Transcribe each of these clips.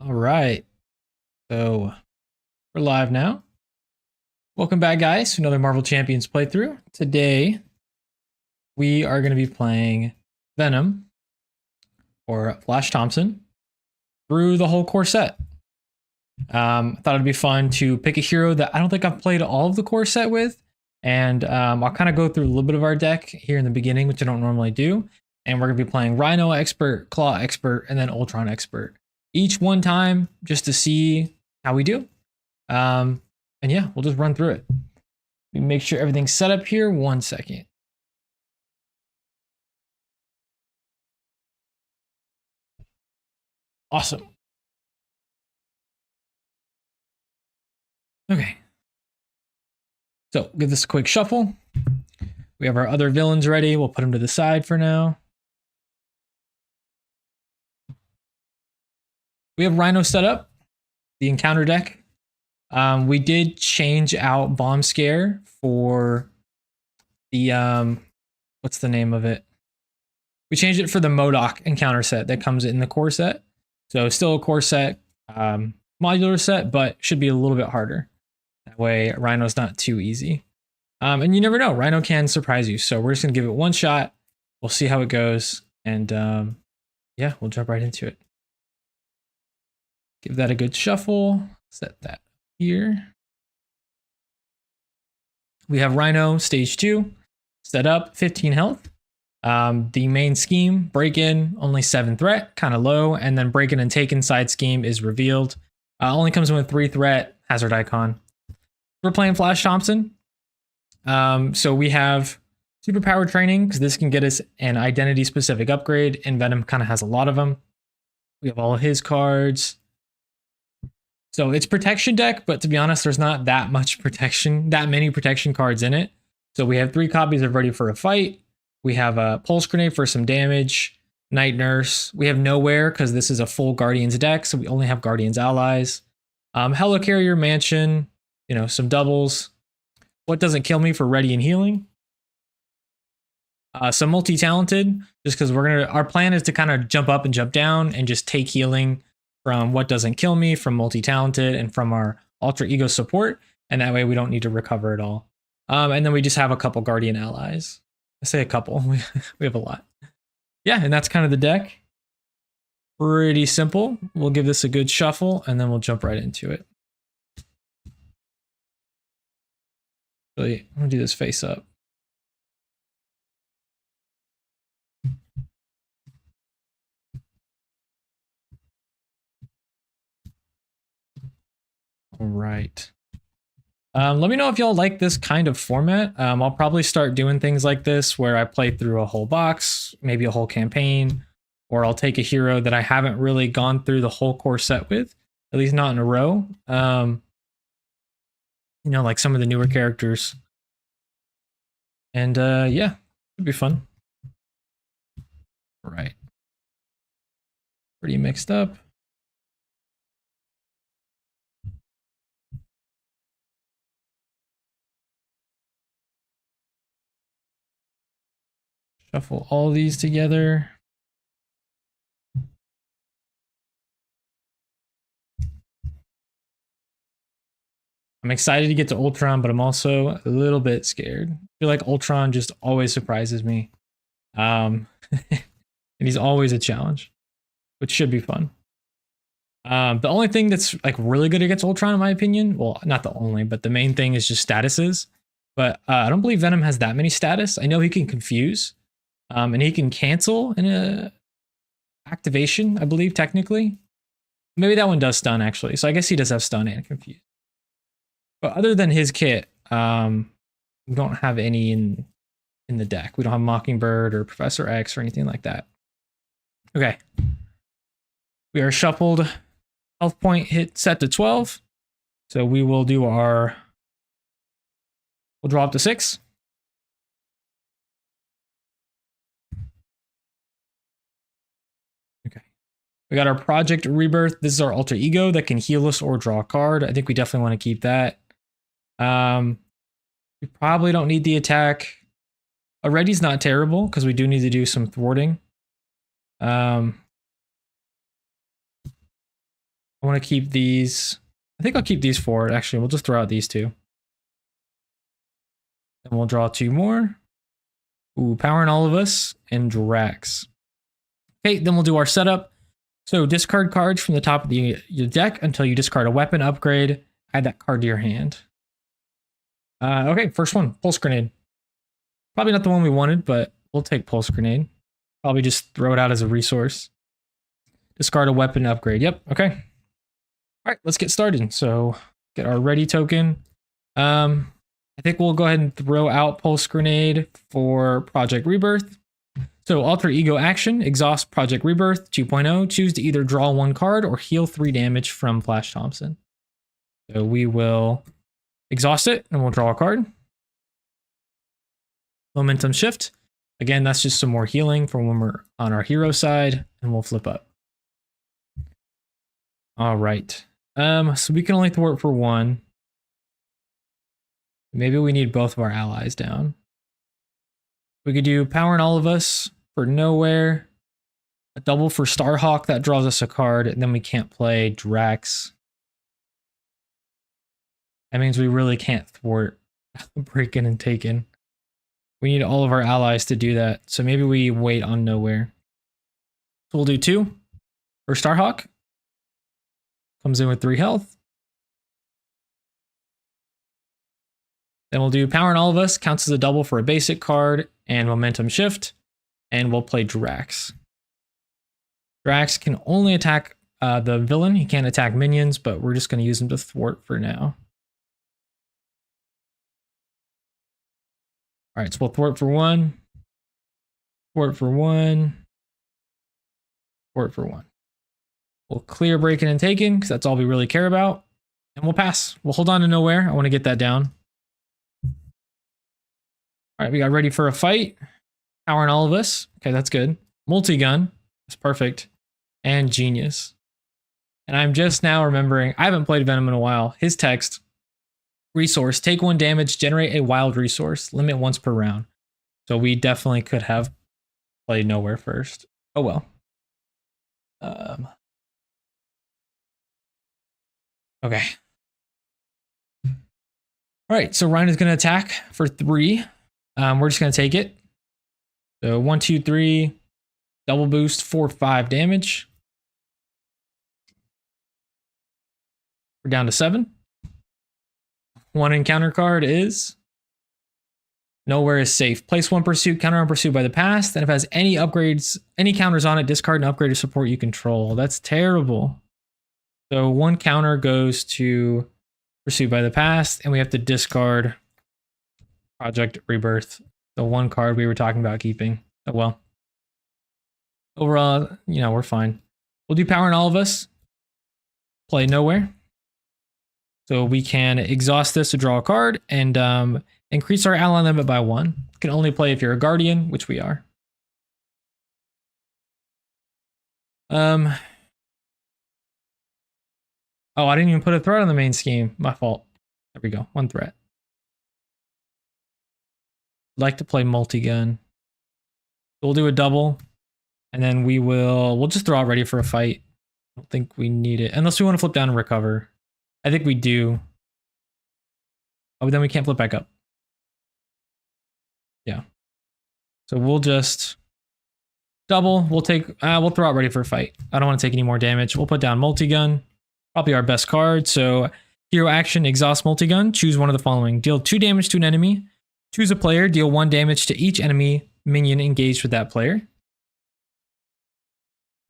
All right, so we're live now. Welcome back, guys, to another Marvel Champions playthrough. Today, we are going to be playing Venom, or Flash Thompson, through the whole core set. I thought it'd be fun to pick a hero that I don't think I've played all of the core set with, and I'll kind of go through a little bit of our deck here in the beginning, which I don't normally do. And we're going to be playing Rhino Expert, Claw Expert, and then Ultron Expert. Each one time, just to see how we do. And yeah, we'll just run through it. We make sure everything's set up here. 1 second. Awesome. Okay. So give this a quick shuffle. We have our other villains ready. We'll put them to the side for now. We have Rhino set up, the encounter deck. We did change out Bomb Scare for the, what's the name of it? We changed it for the MODOK encounter set that comes in the core set. So still a core set, modular set, but should be a little bit harder. That way Rhino's not too easy. And you never know, Rhino can surprise you. So we're just gonna give it one shot. We'll see how it goes. And yeah, we'll jump right into it. Give that a good shuffle. Set that here. We have Rhino stage 2 set up, 15 health. The main scheme, break in, only 7 threat, kind of low, and then break in and take inside scheme is revealed. Only comes in with 3 threat, hazard icon. We're playing Flash Thompson. So we have superpower training, because this can get us an identity specific upgrade, and Venom kind of has a lot of them. We have all of his cards. So it's protection deck, but to be honest, there's not that much protection, that many protection cards in it. So we have 3 copies of Ready for a Fight. We have a Pulse Grenade for some damage, Night Nurse. We have Nowhere because this is a full Guardians deck, so we only have Guardians allies. Helicarrier Mansion, you know, some doubles. What Doesn't Kill Me for Ready and Healing. Some multi-talented, just because our plan is to kind of jump up and jump down and just take healing from What Doesn't Kill Me, from multi-talented, and from our alter ego support, and that way we don't need to recover at all. And then we just have a couple Guardian allies. I say a couple, we have a lot. Yeah, and that's kind of the deck. Pretty simple. We'll give this a good shuffle, and then we'll jump right into it. Really, I'm gonna do this face up. All right. Let me know if y'all like this kind of format. I'll probably start doing things like this where I play through a whole box, maybe a whole campaign, or I'll take a hero that I haven't really gone through the whole core set with, at least not in a row. You know, like some of the newer characters. And yeah, it'd be fun. All right. Pretty mixed up. Shuffle all these together. I'm excited to get to Ultron, but I'm also a little bit scared. I feel like Ultron just always surprises me. And he's always a challenge, which should be fun. The only thing that's like really good against Ultron, in my opinion, well, not the only, but the main thing is just statuses. But I don't believe Venom has that many status. I know he can confuse, and he can cancel in a activation, I believe, technically. Maybe that one does stun, actually. So I guess he does have stun and confuse. But other than his kit, we don't have any in the deck. We don't have Mockingbird or Professor X or anything like that. Okay. We are shuffled. Health point hit set to 12. So we will do our... We'll draw up to 6. Okay. We got our Project Rebirth. This is our alter ego that can heal us or draw a card. I think we definitely want to keep that. We probably don't need the attack. Already's not terrible because we do need to do some thwarting. I want to keep these. I think I'll keep these 4. Actually, we'll just throw out these 2. And we'll draw 2 more. Ooh, Power in All of Us and Drax. Okay, then we'll do our setup. So discard cards from the top of your deck until you discard a weapon upgrade. Add that card to your hand. Okay, first one, Pulse Grenade. Probably not the one we wanted, but we'll take Pulse Grenade. Probably just throw it out as a resource. Discard a weapon upgrade. Yep, okay. All right, let's get started. So get our ready token. I think we'll go ahead and throw out Pulse Grenade for Project Rebirth. So Alter Ego action, exhaust Project Rebirth 2.0. Choose to either draw 1 card or heal 3 damage from Flash Thompson. So we will exhaust it and we'll draw a card. Momentum Shift. Again, that's just some more healing from when we're on our hero side, and we'll flip up. All right. So we can only thwart for 1. Maybe we need both of our allies down. We could do Power in All of Us for Nowhere. A double for Starhawk, that draws us a card, and then we can't play Drax. That means we really can't thwart Breaking and Taken. We need all of our allies to do that, so maybe we wait on Nowhere. So we'll do 2 for Starhawk. Comes in with 3 health. Then we'll do Power in All of Us, counts as a double for a basic card, and Momentum Shift, and we'll play Drax. Drax can only attack the villain. He can't attack minions, but we're just going to use him to thwart for now. All right, so we'll thwart for 1, thwart for 1, thwart for 1. We'll clear Breaking and Taken, because that's all we really care about, and we'll pass. We'll hold on to Nowhere. I want to get that down. All right, we got ready for a fight. Power in All of Us. Okay, that's good. Multi-gun. That's perfect. And Genius. And I'm just now remembering, I haven't played Venom in a while. His text, resource, take 1 damage, generate a wild resource, limit once per round. So we definitely could have played Nowhere first. Oh well. Okay. All right, so Ryan is going to attack for 3. We're just going to take it. So 1, 2, 3, double boost, 4, 5 damage. We're down to 7. 1 encounter card is Nowhere is safe. Place 1 pursuit, counter on pursuit by the past. Then if it has any upgrades, any counters on it, discard an upgrade to support you control. That's terrible. So 1 counter goes to pursuit by the past, and we have to discard Project Rebirth, the 1 card we were talking about keeping. Oh well. Overall, you know, we're fine. We'll do Power in All of Us. Play Nowhere. So we can exhaust this to draw a card and increase our ally limit by 1. You can only play if you're a Guardian, which we are. Oh, I didn't even put a threat on the main scheme. My fault. There we go. 1 threat. Like to play multi-gun. We'll do a double, and then we'll just throw out ready for a fight. I don't think we need it unless we want to flip down and recover. I think we do. Oh, but then we can't flip back up. Yeah. So we'll just double. We'll throw out ready for a fight. I don't want to take any more damage. We'll put down multi-gun. Probably our best card. So hero action, exhaust multi-gun. Choose one of the following. Deal 2 damage to an enemy. Choose a player. Deal 1 damage to each enemy minion engaged with that player.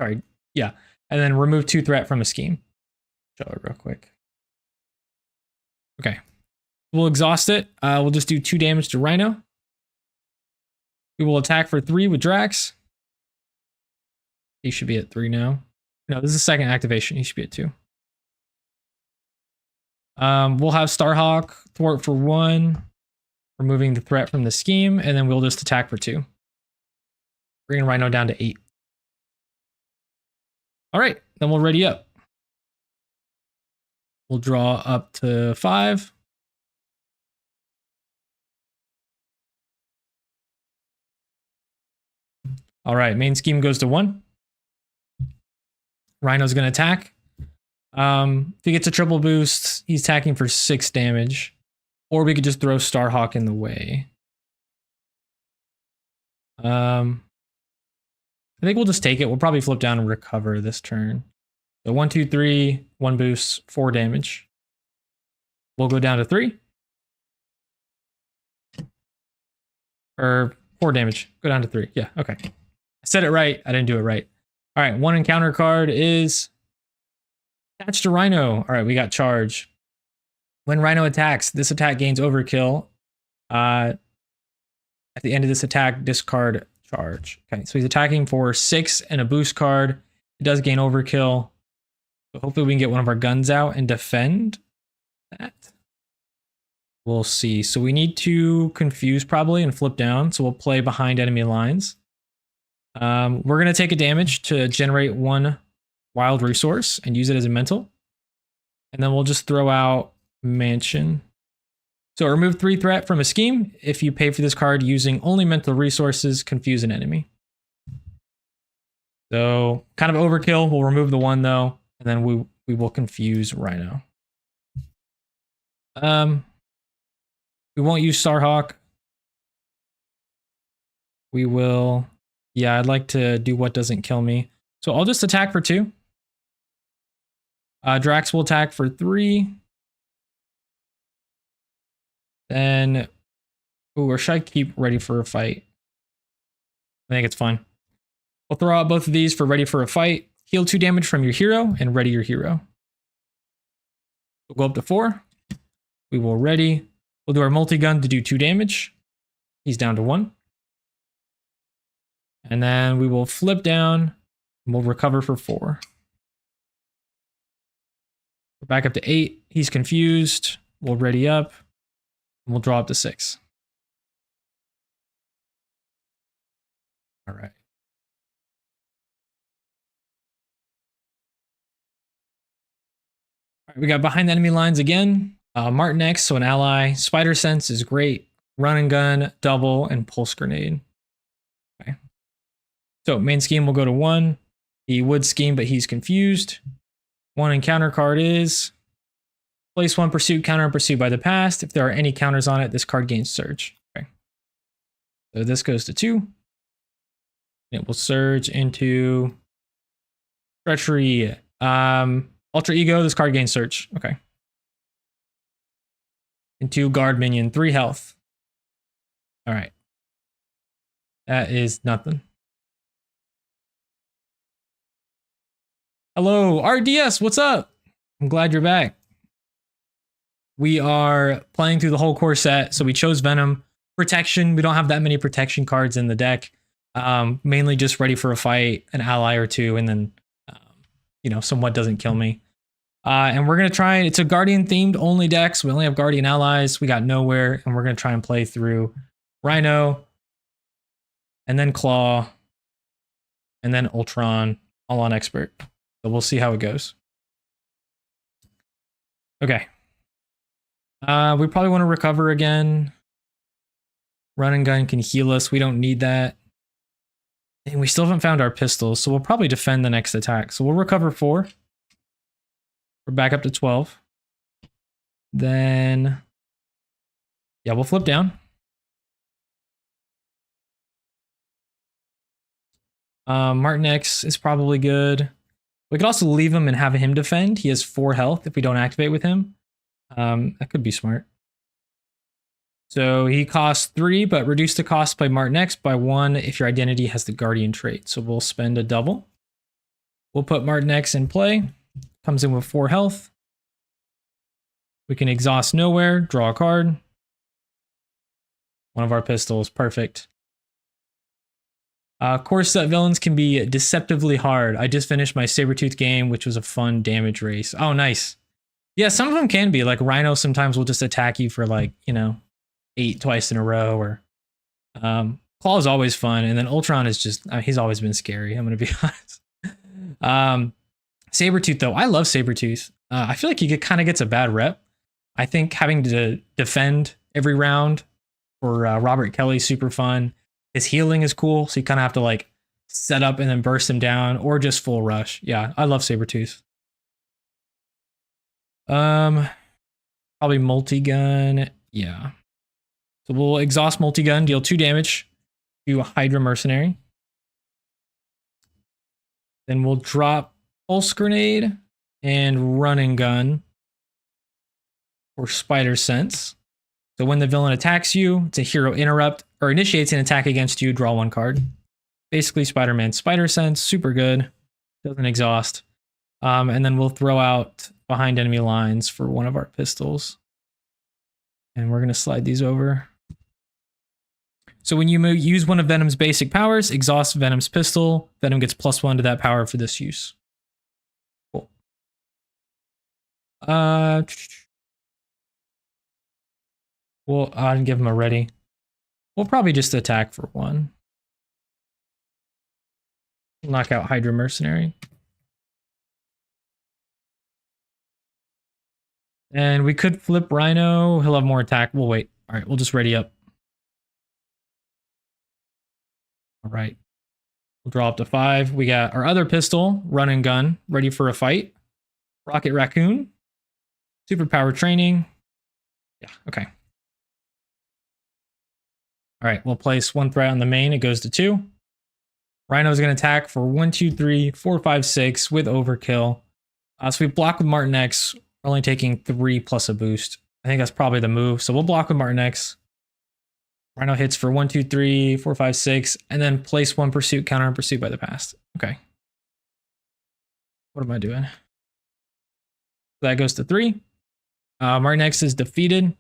Sorry. Yeah. And then remove 2 threat from a scheme. Show it real quick. Okay. We'll exhaust it. We'll just do 2 damage to Rhino. We will attack for 3 with Drax. He should be at 3 now. No, this is a second activation. He should be at 2. We'll have Starhawk thwart for 1, removing the threat from the scheme, and then we'll just attack for 2. Bringing Rhino down to 8. All right, then we'll ready up. We'll draw up to 5. All right, main scheme goes to 1. Rhino's going to attack. If he gets a triple boost, he's attacking for 6 damage. Or we could just throw Starhawk in the way. I think we'll just take it. We'll probably flip down and recover this turn. So 1, 2, 3, 1 boost, 4 damage. We'll go down to 3. Or 4 damage. Go down to 3. Yeah, okay. I said it right. I didn't do it right. All right, 1 encounter card is attached to Rhino. All right, we got charge. When Rhino attacks, this attack gains overkill. At the end of this attack, discard charge. Okay, so he's attacking for 6 and a boost card. It does gain overkill. So hopefully we can get one of our guns out and defend that. We'll see. So we need to confuse probably and flip down. So we'll play behind enemy lines. We're going to take a damage to generate 1 wild resource and use it as a mental. And then we'll just throw out Mansion. So remove 3 threat from a scheme. If you pay for this card using only mental resources, confuse an enemy. So kind of overkill. We'll remove the 1 though, and then we will confuse Rhino. We won't use Starhawk. We will. Yeah, I'd like to do what doesn't kill me. So I'll just attack for 2. Drax will attack for 3. Then, ooh, or should I keep ready for a fight? I think it's fine. We'll throw out both of these for ready for a fight. Heal 2 damage from your hero and ready your hero. We'll go up to 4. We will ready. We'll do our multi-gun to do 2 damage. He's down to 1. And then we will flip down and we'll recover for 4. We're back up to 8. He's confused. We'll ready up. And we'll draw up to 6. All right. All right, we got behind the enemy lines again. Martin X, so an ally. Spider Sense is great. Run and gun, double, and pulse grenade. Okay. So main scheme will go to 1. He would scheme, but he's confused. 1 encounter card is place 1 pursuit counter and pursued by the past. If there are any counters on it, this card gains surge. Okay. So this goes to 2. It will surge into treachery. Ultra ego, this card gains surge. Okay. Into guard minion, 3 health. All right. That is nothing. Hello, RDS, what's up? I'm glad you're back. We are playing through the whole core set, so we chose Venom Protection. We don't have that many protection cards in the deck. Mainly just ready for a fight, an ally or 2, and then, you know, somewhat doesn't kill me. And we're going to try, it's a Guardian themed only deck, so we only have Guardian allies. We got nowhere, and we're going to try and play through Rhino, and then Claw, and then Ultron, all on Expert. So we'll see how it goes. Okay. We probably want to recover again. Run and gun can heal us. We don't need that. And we still haven't found our pistols, so we'll probably defend the next attack. So we'll recover 4. We're back up to 12. Then, yeah, we'll flip down. Martin X is probably good. We could also leave him and have him defend. He has 4 health if we don't activate with him. That could be smart. So he costs 3, but reduce the cost by Martin X by 1 if your identity has the Guardian trait. So we'll spend a double. We'll put Martin X in play. Comes in with 4 health. We can exhaust nowhere, draw a card. One of our pistols, perfect. Core set villains can be deceptively hard. I just finished my Sabretooth game, which was a fun damage race. Oh, nice. Yeah, some of them can be. Like Rhino sometimes will just attack you for like, you know, 8 twice in a row. Or Claw is always fun. And then Ultron is just, he's always been scary, I'm going to be honest. Sabretooth, though, I love Sabretooth. I feel like he kind of gets a bad rep. I think having to defend every round for Robert Kelly super fun. His healing is cool, so you kind of have to like set up and then burst him down, or just full rush. Yeah, I love Sabretooth. Probably multi-gun. Yeah. So we'll exhaust multi-gun, deal 2 damage to Hydra Mercenary. Then we'll drop Pulse Grenade and Run and Gun for Spider Sense. So when the villain attacks you, it's a hero interrupt or initiates an attack against you, draw 1 card. Basically Spider-Man's Spider Sense, super good. Doesn't exhaust. And then we'll throw out behind enemy lines for one of our pistols. And we're going to slide these over. So when you use one of Venom's basic powers, exhaust Venom's pistol, Venom gets +1 to that power for this use. Cool. Well, I didn't give him a ready. We'll probably just attack for 1. Knock out Hydra Mercenary. And we could flip Rhino. He'll have more attack. We'll wait. All right, we'll just ready up. All right. We'll draw up to 5. We got our other pistol, Run and Gun, ready for a fight. Rocket Raccoon. Superpower Training. Yeah, okay. All right, we'll place 1 threat on the main. It goes to 2. Rhino's going to attack for 1, 2, 3, 4, 5, 6 with overkill. So we block with Martin X. We're only taking 3 plus a boost. I think that's probably the move. So we'll block with Martin X. Rhino hits for 1, 2, 3, 4, 5, 6, and then place 1 pursuit, counter and pursuit by the past. Okay. What am I doing? So that goes to 3. Martin X is defeated.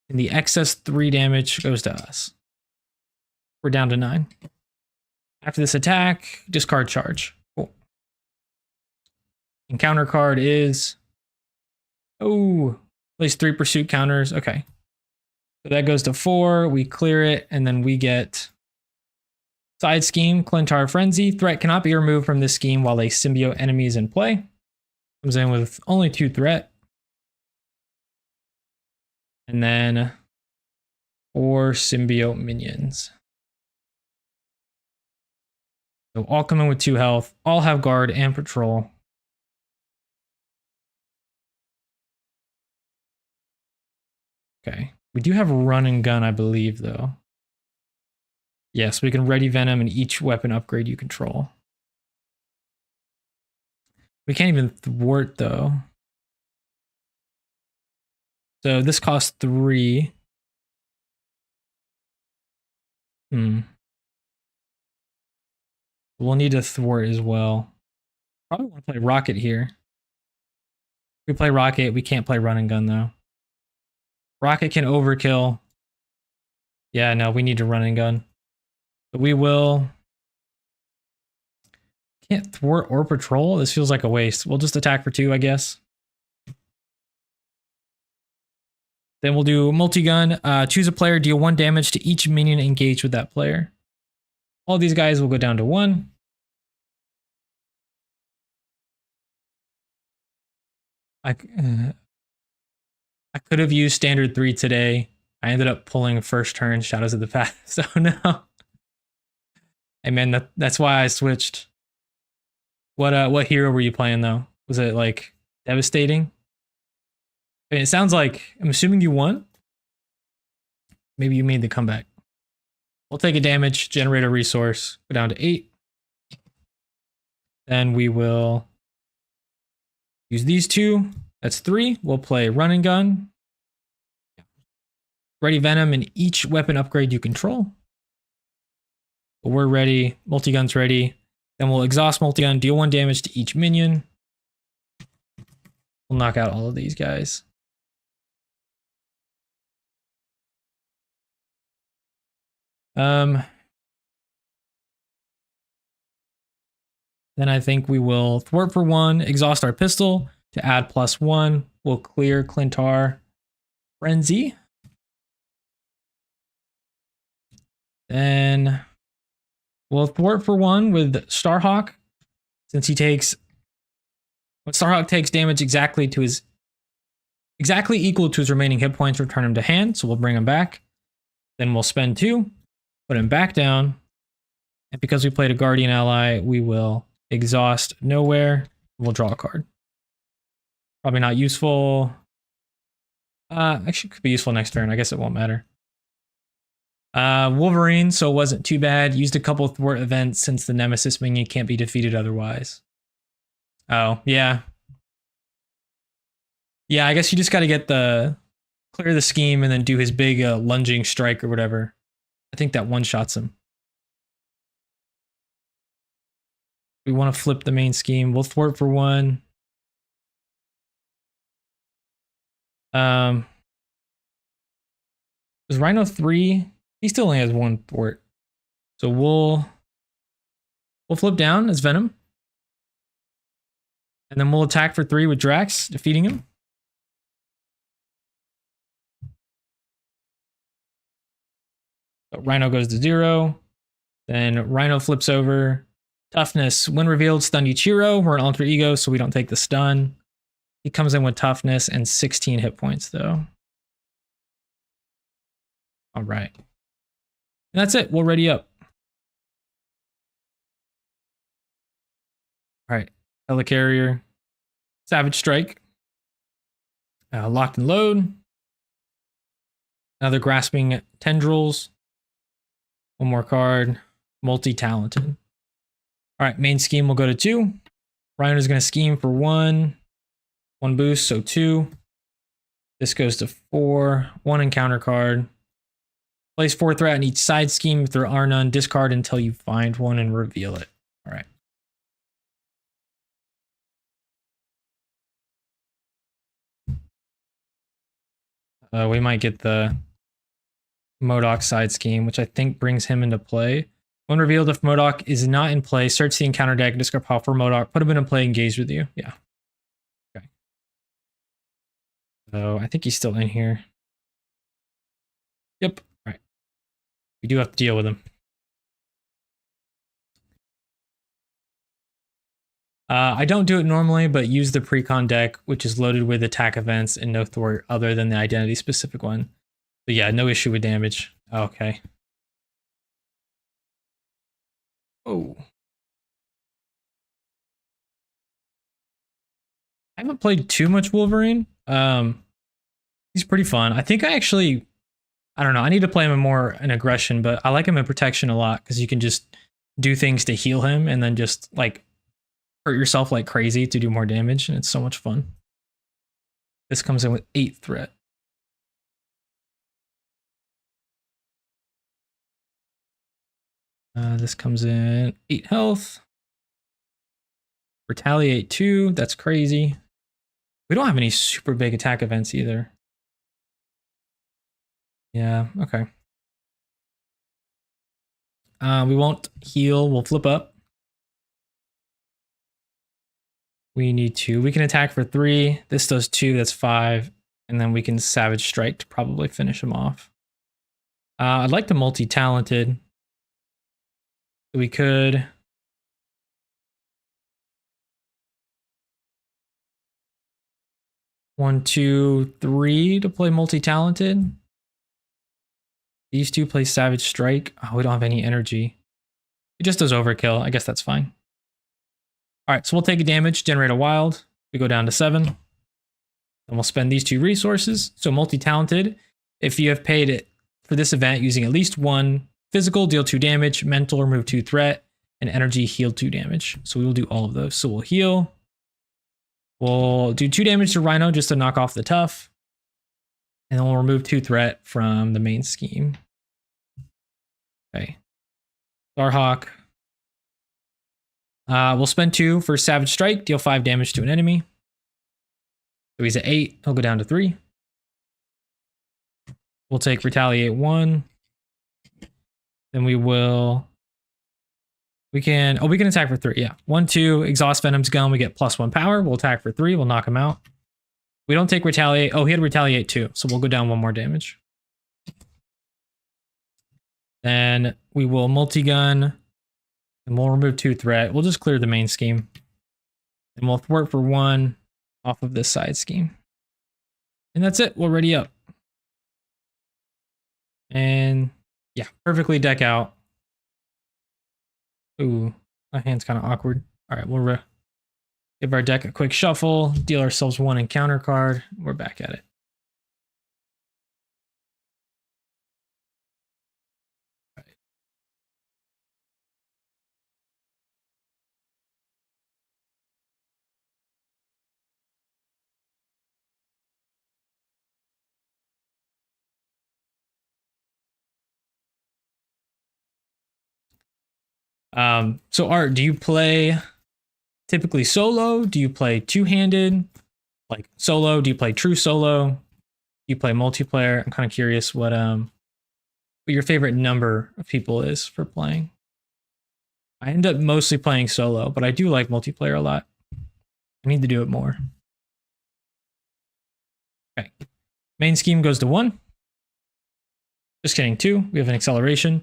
And the excess 3 damage goes to us. We're down to 9. After this attack, discard charge. Cool. And counter card is... Oh, place 3 pursuit counters. Okay. So that goes to 4. We clear it, and then we get... Side scheme, Clintar Frenzy. Threat cannot be removed from this scheme while a symbiote enemy is in play. Comes in with only 2 threat. And then 4 symbiote minions. So all come in with 2 health. All have guard and patrol. Okay. We do have Run and Gun, I believe, though. Yes, we can ready Venom in each weapon upgrade you control. We can't even thwart, though. So this costs 3. We'll need to thwart as well. Probably want to play Rocket here. If we play Rocket, we can't play Run and Gun, though. Rocket can overkill. Yeah, no, we need to Run and Gun. But we will... Can't thwart or patrol? This feels like a waste. We'll just attack for 2, I guess. Then we'll do multi-gun. Choose a player, deal 1 damage to each minion engaged with that player. All these guys will go down to 1. I could have used standard 3 today. I ended up pulling first turn Shadows of the Past. So no. Hey man, that's why I switched. What hero were you playing though? Was it like devastating? I mean, it sounds like, I'm assuming you won. Maybe you made the comeback. We'll take a damage, generate a resource, go down to 8. Then we will use these 2. That's 3. We'll play Run and Gun. Ready Venom in each weapon upgrade you control. But we're ready. Multi-gun's ready. Then we'll exhaust multi-gun, deal 1 damage to each minion. We'll knock out all of these guys. Then I think we will thwart for 1, exhaust our pistol to add +1. We'll clear Clintar Frenzy. Then we'll thwart for 1 with Starhawk, since he takes... When Starhawk takes damage exactly equal to his remaining hit points, return him to hand, so we'll bring him back. Then we'll spend 2, put him back down, And because we played a Guardian ally, we will exhaust nowhere. We'll draw a card. Probably not useful. Actually could be useful next turn. I guess it won't matter. Wolverine, so it wasn't too bad. Used a couple thwart events since the Nemesis minion can't be defeated otherwise. Oh, yeah. Yeah, I guess you just got to get the clear the scheme and then do his big lunging strike or whatever. I think that one-shots him. We want to flip the main scheme. We'll thwart for one. Is Rhino 3? He still only has one thwart. So we'll flip down as Venom. And then we'll attack for 3 with Drax, defeating him. So Rhino goes to 0. Then Rhino flips over. Toughness. When revealed, stun each hero. We're an alter ego, so we don't take the stun. He comes in with toughness and 16 hit points, though. All right. And that's it. We'll ready up. All right. Helicarrier. Savage Strike. Locked and Load. Another Grasping Tendrils. One more card. Multi-Talented. All right. Main scheme will go to 2. Rhino's going to scheme for 1. 1 boost, so 2. This goes to 4. 1 encounter card. Place 4 threat on each side scheme. If there are none, discard until you find one and reveal it. All right. We might get the MODOK side scheme, which I think brings him into play. When revealed, if MODOK is not in play, search the encounter deck, discard pile for MODOK, put him into play, engage with you. Yeah. Okay. So I think he's still in here. Yep. All right. We do have to deal with him. I don't do it normally, but use the precon deck, which is loaded with attack events and no thwart other than the identity specific one. But yeah, no issue with damage. Okay. Oh. I haven't played too much Wolverine. He's pretty fun. I think I don't know. I need to play him in aggression, but I like him in protection a lot because you can just do things to heal him and then just like hurt yourself like crazy to do more damage, and it's so much fun. This comes in with 8 threat. This comes in 8 health. Retaliate 2, that's crazy. We don't have any super big attack events either. Yeah, okay. We won't heal, we'll flip up. We need 2. We can attack for 3. This does 2, that's 5. And then we can Savage Strike to probably finish him off. I'd like the multi-talented. We could... One, 2, 3 to play multi-talented. These 2 play Savage Strike. Oh, we don't have any energy. It just does overkill. I guess that's fine. All right, so we'll take a damage, generate a wild. We go down to 7. Then we'll spend these 2 resources. So multi-talented, if you have paid it for this event using at least 1 physical, deal 2 damage, mental, remove 2 threat, and energy, heal 2 damage. So we will do all of those. So we'll heal. We'll do 2 damage to Rhino just to knock off the tough. And then we'll remove 2 threat from the main scheme. Okay. Starhawk. We'll spend 2 for Savage Strike, deal 5 damage to an enemy. So he's at 8, he'll go down to 3. We'll take Retaliate 1. Then we can attack for 3, yeah. 1, 2, exhaust Venom's gun, we get +1 power. We'll attack for 3, we'll knock him out. We don't take Retaliate. Oh, he had Retaliate 2, so we'll go down 1 more damage. Then we will multi-gun. And we'll remove 2 threat. We'll just clear the main scheme. And we'll thwart for 1 off of this side scheme. And that's it. We'll ready up. And yeah, perfectly deck out. Ooh, my hand's kind of awkward. All right, we'll give our deck a quick shuffle, deal ourselves one encounter card. We're back at it. So Art, do you play typically solo? Do you play two-handed? Like solo? Do you play true solo? Do you play multiplayer? I'm kind of curious what your favorite number of people is for playing. I end up mostly playing solo, but I do like multiplayer a lot. I need to do it more. Okay. Main scheme goes to 1. Just kidding, 2. We have an acceleration.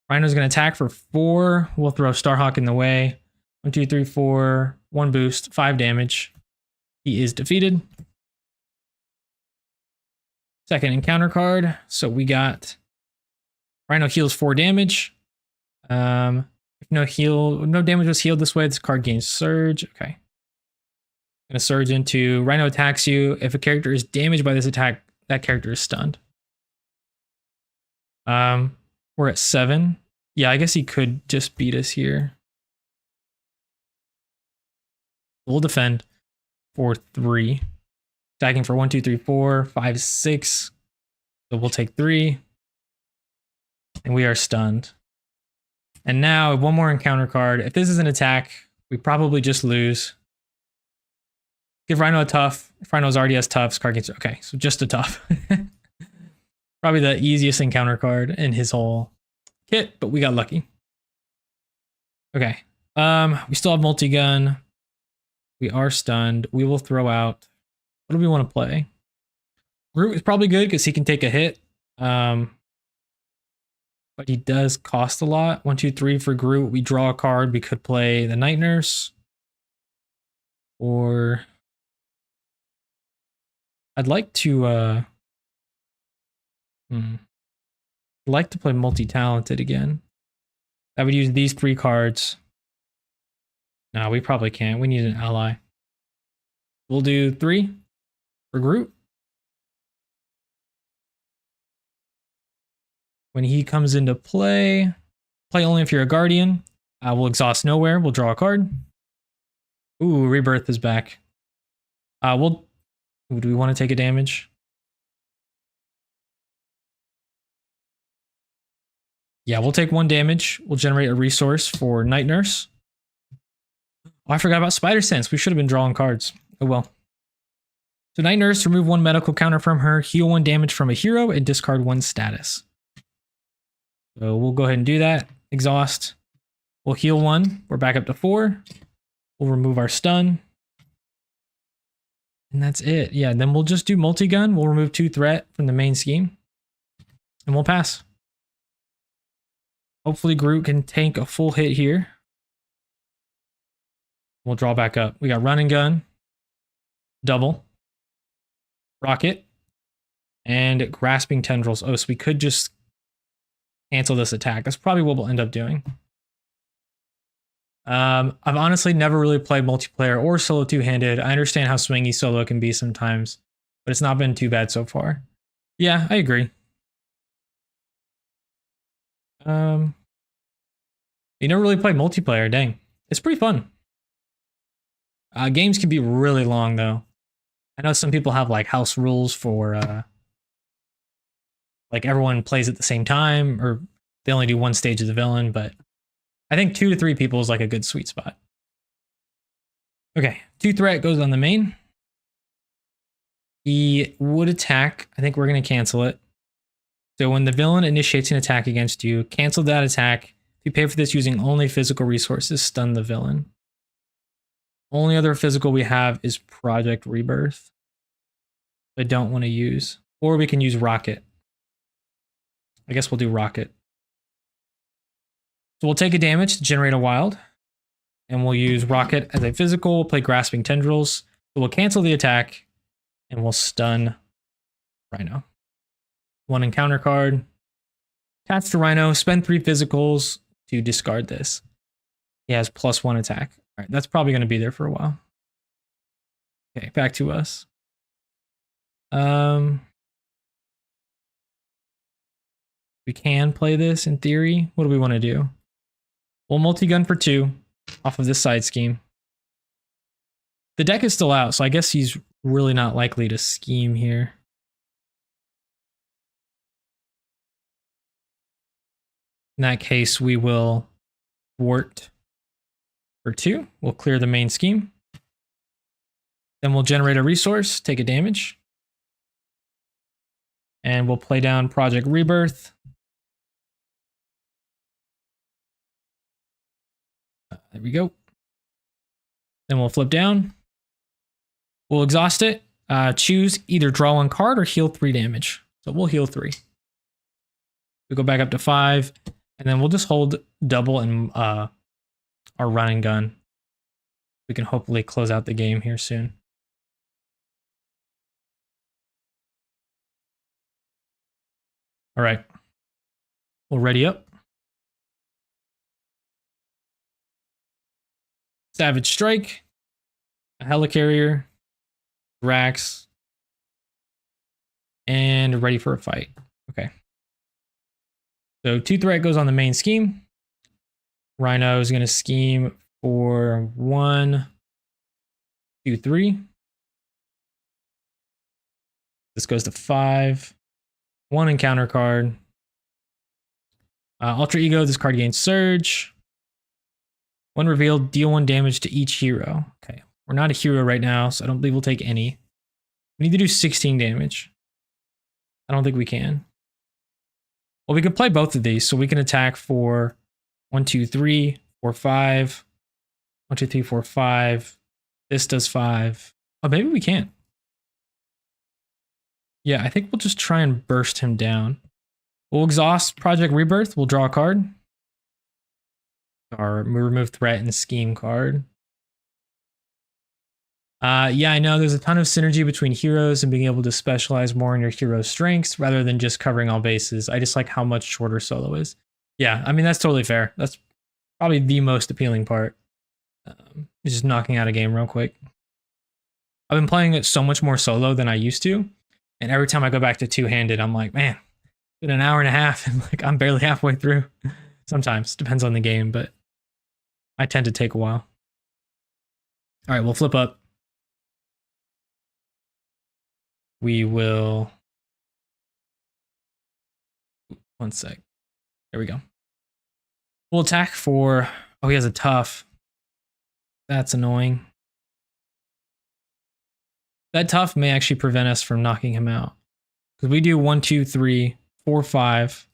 Rhino's going to attack for 4. We'll throw Starhawk in the way. 1, 2, 3, 4. 1 boost, 5 damage. He is defeated. Second encounter card. So we got Rhino heals 4 damage. If no damage was healed this way, this card gains Surge. Okay. Gonna Surge into Rhino attacks you. If a character is damaged by this attack, that character is stunned. We're at 7. Yeah, I guess he could just beat us here. We'll defend for 3. Attacking for 1, 2, 3, 4, 5, 6. So we'll take 3. And we are stunned. And now one more encounter card. If this is an attack, we probably just lose. Give Rhino a tough. If Rhino's already has tough, this card gets okay. So just a tough. Probably the easiest encounter card in his whole kit, but we got lucky. Okay. We still have multi-gun. We are stunned. We will throw out. What do we want to play? Groot is probably good because he can take a hit. But he does cost a lot. 1, 2, 3 for Groot. We draw a card. We could play the Night Nurse. Or I'd like to I'd like to play multi-talented again. I would use these 3 cards. No, we probably can't. We need an ally. We'll do 3 for Groot. When he comes into play, play only if you're a Guardian. We'll exhaust nowhere. We'll draw a card. Ooh, Rebirth is back. Do we want to take a damage? Yeah, we'll take 1 damage. We'll generate a resource for Night Nurse. Oh, I forgot about Spider Sense. We should have been drawing cards. Oh well. So Night Nurse, remove 1 medical counter from her, heal 1 damage from a hero, and discard 1 status. So we'll go ahead and do that. Exhaust. We'll heal 1. We're back up to 4. We'll remove our stun. And that's it. Yeah, then we'll just do multi-gun. We'll remove 2 threat from the main scheme. And we'll pass. Hopefully Groot can tank a full hit here. We'll draw back up. We got Run and Gun. Double. Rocket. And Grasping Tendrils. Oh, so we could just cancel this attack. That's probably what we'll end up doing. I've honestly never really played multiplayer or solo two-handed. I understand how swingy solo can be sometimes, but it's not been too bad so far. Yeah, I agree. You never really played multiplayer, dang. It's pretty fun. Games can be really long though. I know some people have like house rules for like everyone plays at the same time, or they only do 1 stage of the villain, but I think 2 to 3 people is like a good sweet spot. Okay, 2 threat goes on the main. He would attack. I think we're going to cancel it. So when the villain initiates an attack against you, cancel that attack. If you pay for this using only physical resources, stun the villain. Only other physical we have is Project Rebirth. I don't want to use. Or we can use Rocket. I guess we'll do Rocket. So we'll take a damage to generate a wild. And we'll use Rocket as a physical. We'll play Grasping Tendrils. So we'll cancel the attack. And we'll stun Rhino. 1 encounter card. Attach to Rhino. Spend 3 physicals to discard this. He has +1 attack. All right, that's probably going to be there for a while. Okay, back to us. We can play this in theory. What do we want to do? We'll multi-gun for 2 off of this side scheme. The deck is still out, so I guess he's really not likely to scheme here. In that case, we will thwart for 2. We'll clear the main scheme. Then we'll generate a resource, take a damage. And we'll play down Project Rebirth. There we go. Then we'll flip down. We'll exhaust it. Choose either draw 1 card or heal 3 damage. So we'll heal 3. We go back up to 5. And then we'll just hold double and our run and gun. We can hopefully close out the game here soon. All right. We'll ready up. Savage Strike, a Helicarrier, Rax, and ready for a fight. Okay. So 2 threat goes on the main scheme. Rhino is going to scheme for 1, 2, 3. This goes to 5. 1 encounter card. Ultra Ego, this card gains Surge. 1 revealed, deal 1 damage to each hero. Okay, we're not a hero right now, so I don't believe we'll take any. We need to do 16 damage. I don't think we can. Well, we could play both of these, so we can attack for 1, 2, 3, 4, 5. 1, 2, 3, 4, 5. This does 5. Oh, maybe we can't. Yeah, I think we'll just try and burst him down. We'll exhaust Project Rebirth. We'll draw a card. Or remove threat and scheme card. Yeah, I know there's a ton of synergy between heroes and being able to specialize more in your hero's strengths rather than just covering all bases. I just like how much shorter solo is. Yeah, I mean, that's totally fair. That's probably the most appealing part. Just knocking out a game real quick. I've been playing it so much more solo than I used to. And every time I go back to two-handed, I'm like, man, it's been an hour and a half and like I'm barely halfway through. Sometimes, depends on the game, but I tend to take a while. All right, we'll flip up. We will... One sec. There we go. We'll attack for... Oh, he has a tough. That's annoying. That tough may actually prevent us from knocking him out. Because we do 1, 2, 3, 4, 5.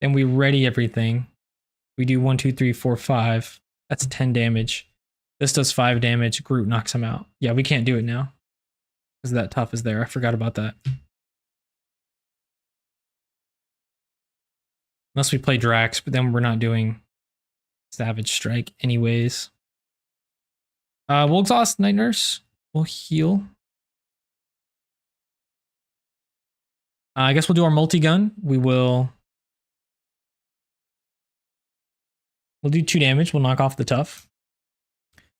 Then we ready everything. We do 1, 2, 3, 4, 5. That's 10 damage. This does 5 damage. Groot knocks him out. Yeah, we can't do it now. Because that tough is there. I forgot about that. Unless we play Drax, but then we're not doing Savage Strike anyways. We'll exhaust Night Nurse. We'll heal. I guess we'll do our multi-gun. We'll do 2 damage. We'll knock off the tough.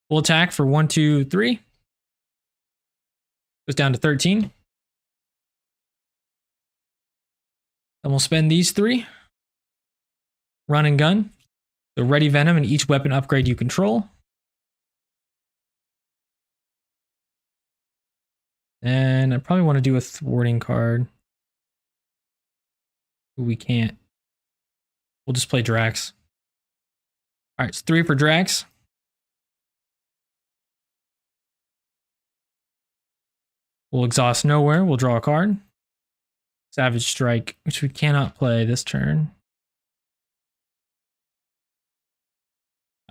We'll attack for 1, 2, 3. Goes down to 13. Then we'll spend these 3. Run and gun. The ready Venom in each weapon upgrade you control. And I probably want to do a thwarting card. We can't. We'll just play Drax. All right, it's 3 for Drax. We'll exhaust nowhere. We'll draw a card. Savage Strike, which we cannot play this turn.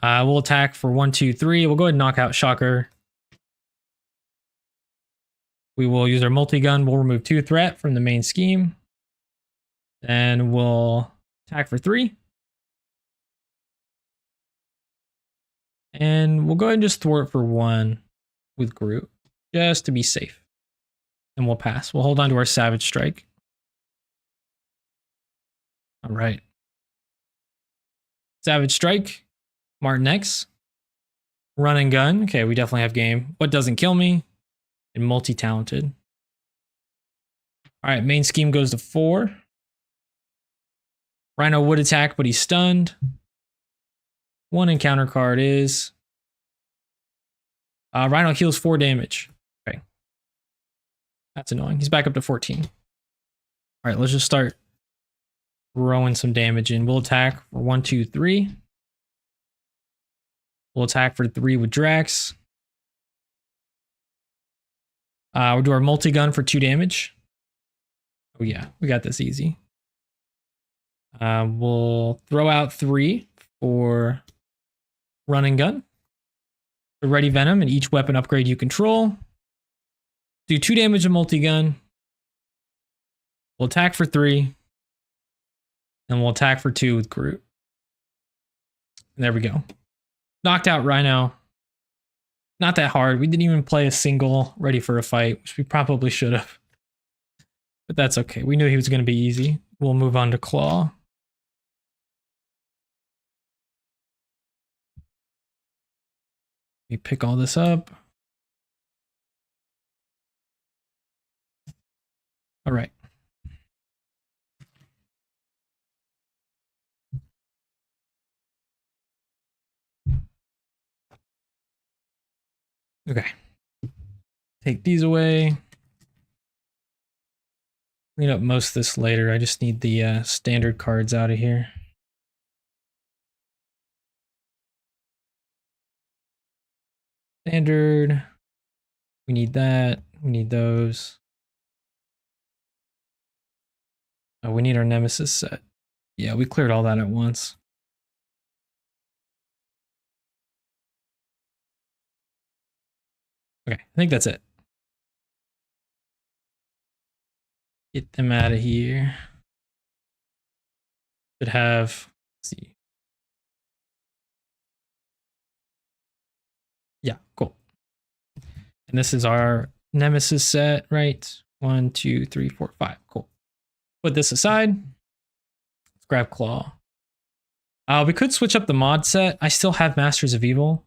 We'll attack for 1, 2, 3. We'll go ahead and knock out Shocker. We will use our multi-gun. We'll remove 2 threat from the main scheme. Then we'll attack for 3. And we'll go ahead and just thwart for 1 with Groot, just to be safe. And we'll pass. We'll hold on to our Savage Strike. All right. Savage Strike. Martin X. Run and gun. Okay, we definitely have game. What doesn't kill me? And multi-talented. All right, main scheme goes to 4. Rhino would attack, but he's stunned. 1 encounter card is... Rhino heals 4 damage. Okay. That's annoying. He's back up to 14. All right, let's just start throwing some damage in. We'll attack for 1, 2, 3. We'll attack for 3 with Drax. We'll do our multi-gun for 2 damage. Oh yeah, we got this easy. We'll throw out 3 for run and gun. The ready Venom and each weapon upgrade you control. Do 2 damage to multi-gun. We'll attack for 3. And we'll attack for 2 with Groot. And there we go. Knocked out Rhino. Not that hard. We didn't even play a single ready for a fight, which we probably should have. But that's okay. We knew he was going to be easy. We'll move on to Claw. We pick all this up. All right. Okay. Take these away. Clean up most of this later. I just need the standard cards out of here. Standard. We need that. We need those. Oh, we need our Nemesis set. Yeah, we cleared all that at once. Okay, I think that's it. Get them out of here. Should have, let's see. Yeah, cool. And this is our Nemesis set, right? 1, 2, 3, 4, 5. Cool. Put this aside. Let's grab Claw. We could switch up the mod set. I still have Masters of Evil.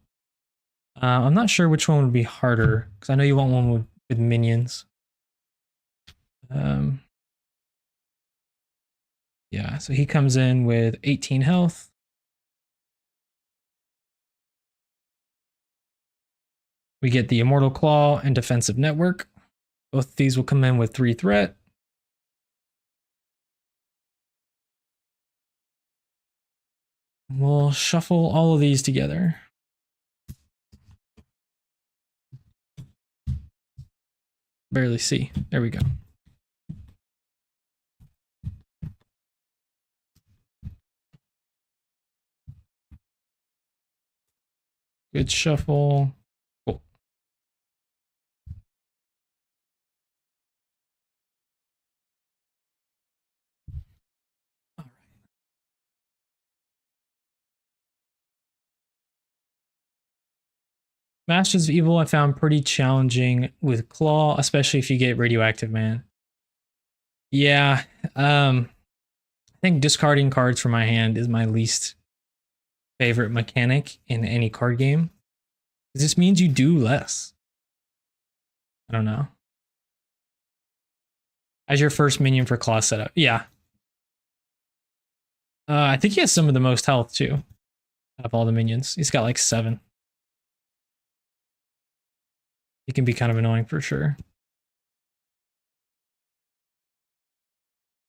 I'm not sure which one would be harder, because I know you want one with minions. Yeah, so he comes in with 18 health. We get the Immortal Claw and Defensive Network. Both of these will come in with 3 threat. We'll shuffle all of these together. Barely see. There we go. Good shuffle. Cool. All right. Masters of Evil I found pretty challenging with Claw, especially if you get Radioactive Man. Yeah, I think discarding cards from my hand is my least favorite mechanic in any card game. This means you do less. I don't know. As your first minion for Claw setup. Yeah. I think he has some of the most health too. Out of all the minions. He's got like 7. He can be kind of annoying for sure.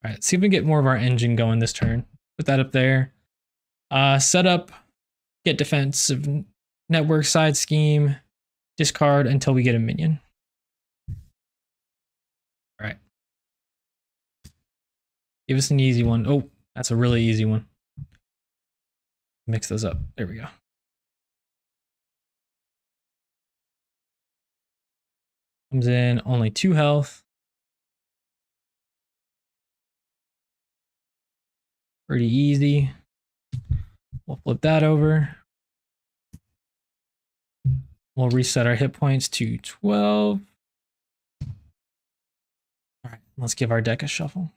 All right, see if we can get more of our engine going this turn. Put that up there. Set up, get defensive network side scheme, discard until we get a minion. All right. Give us an easy one. Oh, that's a really easy one. Mix those up. There we go. Comes in only 2 health. Pretty easy. We'll flip that over. We'll reset our hit points to 12. All right, let's give our deck a shuffle.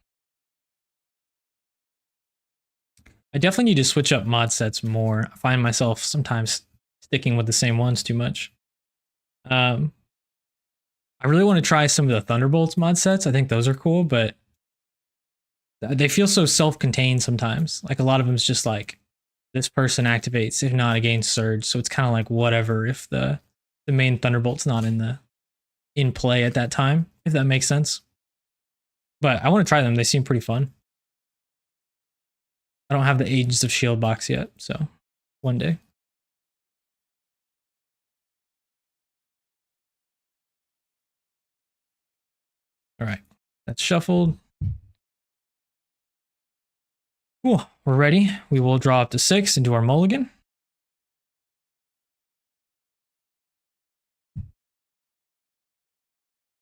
I definitely need to switch up mod sets more. I find myself sometimes sticking with the same ones too much. I really want to try some of the Thunderbolts mod sets. I think those are cool, but they feel so self-contained sometimes. Like a lot of them is just like this person activates if not against Surge, so it's kind of like whatever if the main Thunderbolt's not in play at that time, if that makes sense. But I want to try them. They seem pretty fun. I don't have the Agents of Shield box yet, so one day. All right, that's shuffled. Cool, we're ready. We will draw up to 6 and do our mulligan.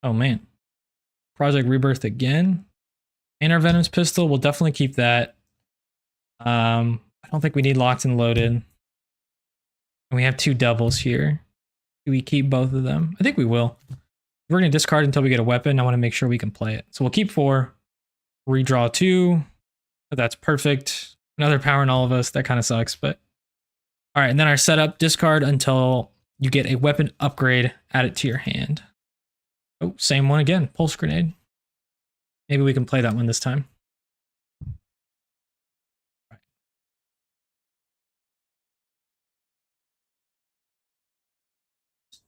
Oh man. Project Rebirth again. And our Venom's pistol, we'll definitely keep that. I don't think we need locked and loaded. And we have 2 doubles here. Do we keep both of them? I think we will. We're going to discard until we get a weapon. I want to make sure we can play it. So we'll keep 4. Redraw 2. That's perfect. Another power in all of us. That kind of sucks, but all right. And then our setup, discard until you get a weapon upgrade, add it to your hand. Oh, same one again. Pulse grenade. Maybe we can play that one this time.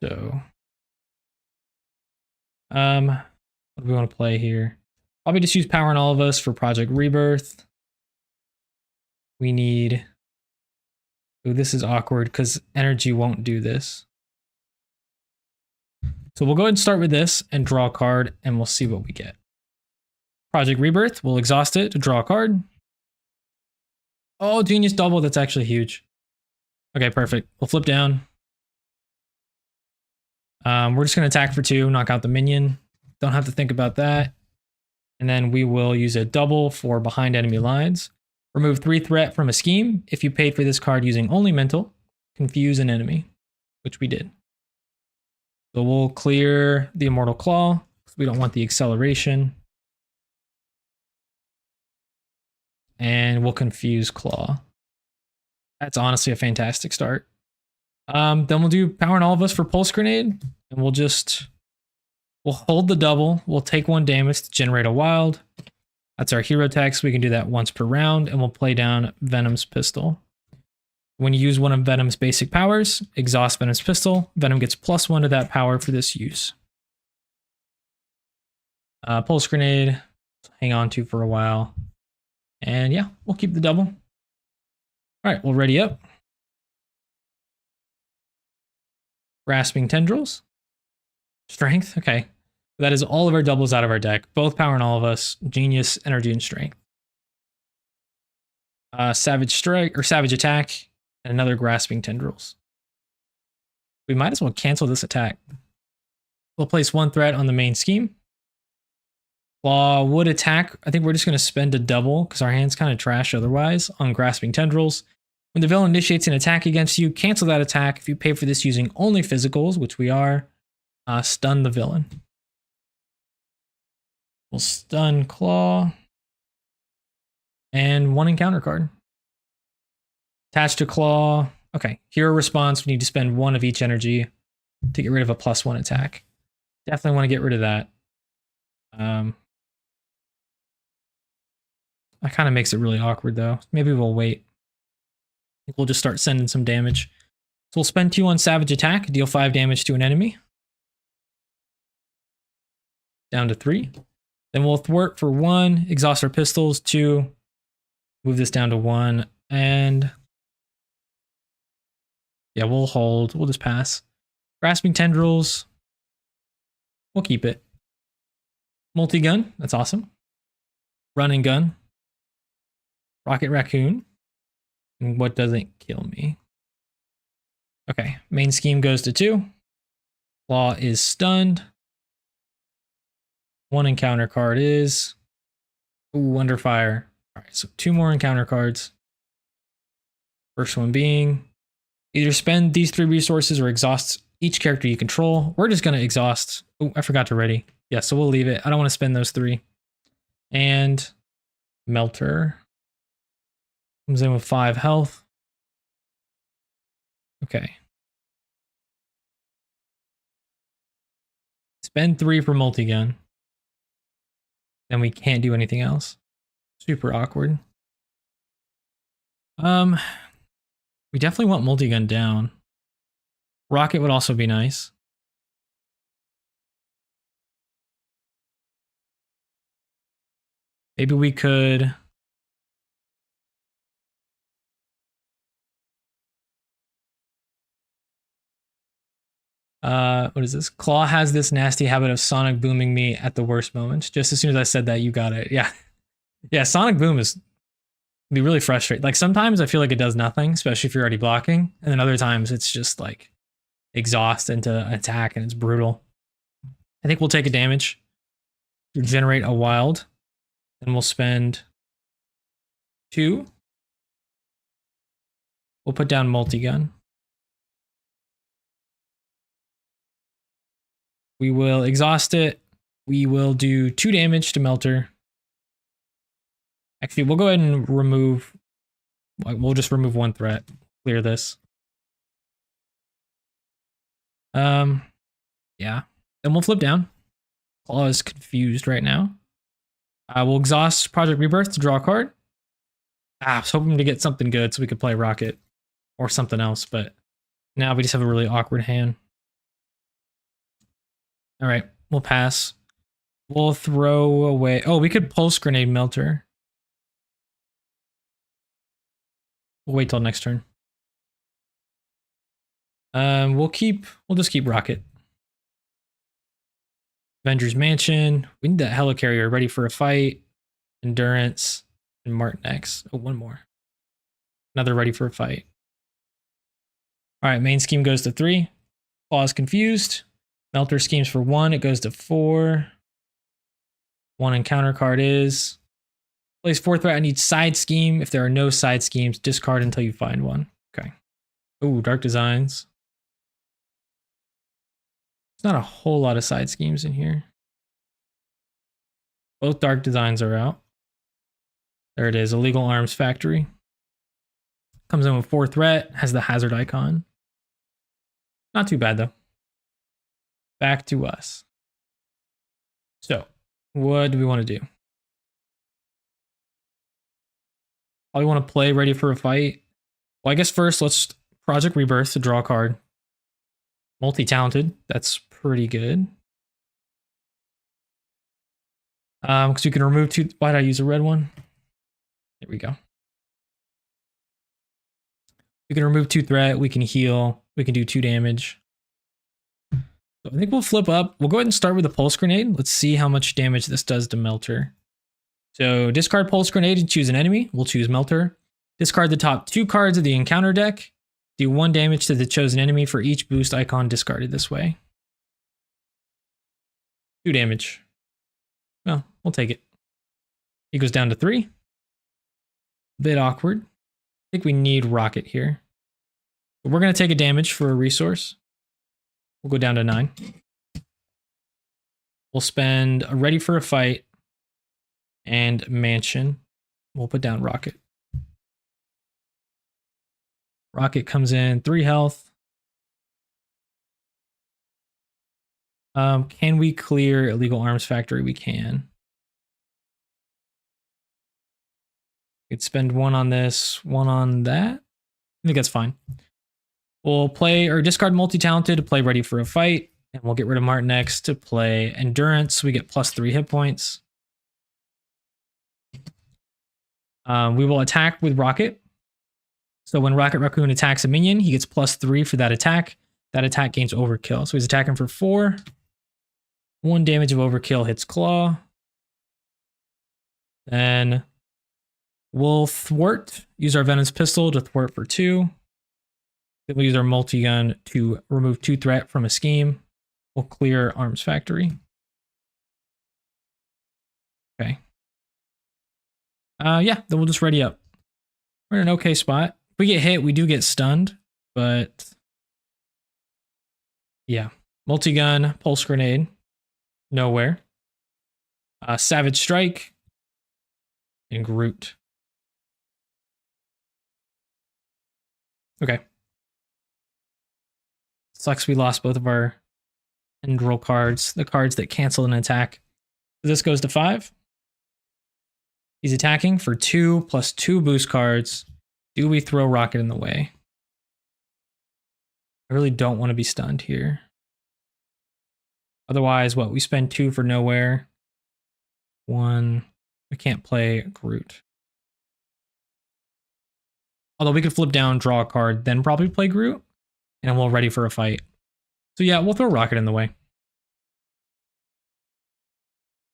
So, what do we want to play here? Probably just use power in all of us for Project Rebirth. We need. Oh, this is awkward because energy won't do this. So we'll go ahead and start with this and draw a card, and we'll see what we get. Project Rebirth, we'll exhaust it to draw a card. Oh, Genius double, that's actually huge. Okay, perfect. We'll flip down. We're just going to attack for 2, knock out the minion. Don't have to think about that. And then we will use a double for behind enemy lines. Remove 3 threat from a scheme if you paid for this card using only mental. Confuse an enemy, which we did. So we'll clear the Immortal Claw because we don't want the acceleration. And we'll confuse Claw. That's honestly a fantastic start. Then we'll do power in all of us for Pulse Grenade. And we'll hold the double. We'll take 1 damage to generate a wild. That's our hero text. We can do that once per round, and we'll play down Venom's pistol. When you use one of Venom's basic powers, exhaust Venom's pistol. Venom gets +1 to that power for this use. Pulse grenade, hang on to for a while. And yeah, we'll keep the double. All right, we'll ready up. Grasping Tendrils. Strength, okay. That is all of our doubles out of our deck. Both power in all of us. Genius, energy, and strength. Savage Strike, or Savage Attack, and another Grasping Tendrils. We might as well cancel this attack. We'll place 1 threat on the main scheme. Claw would attack. I think we're just going to spend a double because our hand's kind of trash otherwise on Grasping Tendrils. When the villain initiates an attack against you, cancel that attack. If you pay for this using only physicals, which we are, stun the villain. We'll stun Claw. And 1 encounter card. Attached to Claw. Okay, hero response. We need to spend 1 of each energy to get rid of a +1 attack. Definitely want to get rid of that. That kind of makes it really awkward though. Maybe we'll wait. I think we'll just start sending some damage. So we'll spend 2 on Savage Attack, deal 5 damage to an enemy. Down to 3. Then we'll thwart for 1, exhaust our pistols, 2, move this down to 1, and yeah, we'll hold. We'll just pass. Grasping Tendrils. We'll keep it. Multi-gun. That's awesome. Running gun. Rocket Raccoon. And what doesn't kill me? Okay. Main scheme goes to 2. Claw is stunned. 1 encounter card is... Ooh, under fire. All right, so 2 more encounter cards. First one being... Either spend these 3 resources or exhaust each character you control. We're just going to exhaust... Oh, I forgot to ready. Yeah, so we'll leave it. I don't want to spend those 3. And... Melter. Comes in with 5 health. Okay. Spend 3 for multi-gun. Then we can't do anything else. Super awkward. We definitely want multi-gun down. Rocket would also be nice. Maybe we could... what is this? Claw has this nasty habit of sonic booming me at the worst moments. Just as soon as I said that, you got it. Yeah. Yeah, sonic boom is be really frustrating. Like sometimes I feel like it does nothing, especially if you're already blocking. And then other times it's just like exhaust into attack and it's brutal. I think we'll take a damage, generate a wild, and we'll spend 2. We'll put down multi-gun. We will exhaust it. We will do 2 damage to Melter. Actually, we'll go ahead and remove... We'll just remove 1 threat. Clear this. Yeah. Then we'll flip down. Claw is confused right now. We'll exhaust Project Rebirth to draw a card. I was hoping to get something good so we could play Rocket or something else, but now we just have a really awkward hand. All right, we'll pass. We'll throw away... Oh, we could Pulse Grenade Melter. We'll wait till next turn. We'll just keep Rocket. Avengers Mansion. We need that Helicarrier ready for a fight. Endurance. And Martin X. Oh, 1 more. Another ready for a fight. All right, main scheme goes to 3. Claw is confused. Melter schemes for 1. It goes to 4. 1 encounter card is... Plays 4 threat. I need side scheme. If there are no side schemes, discard until you find one. Okay. Oh, Dark Designs. There's not a whole lot of side schemes in here. Both Dark Designs are out. There it is. Illegal Arms Factory. Comes in with 4 threat. Has the hazard icon. Not too bad though. Back to us. So, what do we want to do? Probably want to play Ready for a Fight. Well, I guess first let's Project Rebirth to draw a card. Multi-talented. That's pretty good. Because you can remove 2. Why did I use a red one? There we go. We can remove 2 threat. We can heal. We can do 2 damage. So I think we'll flip up. We'll go ahead and start with a Pulse Grenade. Let's see how much damage this does to Melter. So discard Pulse Grenade and choose an enemy. We'll choose Melter. Discard the top 2 cards of the encounter deck. Do 1 damage to the chosen enemy for each boost icon discarded this way. 2 damage. Well, we'll take it. He goes down to 3. Bit awkward. I think we need Rocket here. But we're going to take a damage for a resource. We'll go down to 9. We'll spend a Ready for a Fight and Mansion. We'll put down Rocket. Rocket comes in 3 health. Can we clear Illegal Arms Factory? We can. We could spend 1 on this, 1 on that. I think that's fine. We'll play or discard Multi-Talented to play Ready for a Fight. And we'll get rid of Martin X to play Endurance. We get +3 hit points. We will attack with Rocket. So when Rocket Raccoon attacks a minion, he gets +3 for that attack. That attack gains Overkill. So he's attacking for 4. 1 damage of Overkill hits Claw. Then we'll thwart. Use our Venom's Pistol to thwart for 2. Then we'll use our multi-gun to remove 2 threat from a scheme. We'll clear Arms Factory. Okay. Yeah, then we'll just ready up. We're in an okay spot. If we get hit, we do get stunned, but yeah. Multi-gun, Pulse Grenade, nowhere. Savage Strike, and Groot. Okay. Sucks we lost both of our end roll cards, the cards that cancel an attack. This goes to 5. He's attacking for 2 plus 2 boost cards. Do we throw Rocket in the way? I really don't want to be stunned here. Otherwise, what? We spend 2 for nowhere. 1. We can't play Groot. Although we could flip down, draw a card, then probably play Groot. And we're ready for a fight. So yeah, we'll throw Rocket in the way.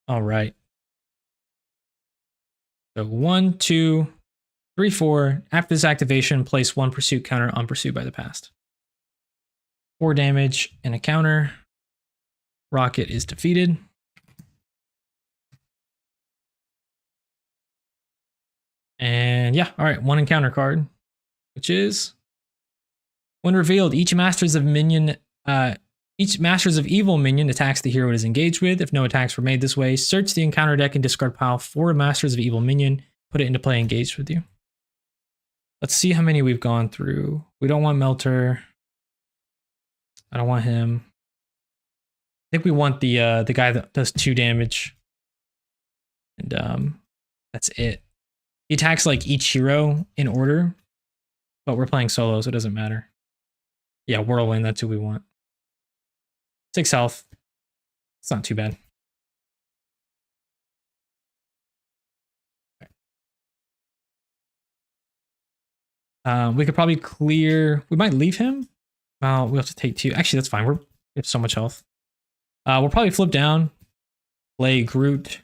All right. So 1, 2, 3, 4. After this activation, place 1 pursuit counter on pursuit by the past. 4 damage and a counter. Rocket is defeated. And yeah, all right, 1 encounter card, which is when revealed, each Masters of Evil minion attacks the hero it is engaged with. If no attacks were made this way, search the encounter deck and discard pile for a Masters of Evil minion. Put it into play engaged with you. Let's see how many we've gone through. We don't want Melter. I don't want him. I think we want the guy that does 2 damage. And that's it. He attacks like each hero in order, but we're playing solo, so it doesn't matter. Yeah, Whirlwind, that's who we want. 6 health. It's not too bad. We could probably clear. We might leave him. Well, we have to take 2. Actually, that's fine. We have so much health. We'll probably flip down, play Groot,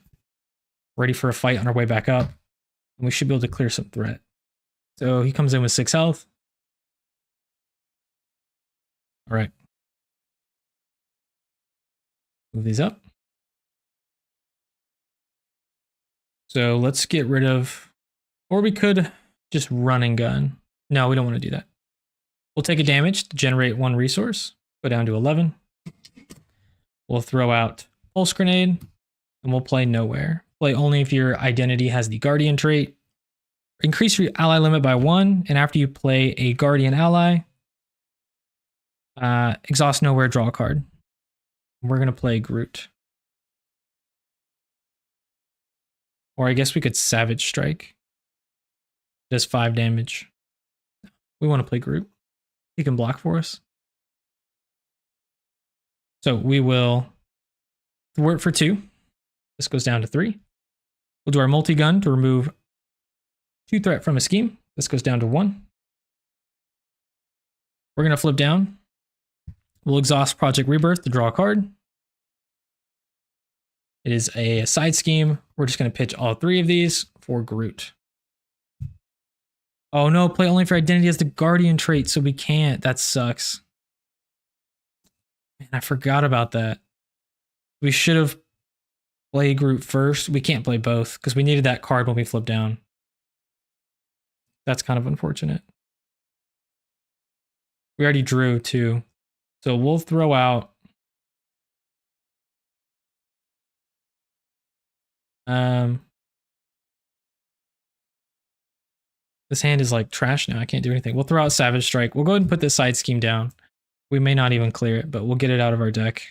ready for a fight on our way back up. And we should be able to clear some threat. So he comes in with 6 health. All right. Move these up. So let's get rid of, or we could just run and gun. No, we don't want to do that. We'll take a damage to generate 1 resource. Go down to 11. We'll throw out Pulse Grenade, and we'll play Nowhere. Play only if your identity has the Guardian trait. Increase your ally limit by 1, and after you play a Guardian ally, exhaust Nowhere, draw a card. We're going to play Groot. Or I guess we could Savage Strike. Does 5 damage. We want to play Groot. He can block for us. So we will thwart for 2. This goes down to 3. We'll do our multi-gun to remove 2 threat from a scheme. This goes down to 1. We're going to flip down. We'll exhaust Project Rebirth to draw a card. It is a side scheme. We're just going to pitch all 3 of these for Groot. Oh no, play only for identity as the Guardian trait, so we can't. That sucks. Man, I forgot about that. We should have played Groot first. We can't play both because we needed that card when we flip down. That's kind of unfortunate. We already drew 2. So we'll throw out this hand is like trash now. I can't do anything. We'll throw out Savage Strike. We'll go ahead and put this side scheme down. We may not even clear it, but we'll get it out of our deck.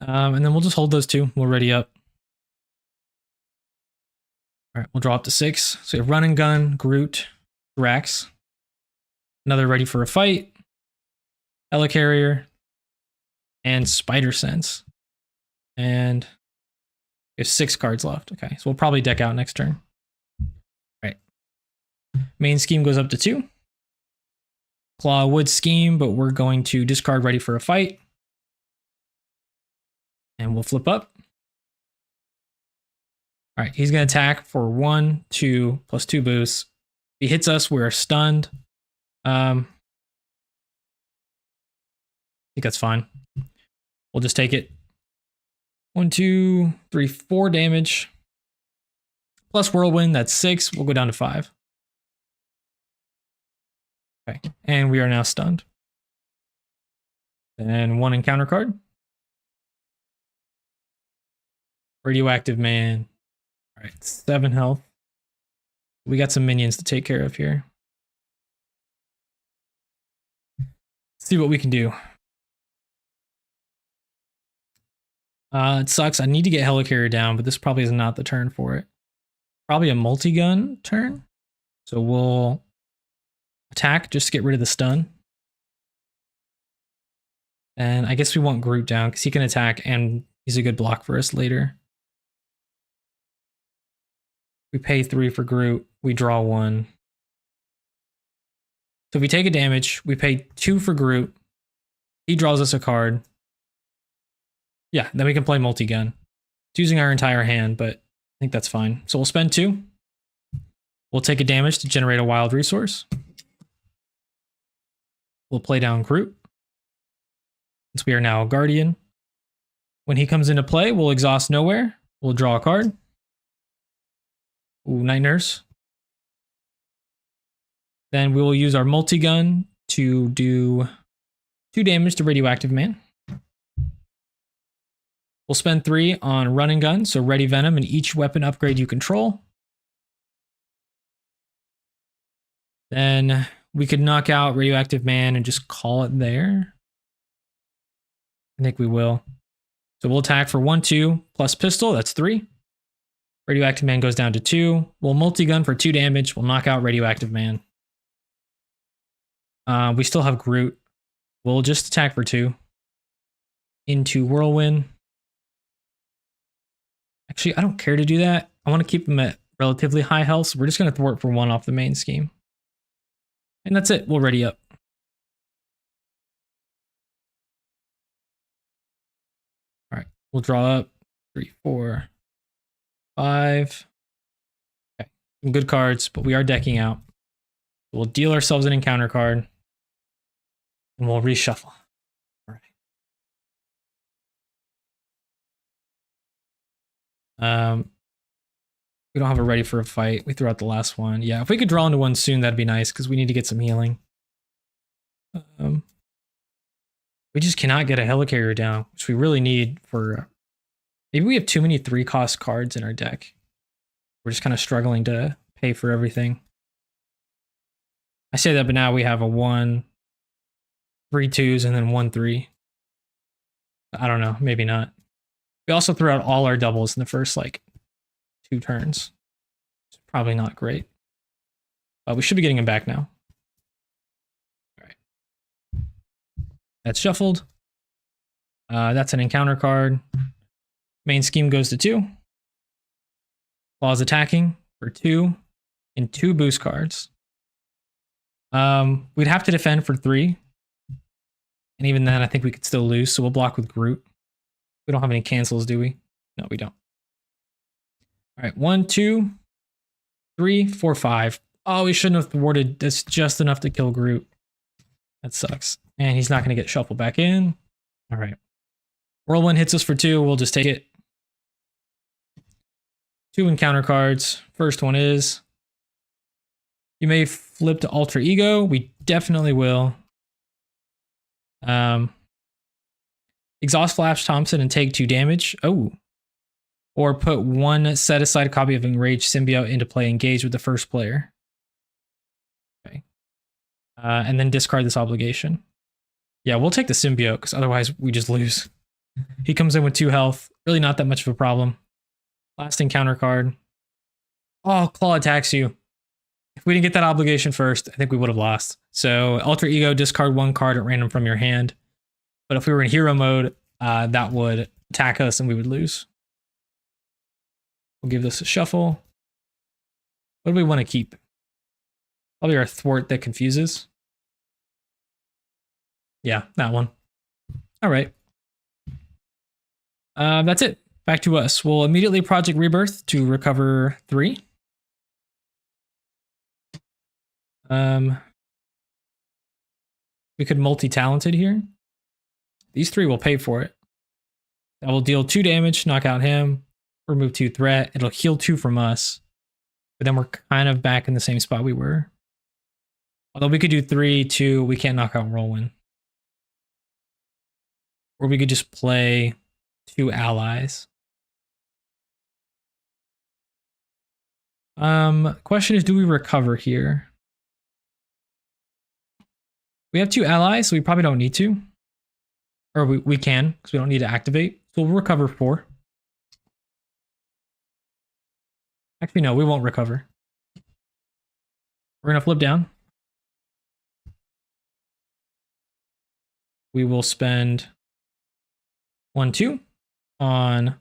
And then we'll just hold those 2. We'll ready up. All right, we'll draw up to 6. So we have Run and Gun, Groot, Drax. Another Ready for a Fight, Helicarrier, and Spider Sense. And we have 6 cards left. Okay, so we'll probably deck out next turn. All right. Main scheme goes up to 2. Claw would scheme, but we're going to discard Ready for a Fight. And we'll flip up. All right, he's going to attack for 1, 2, plus 2 boosts. If he hits us, we're stunned. I think that's fine. We'll just take it. 1, 2, 3, 4 damage. Plus Whirlwind, that's 6. We'll go down to 5. Okay, and we are now stunned. Then 1 encounter card. Radioactive Man. All right, 7 health. We got some minions to take care of here. Let's see what we can do. It sucks. I need to get Helicarrier down, but this probably is not the turn for it. Probably a multi-gun turn. So we'll attack just to get rid of the stun. And I guess we want Groot down because he can attack and he's a good block for us later. We pay 3 for Groot. We draw 1. So if we take a damage, we pay 2 for Groot. He draws us a card. Yeah, then we can play multi-gun. It's using our entire hand, but I think that's fine. So we'll spend 2. We'll take a damage to generate a wild resource. We'll play down Groot. Since we are now a Guardian. When he comes into play, we'll exhaust Nowhere. We'll draw a card. Ooh, Night Nurse. Then we will use our multi-gun to do 2 damage to Radioactive Man. We'll spend 3 on Run and Gun, so Ready Venom in each weapon upgrade you control. Then we could knock out Radioactive Man and just call it there. I think we will. So we'll attack for 1, 2, plus pistol, that's 3. Radioactive Man goes down to 2. We'll multi-gun for 2 damage. We'll knock out Radioactive Man. We still have Groot. We'll just attack for 2. Into Whirlwind. Actually, I don't care to do that. I want to keep him at relatively high health, so we're just going to thwart for 1 off the main scheme. And that's it. We'll ready up. All right. We'll draw up 3, 4, 5. Okay. Some good cards, but we are decking out. We'll deal ourselves an encounter card. And we'll reshuffle. All right. We don't have a ready for a fight. We threw out the last one. Yeah, if we could draw into one soon, that'd be nice because we need to get some healing. We just cannot get a Helicarrier down, which we really need for... Maybe we have too many 3-cost cards in our deck. We're just kind of struggling to pay for everything. I say that, but now we have a 1, 3 2s, and then 1 3. I don't know, maybe not. We also threw out all our doubles in the first, like, 2 turns. It's probably not great. But we should be getting him back now. All right. That's shuffled. That's an encounter card. Main scheme goes to 2. Claw's attacking for 2 and 2 boost cards. We'd have to defend for 3. And even then, I think we could still lose. So we'll block with Groot. We don't have any cancels, do we? No, we don't. All right, 1, 2, 3, 4, 5. Oh, we shouldn't have thwarted. That's just enough to kill Groot. That sucks. And he's not going to get shuffled back in. All right. Whirlwind hits us for 2. We'll just take it. 2 encounter cards. First one is... You may flip to Alter Ego. We definitely will. Exhaust Flash Thompson and take 2 damage. Oh. Or put 1 set-aside copy of Enraged Symbiote into play, engaged with the first player. Okay. And then discard this obligation. Yeah, we'll take the Symbiote, because otherwise we just lose. He comes in with 2 health. Really not that much of a problem. Last encounter card. Oh, Claw attacks you. If we didn't get that obligation first, I think we would have lost. So Alter Ego, discard 1 card at random from your hand. But if we were in hero mode, that would attack us and we would lose. We'll give this a shuffle. What do we want to keep? Probably our thwart that confuses. Yeah, that one. All right. That's it. Back to us. We'll immediately Project Rebirth to recover 3. We could multi-talented here. These 3 will pay for it. That will deal 2 damage, knock out him, remove 2 threat. It'll heal 2 from us. But then we're kind of back in the same spot we were. Although we could do 3, 2, we can't knock out Whirlwind. Or we could just play 2 allies. Question is, do we recover here? We have 2 allies, so we probably don't need to. Or we can, because we don't need to activate. So we'll recover 4. Actually, no, we won't recover. We're going to flip down. We will spend 1, 2 on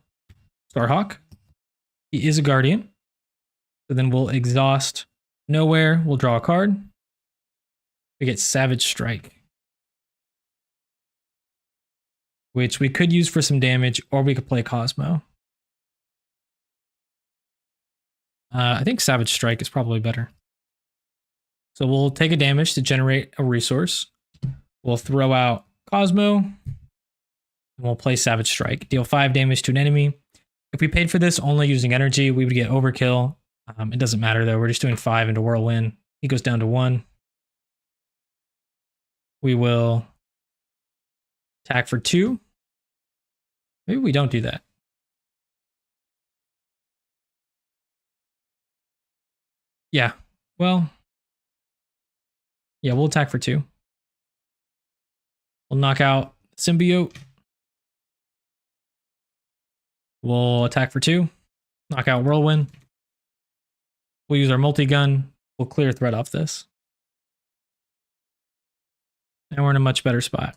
Starhawk. He is a Guardian. So then we'll exhaust Nowhere. We'll draw a card. We get Savage Strike, which we could use for some damage, or we could play Cosmo. I think Savage Strike is probably better. So we'll take a damage to generate a resource. We'll throw out Cosmo, and we'll play Savage Strike. Deal 5 damage to an enemy. If we paid for this only using energy, we would get overkill. It doesn't matter though. We're just doing 5 into Whirlwind. He goes down to 1. We will attack for 2. Maybe we don't do that. Yeah, well, yeah, we'll attack for 2. We'll knock out Symbiote. We'll attack for 2. Knock out Whirlwind. We'll use our multi-gun. We'll clear threat off this. And we're in a much better spot.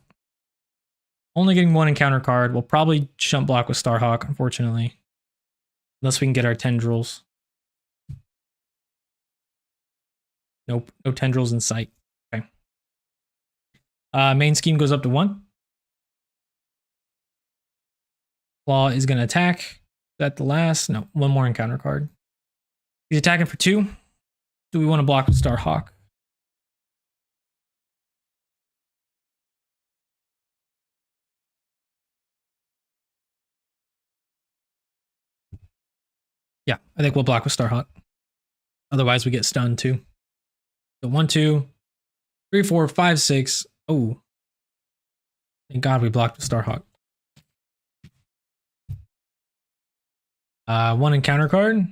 Only getting 1 encounter card. We'll probably jump block with Starhawk, unfortunately. Unless we can get our tendrils. Nope, no tendrils in sight. Okay. Main scheme goes up to 1. Claw is going to attack. Is that the last? No, 1 more encounter card. He's attacking for 2. Do we want to block with Starhawk? Yeah, I think we'll block with Starhawk. Otherwise, we get stunned too. So 1, 2, 3, 4, 5, 6. Oh, thank God we blocked with Starhawk. 1 encounter card.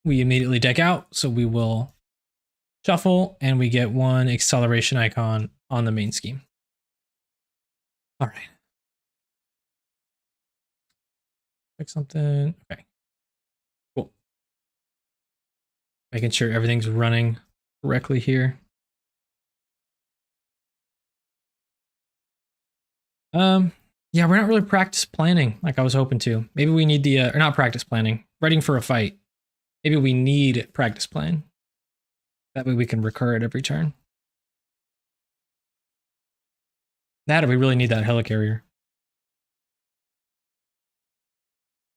We immediately deck out, so we will shuffle, and we get 1 acceleration icon on the main scheme. All right. Pick something. Okay. Cool. Making sure everything's running correctly here. Yeah, we're not really practice planning like I was hoping to. Maybe we need the, or not practice planning, readying for a fight. Maybe we need practice plan. That way we can recur it every turn. That, or we really need that helicarrier.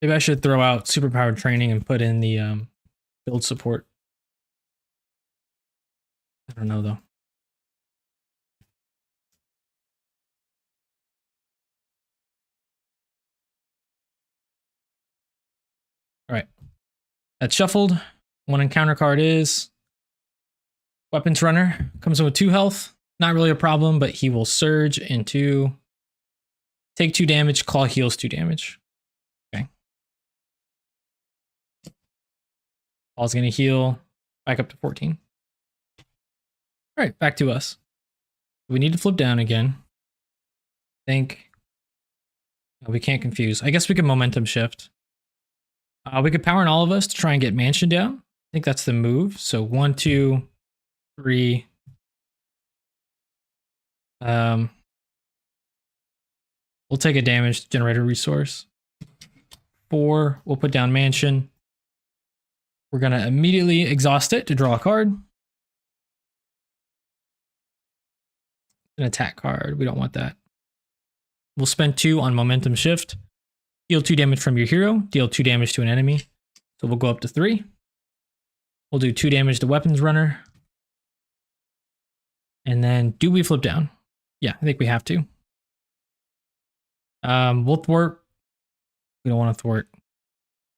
Maybe I should throw out superpowered training and put in the build support. I don't know though. All right. That's shuffled. 1 encounter card is Weapons Runner. Comes in with 2 health. Not really a problem, but he will surge into take 2 damage. Claw heals 2 damage. Okay. Claw's going to heal back up to 14. All right, back to us. We need to flip down again. I think we can't confuse. I guess we can momentum shift. We could power in all of us to try and get Mansion down. I think that's the move. So 1, 2, 3. We'll take a damage to generate a resource. 4, we'll put down Mansion. We're going to immediately exhaust it to draw a card. An attack card. We don't want that. We'll spend 2 on momentum shift. Deal 2 damage from your hero. Deal 2 damage to an enemy. So we'll go up to 3. We'll do 2 damage to Weapons Runner. And then do we flip down? Yeah, I think we have to. We'll thwart. We don't want to thwart. I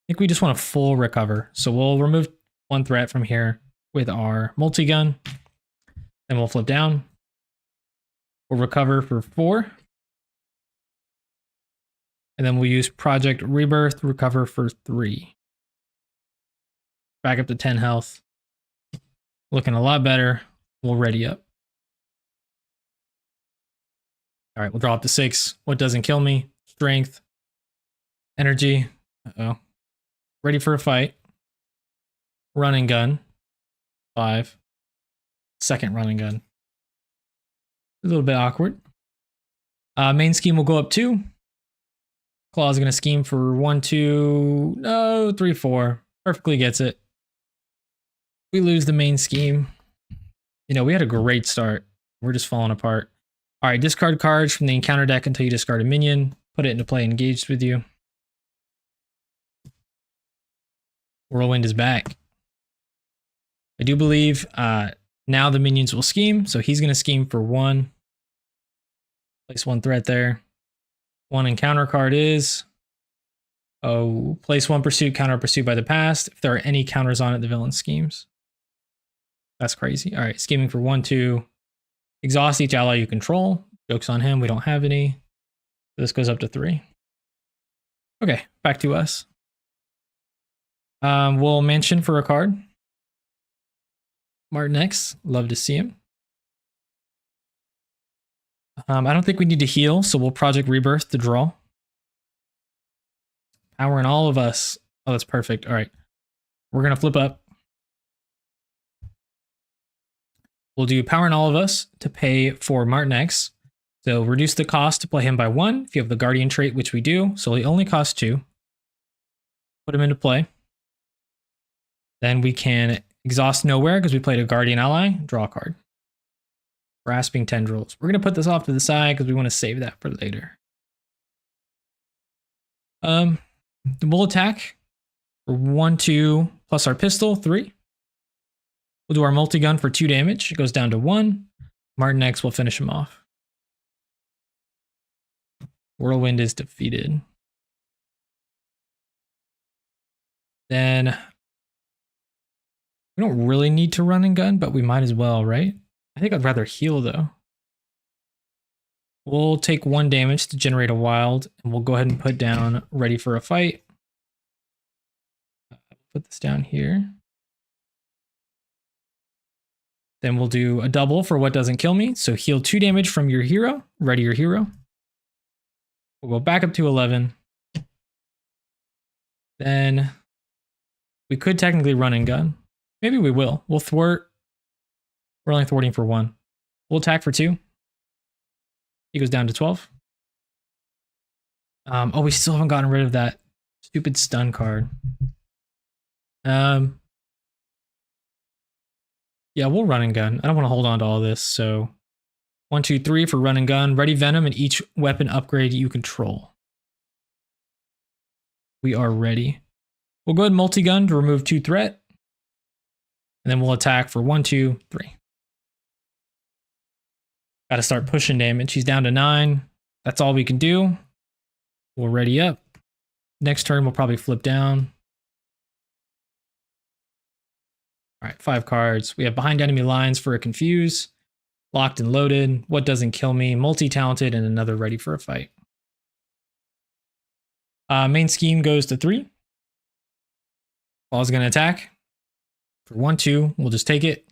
think we just want a full recover. So we'll remove 1 threat from here with our multi-gun. Then we'll flip down. We'll recover for 4. And then we'll use Project Rebirth to recover for 3. Back up to 10 health. Looking a lot better. We'll ready up. All right, we'll draw up to 6. What doesn't kill me? Strength. Energy. Uh-oh. Ready for a fight. Run and gun. 5. Second run and gun. A little bit awkward. Main scheme will go up 2. Claw's going to scheme for 1, 2, no, 3, 4. Perfectly gets it. We lose the main scheme. You know, we had a great start. We're just falling apart. All right, discard cards from the encounter deck until you discard a minion. Put it into play engaged with you. Whirlwind is back. I do believe now the minions will scheme. So he's going to scheme for 1. Place 1 threat there. 1 encounter card is... Oh, place 1 pursuit, counter pursued by the past. If there are any counters on it, the villain schemes. That's crazy. All right, scheming for 1, 2. Exhaust each ally you control. Joke's on him, we don't have any. This goes up to 3. Okay, back to us. We'll mention for a card. Martin X, love to see him. I don't think we need to heal, so we'll Project Rebirth to draw. Power in all of us. Oh, that's perfect. All right. We're going to flip up. We'll do Power in all of us to pay for Martin X. So reduce the cost to play him by 1 if you have the Guardian trait, which we do. So he only costs 2. Put him into play. Then we can exhaust nowhere because we played a Guardian ally. Draw a card. Grasping Tendrils. We're going to put this off to the side because we want to save that for later. We'll attack for 1, 2 plus our pistol, 3. We'll do our multi-gun for 2 damage. It goes down to 1. Martin X will finish him off. Whirlwind is defeated. Then we don't really need to run and gun, but we might as well, right? I think I'd rather heal though. We'll take 1 damage to generate a wild, and we'll go ahead and put down ready for a fight. Put this down here. Then we'll do a double for what doesn't kill me. So heal 2 damage from your hero. Ready your hero. We'll go back up to 11. Then we could technically run and gun. Maybe we will. We'll thwart. We're only thwarting for 1. We'll attack for 2. He goes down to 12. Oh, we still haven't gotten rid of that stupid stun card. Yeah, we'll run and gun. I don't want to hold on to all this. So 1, 2, 3 for run and gun. Ready Venom and each weapon upgrade you control. We are ready. We'll go ahead and multi-gun to remove 2 threat. And then we'll attack for 1, 2, 3. Got to start pushing damage. He's down to 9. That's all we can do. We'll ready up. Next turn, we'll probably flip down. All right, 5 cards. We have behind enemy lines for a confuse. Locked and loaded. What doesn't kill me? Multi-talented and another ready for a fight. Main scheme goes to 3. Ball's going to attack. For 1, 2, we'll just take it.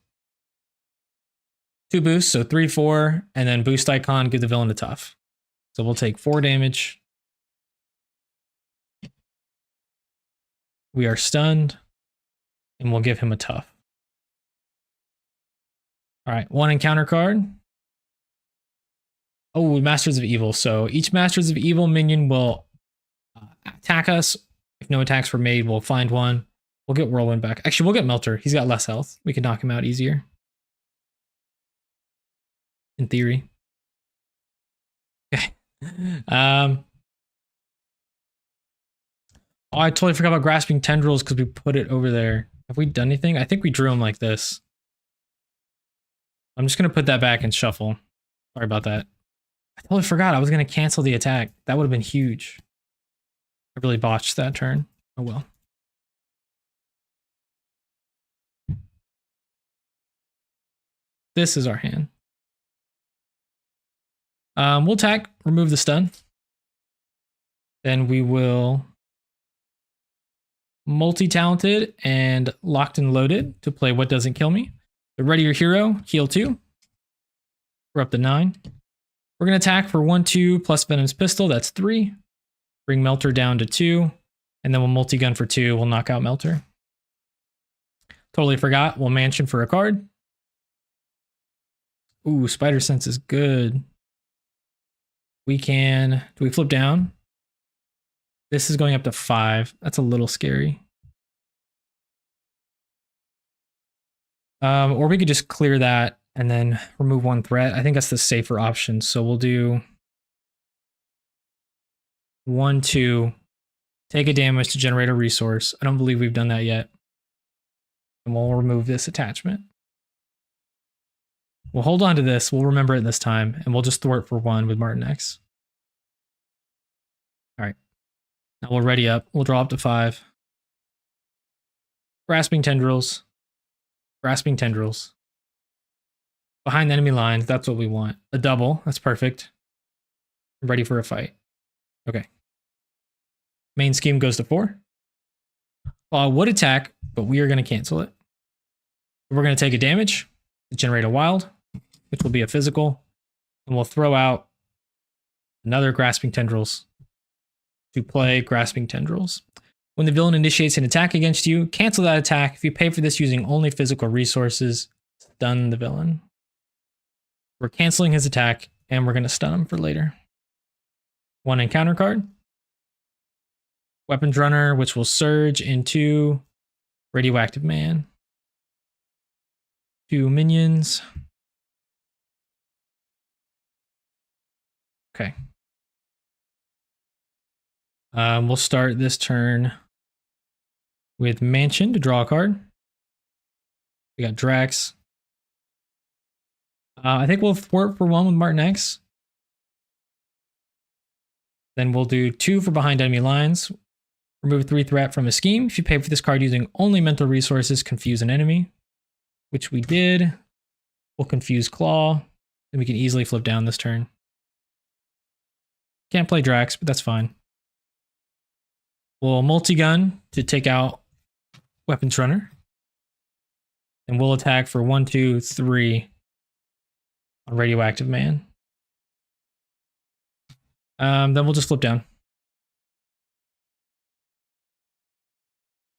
2 boosts, so 3, 4, and then boost icon, give the villain a tough. So we'll take 4 damage. We are stunned, and we'll give him a tough. All right, 1 encounter card. Oh, Masters of Evil. So each Masters of Evil minion will attack us. If no attacks were made, we'll find one. We'll get Whirlwind back. Actually, we'll get Melter. He's got less health. We can knock him out easier. In theory. Okay. Oh, I totally forgot about Grasping Tendrils because we put it over there. Have we done anything? I think we drew him like this. I'm just going to put that back and shuffle. Sorry about that. I totally forgot I was going to cancel the attack. That would have been huge. I really botched that turn. Oh well. This is our hand. We'll attack, remove the stun. Then we will multi-talented and locked and loaded to play What Doesn't Kill Me. So ready your hero, heal 2. We're up to 9. We're going to attack for 1/2 plus Venom's pistol. That's 3. Bring Melter down to 2. And then we'll multi-gun for 2. We'll knock out Melter. Totally forgot. We'll mansion for a card. Ooh, Spider Sense is good. We can... Do we flip down? This is going up to 5. That's a little scary. Or we could just clear that and then remove 1 threat. I think that's the safer option. So we'll do 1/2. Take a damage to generate a resource. I don't believe we've done that yet. And we'll remove this attachment. We'll hold on to this. We'll remember it this time. And we'll just thwart for 1 with Martin X. All right. Now we'll ready up. We'll draw up to 5. Grasping Tendrils. Grasping Tendrils. Behind the enemy lines. That's what we want. A double. That's perfect. Ready for a fight. Okay. Main scheme goes to 4. Well, I would attack, but we are going to cancel it. We're going to take a damage to generate a wild, which will be a physical. And we'll throw out another Grasping Tendrils to play Grasping Tendrils. When the villain initiates an attack against you, cancel that attack. If you pay for this using only physical resources, stun the villain. We're canceling his attack, and we're going to stun him for later. 1 encounter card. Weapons Runner, which will surge into Radioactive Man. 2 minions. Okay. We'll start this turn with Mansion to draw a card. We got Drax. I think we'll thwart for 1 with Martin X. Then we'll do 2 for behind enemy lines. Remove 3 threat from a scheme. If you pay for this card using only mental resources, confuse an enemy, which we did. We'll confuse Claw. Then we can easily flip down this turn. Can't play Drax, but that's fine. We'll multi-gun to take out Weapons Runner. And we'll attack for 1, 2, 3 on Radioactive Man. Then we'll just flip down.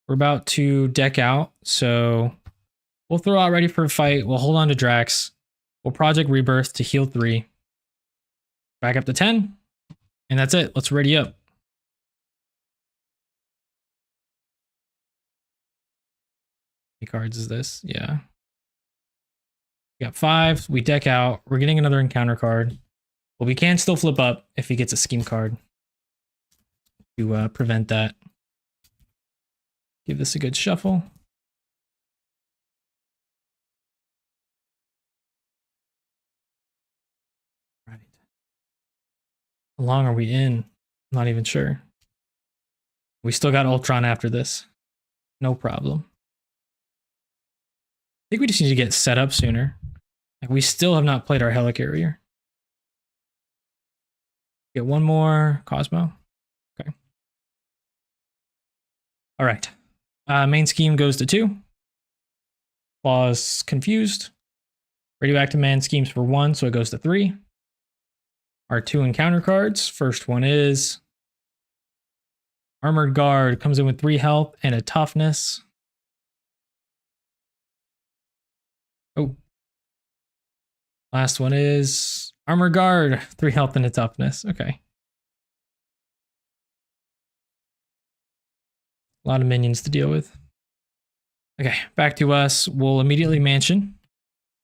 We're about to deck out, so we'll throw out Ready for a Fight. We'll hold on to Drax. We'll Project Rebirth to heal 3. Back up to 10. And that's it. Let's ready up. How many cards is this? Yeah. We got 5. We deck out. We're getting another encounter card. But we can still flip up if he gets a scheme card to prevent that. Give this a good shuffle. Right. How long are we in? I'm not even sure. We still got Ultron after this. No problem. I think we just need to get set up sooner. Like, we still have not played our helicarrier. Get 1 more Cosmo. Okay. All right. Main scheme goes to 2. Claw's confused. Radioactive Man schemes for 1, so it goes to 3. Our 2 encounter cards. First one is Armored Guard. Comes in with 3 health and a toughness. Oh. Last one is Armored Guard. 3 health and a toughness. Okay. A lot of minions to deal with. Okay, back to us. We'll immediately mansion.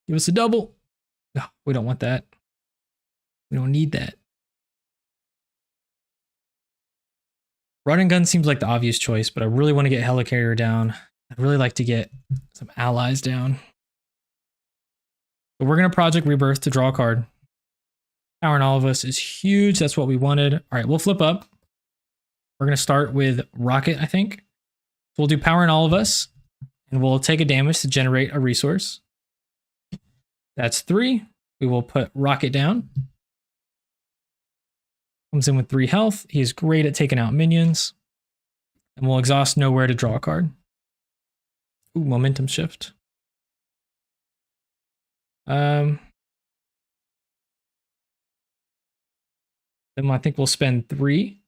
Give us a double. No, we don't want that. We don't need that. Run and gun seems like the obvious choice, but I really want to get helicarrier down. I'd really like to get some allies down. But we're going to Project Rebirth to draw a card. Power in all of us is huge. That's what we wanted. All right, we'll flip up. We're going to start with Rocket, I think. So we'll do Power in all of us, and we'll take a damage to generate a resource. That's 3. We will put Rocket down. Comes in with 3 health. He's great at taking out minions. And we'll exhaust nowhere to draw a card. Ooh, momentum shift. Then I think we'll spend 3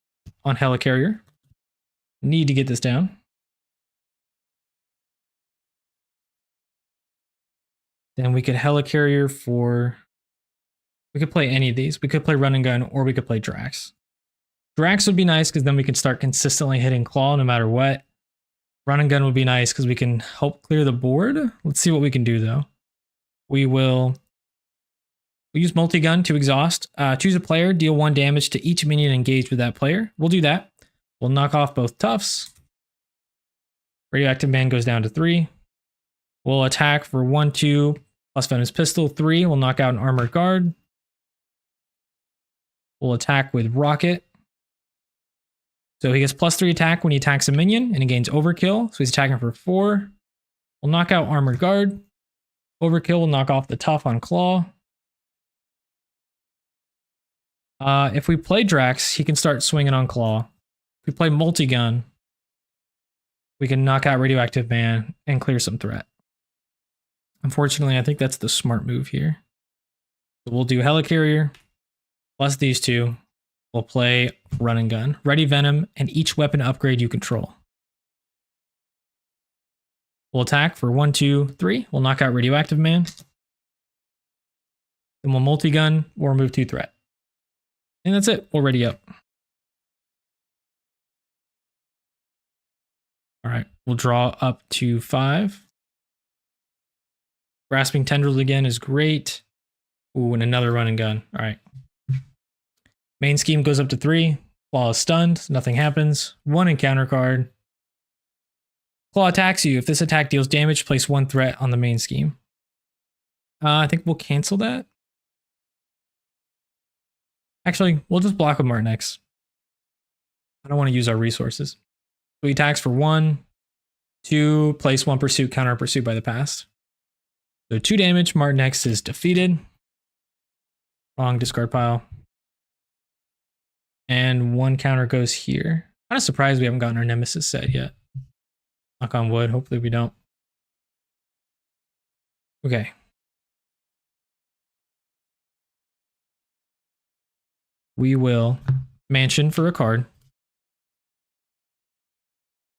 on Helicarrier. Need to get this down. Then we could Helicarrier for... We could play any of these. We could play Run and Gun, or we could play Drax. Drax would be nice because then we can start consistently hitting Claw no matter what. Run and Gun would be nice because we can help clear the board. Let's see what we can do though. We'll use Multi-Gun to exhaust. Choose a player, deal 1 damage to each minion engaged with that player. We'll do that. We'll knock off both Tufts. Radioactive Man goes down to 3. We'll attack for 1/2 plus Venom's Pistol. 3. We'll knock out an Armored Guard. We'll attack with Rocket. So he gets +3 attack when he attacks a minion, and he gains Overkill. So he's attacking for 4. We'll knock out Armored Guard. Overkill will knock off the Tough on Claw. If we play Drax, he can start swinging on Claw. If we play Multi-Gun, we can knock out Radioactive Man and clear some threat. Unfortunately, I think that's the smart move here. So we'll do Helicarrier plus these 2. We'll play Run and Gun, Ready Venom, and each weapon upgrade you control. We'll attack for 1, 2, 3. We'll knock out Radioactive Man. Then we'll Multi-Gun. We'll remove 2 threat. And that's it. We'll ready up. All right. We'll draw up to 5. Grasping Tendrils again is great. Ooh, and another Run and Gun. All right. Main scheme goes up to 3. Claw is stunned. Nothing happens. 1 encounter card. Claw attacks you. If this attack deals damage, place 1 threat on the main scheme. I think we'll cancel that. Actually, we'll just block with Martin X. I don't want to use our resources. So he attacks for 1, 2, place 1 pursuit, counter pursuit by the past. So 2 damage. Martin X is defeated. Wrong discard pile. And 1 counter goes here. Kind of surprised we haven't gotten our Nemesis set yet. Knock on wood. Hopefully we don't. Okay. We will Mansion for a card.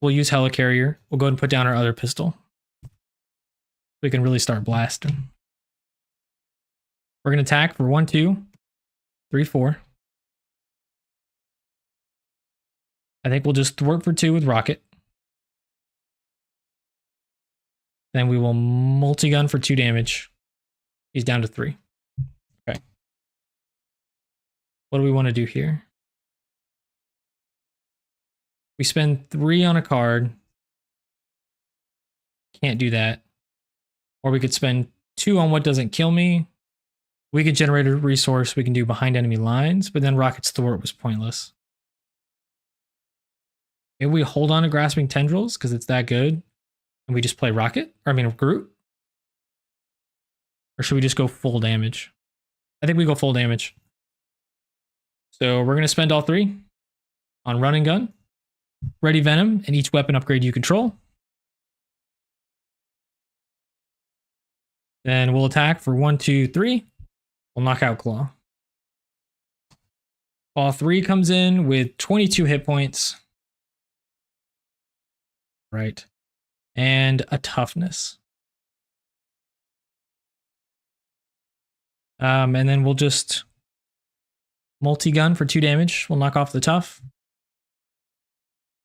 We'll use Helicarrier. We'll go ahead and put down our other pistol. We can really start blasting. We're going to attack for 1, 2, 3, 4. I think we'll just thwart for 2 with Rocket. Then we will Multi-Gun for 2 damage. He's down to 3. Okay. What do we want to do here? We spend 3 on a card. Can't do that. Or we could spend 2 on what doesn't kill me. We could generate a resource we can do behind enemy lines, but then Rocket's thwart was pointless. Maybe we hold on to Grasping Tendrils because it's that good, and we just play Rocket? Or I mean Groot? Or should we just go full damage? I think we go full damage. So we're going to spend all 3 on Run and Gun, Ready Venom, and each weapon upgrade you control. Then we'll attack for 1, 2, 3. We'll knock out Claw. Claw 3 comes in with 22 hit points. Right. And a toughness. And then we'll just Multi-Gun for 2 damage. We'll knock off the tough.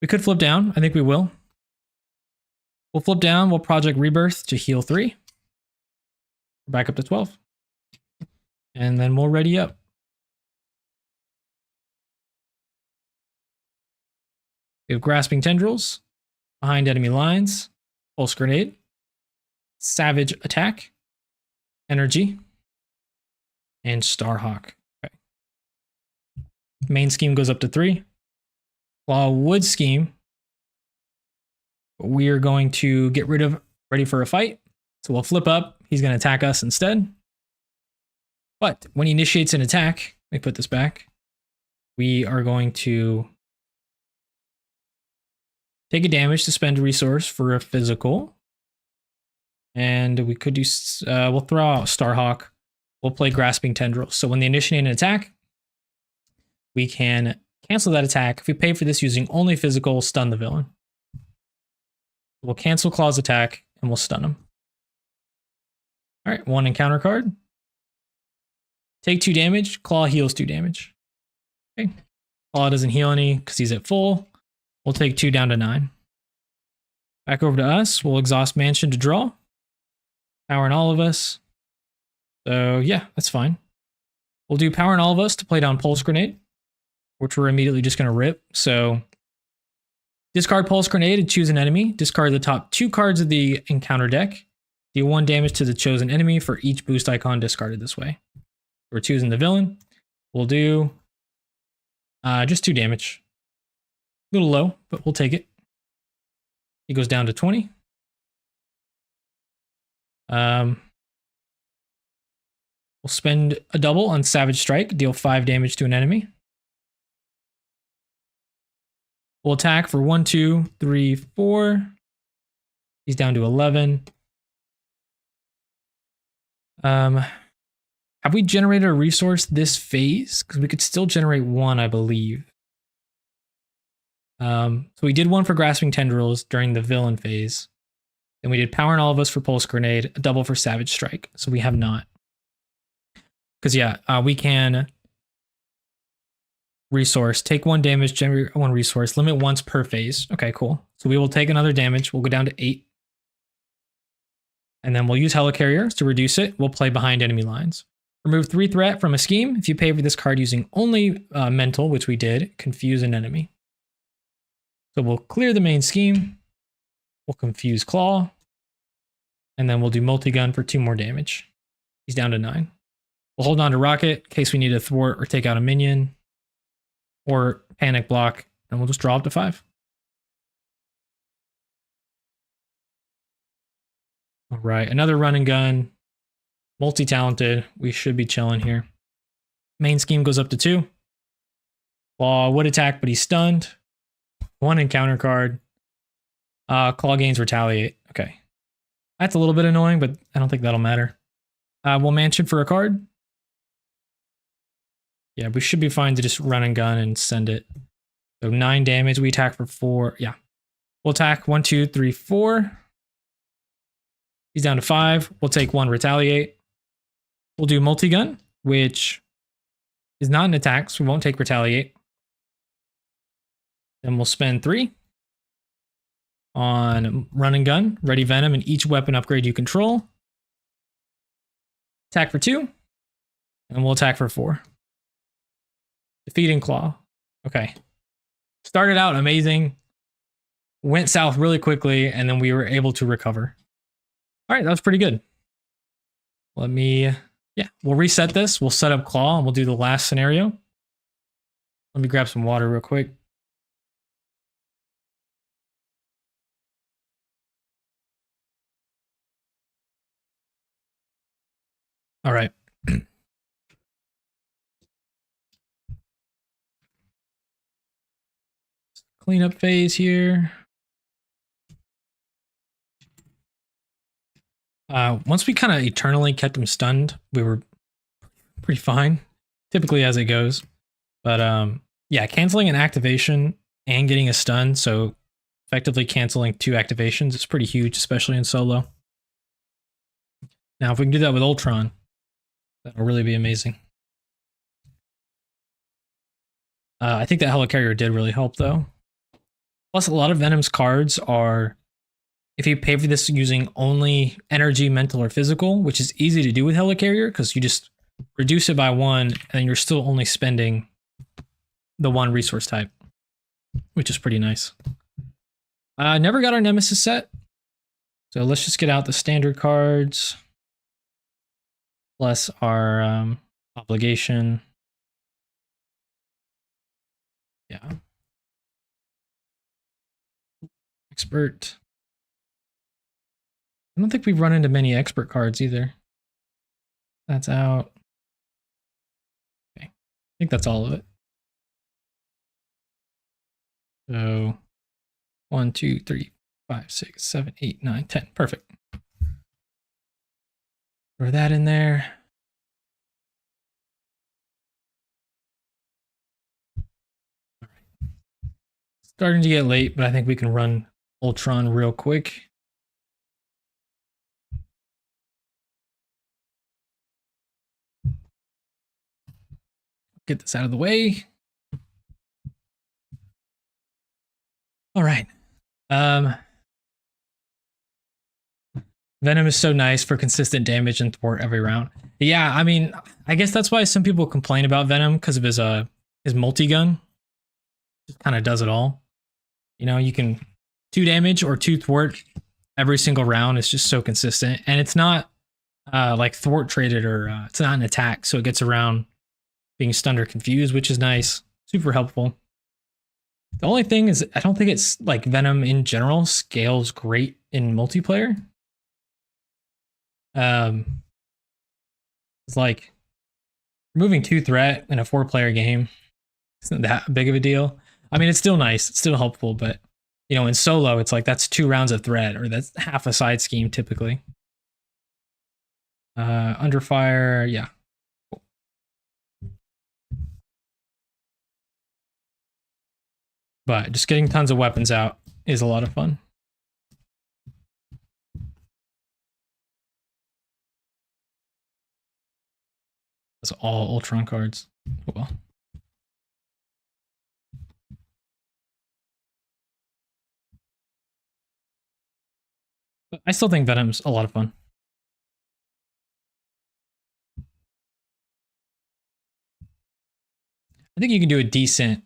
We could flip down. I think we will. We'll flip down. We'll Project Rebirth to heal 3. We're back up to 12. And then we'll ready up. We have Grasping Tendrils. Behind enemy lines. Pulse Grenade. Savage Attack. Energy. And Starhawk. Okay. Main scheme goes up to 3. Claw Wood scheme. We are going to get rid of Ready for a Fight. So we'll flip up. He's going to attack us instead. But when he initiates an attack, let me put this back. We are going to Take a damage to spend a resource for a physical. And we could do, we'll throw out Starhawk. We'll play Grasping Tendrils. So when they initiate an attack, we can cancel that attack. If we pay for this using only physical, we'll stun the villain. We'll cancel Claw's attack and we'll stun him. All right, 1 encounter card. Take 2 damage. Claw heals 2 damage. Okay. Claw doesn't heal any because he's at full. We'll take 2 down to 9. Back over to us. We'll exhaust Mansion to draw. Power in all of us. So yeah, that's fine. We'll do Power in all of us to play down Pulse Grenade, which we're immediately just going to rip. So discard Pulse Grenade and choose an enemy. Discard the top 2 cards of the encounter deck. Deal 1 damage to the chosen enemy for each boost icon discarded this way. We're choosing the villain. We'll do just 2 damage. A little low, but we'll take it. He goes down to 20. We'll spend a double on Savage Strike, deal 5 damage to an enemy. We'll attack for 1, 2, 3, 4. He's down to 11. Have we generated a resource this phase? Because we could still generate 1, I believe. So we did 1 for Grasping Tendrils during the villain phase. Then we did Power in all of us for Pulse Grenade, a double for Savage Strike. So we have not. Because yeah, we can resource, take 1 damage, generate 1 resource, limit once per phase. Okay, cool. So we will take another damage. We'll go down to 8. And then we'll use Helicarriers to reduce it. We'll play behind enemy lines. Remove 3 threat from a scheme. If you pay for this card using only mental, which we did, confuse an enemy. So we'll clear the main scheme. We'll confuse Claw. And then we'll do Multi-Gun for 2 more damage. He's down to 9. We'll hold on to Rocket in case we need to thwart or take out a minion. Or Panic Block. And we'll just draw up to 5. All right, another run and gun. Multi-talented. We should be chilling here. Main scheme goes up to 2. Claw would attack, but he's stunned. 1 encounter card. Claw gains Retaliate. Okay. That's a little bit annoying, but I don't think that'll matter. We'll Mansion for a card. Yeah, we should be fine to just run and gun and send it. So 9 damage. We attack for 4. Yeah. We'll attack 1, 2, 3, 4. He's down to 5. We'll take 1 Retaliate. We'll do Multi-Gun, which is not an attack, so we won't take Retaliate. Then we'll spend 3 on Run and Gun, Ready Venom, and each weapon upgrade you control. Attack for 2, and we'll attack for 4. Defeating Claw. Okay. Started out amazing, went south really quickly, and then we were able to recover. All right, that was pretty good. Let me, yeah, we'll reset this. We'll set up Claw, and we'll do the last scenario. Let me grab some water real quick. All right. Cleanup phase here. Once we kind of eternally kept him stunned, we were pretty fine, typically as it goes. But yeah, canceling an activation and getting a stun, so effectively canceling 2 activations is pretty huge, especially in solo. Now, if we can do that with Ultron, that'll really be amazing. I think that Helicarrier did really help, though. Plus, a lot of Venom's cards are, if you pay for this using only energy, mental, or physical, which is easy to do with Helicarrier, because you just reduce it by 1, and you're still only spending the 1 resource type, which is pretty nice. Never got our Nemesis set, so let's just get out the standard cards, plus our obligation. Yeah. Expert. I don't think we've run into many expert cards either. That's out. Okay. I think that's all of it. So 1, 2, 3, 5, 6, 7, 8, 9, 10. Perfect. Throw that in there. Starting to get late, but I think we can run Ultron real quick. Get this out of the way. All right. Venom is so nice for consistent damage and thwart every round. Yeah, I mean, I guess that's why some people complain about Venom because of his multi-gun. Just kind of does it all. You know, you can 2 damage or 2 thwart every single round. It's just so consistent. And it's not like thwart traded or it's not an attack. So it gets around being stunned or confused, which is nice. Super helpful. The only thing is I don't think it's like Venom in general scales great in multiplayer. It's like removing 2 threat in a 4-player game isn't that big of a deal. I mean, it's still nice, it's still helpful, but you know, in solo, it's like that's 2 rounds of threat, or that's half a side scheme typically. Under fire, yeah. Cool. But just getting tons of weapons out is a lot of fun. That's all Ultron cards. Oh, well. But I still think Venom's a lot of fun. I think you can do a decent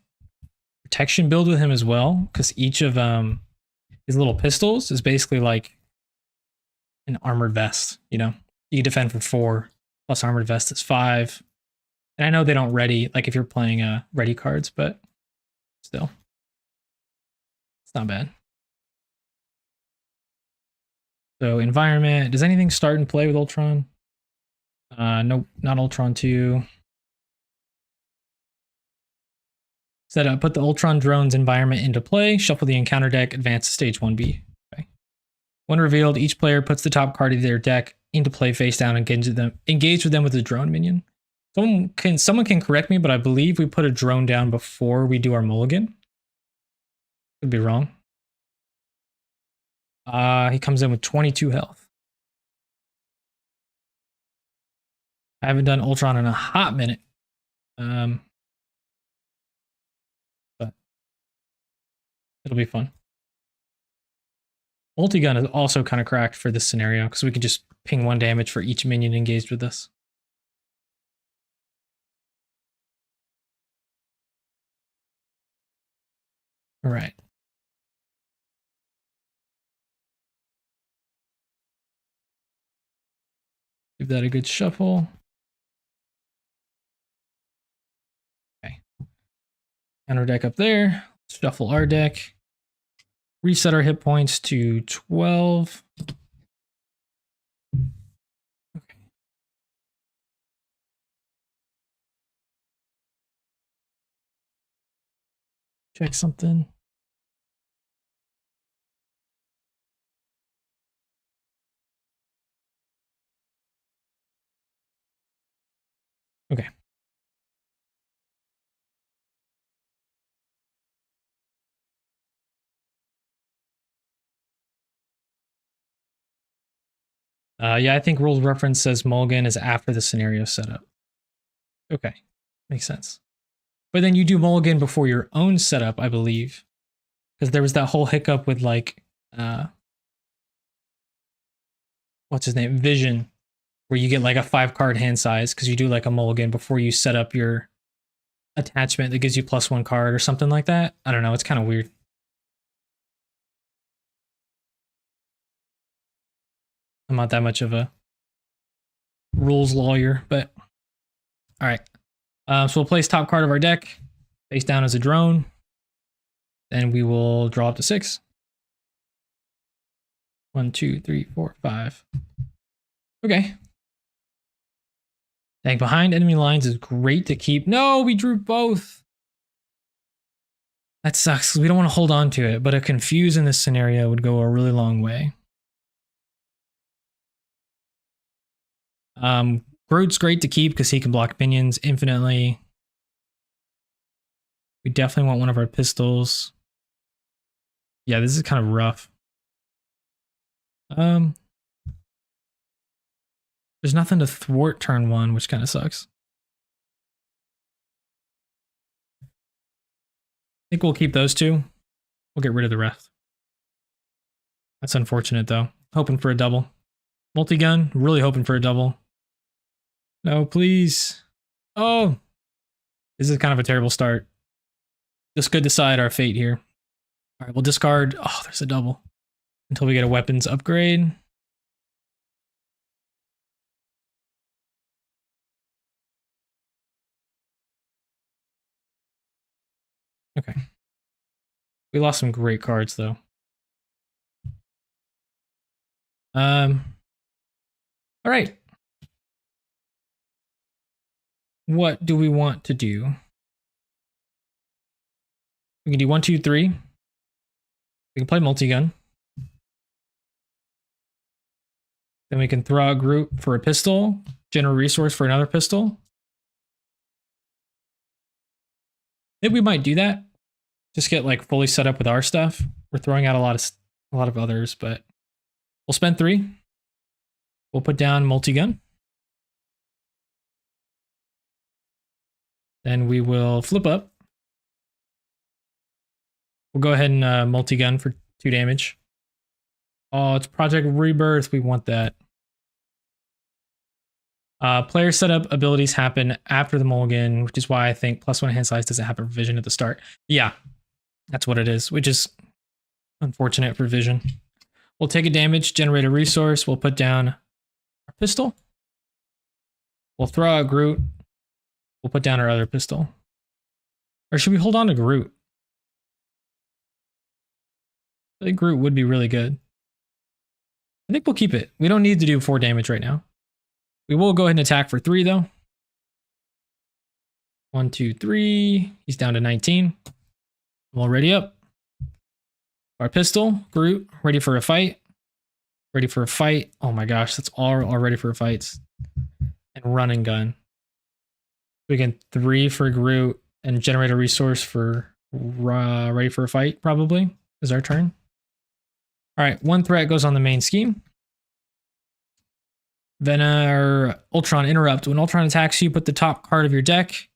protection build with him as well, because each of his little pistols is basically like an armored vest. You know, you can defend for 4 plus armored vest is 5. And I know they don't ready, like if you're playing ready cards, but still, it's not bad. So environment, does anything start and play with Ultron? Nope, not Ultron 2. Set up, put the Ultron drone's environment into play, shuffle the encounter deck, advance to stage 1B. Okay. When revealed, each player puts the top card of their deck into play face down and engage with them with a drone minion. Someone can correct me, but I believe we put a drone down before we do our mulligan. Could be wrong. He comes in with 22 health. I haven't done Ultron in a hot minute. But it'll be fun. Multi-gun is also kind of cracked for this scenario because we can just ping 1 damage for each minion engaged with us. All right. Give that a good shuffle. Okay. Counter deck up there. Shuffle our deck. Reset our hit points to 12. Okay. Check something. Okay. Yeah, I think rules reference says mulligan is after the scenario setup. Okay, makes sense. But then you do mulligan before your own setup, I believe, because there was that whole hiccup with like, what's his name, Vision, where you get like a 5-card hand size because you do like a mulligan before you set up your attachment that gives you +1 card or something like that. I don't know. It's kind of weird. I'm not that much of a rules lawyer, but all right. So we'll place top card of our deck face down as a drone. Then we will draw up to 6. 1, 2, 3, 4, 5. Okay. Dang, behind enemy lines is great to keep. No, we drew both. That sucks. We don't want to hold on to it, but a confuse in this scenario would go a really long way. Groot's great to keep because he can block minions infinitely. We definitely want one of our pistols. Yeah, this is kind of rough. There's nothing to thwart turn one, which kind of sucks. I think we'll keep those two. We'll get rid of the rest. That's unfortunate though. Hoping for a double. Multi-gun, really hoping for a double. No, please. Oh, this is kind of a terrible start. This could decide our fate here. All right, we'll discard. Oh, there's a double. Until we get a weapons upgrade. Okay. We lost some great cards though. All right. What do we want to do? We can do 1, 2, 3. We can play multi-gun. Then we can throw a group for a pistol, general resource for another pistol. I think we might do that. Just get like fully set up with our stuff. We're throwing out a lot of others, but we'll spend 3. We'll put down multi-gun. Then we will flip up. We'll go ahead and multi-gun for 2 damage. Oh, it's Project Rebirth. We want that. Player setup abilities happen after the mulligan, which is why I think +1 hand size doesn't happen for vision at the start. Yeah, that's what it is, which is unfortunate for vision. We'll take a damage, generate a resource. We'll put down our pistol. We'll throw out Groot. We'll put down our other pistol. Or should we hold on to Groot? I think Groot would be really good. I think we'll keep it. We don't need to do 4 damage right now. We will go ahead and attack for 3 though. 1, 2, 3. He's down to 19. I'm already up. Our pistol, Groot, ready for a fight. Ready for a fight. Oh my gosh, that's all ready for fights. And run and gun. We can 3 for Groot and generate a resource for ready for a fight, probably, is our turn. All right, 1 threat goes on the main scheme. Then our Ultron interrupt. When Ultron attacks you, put the top card of your deck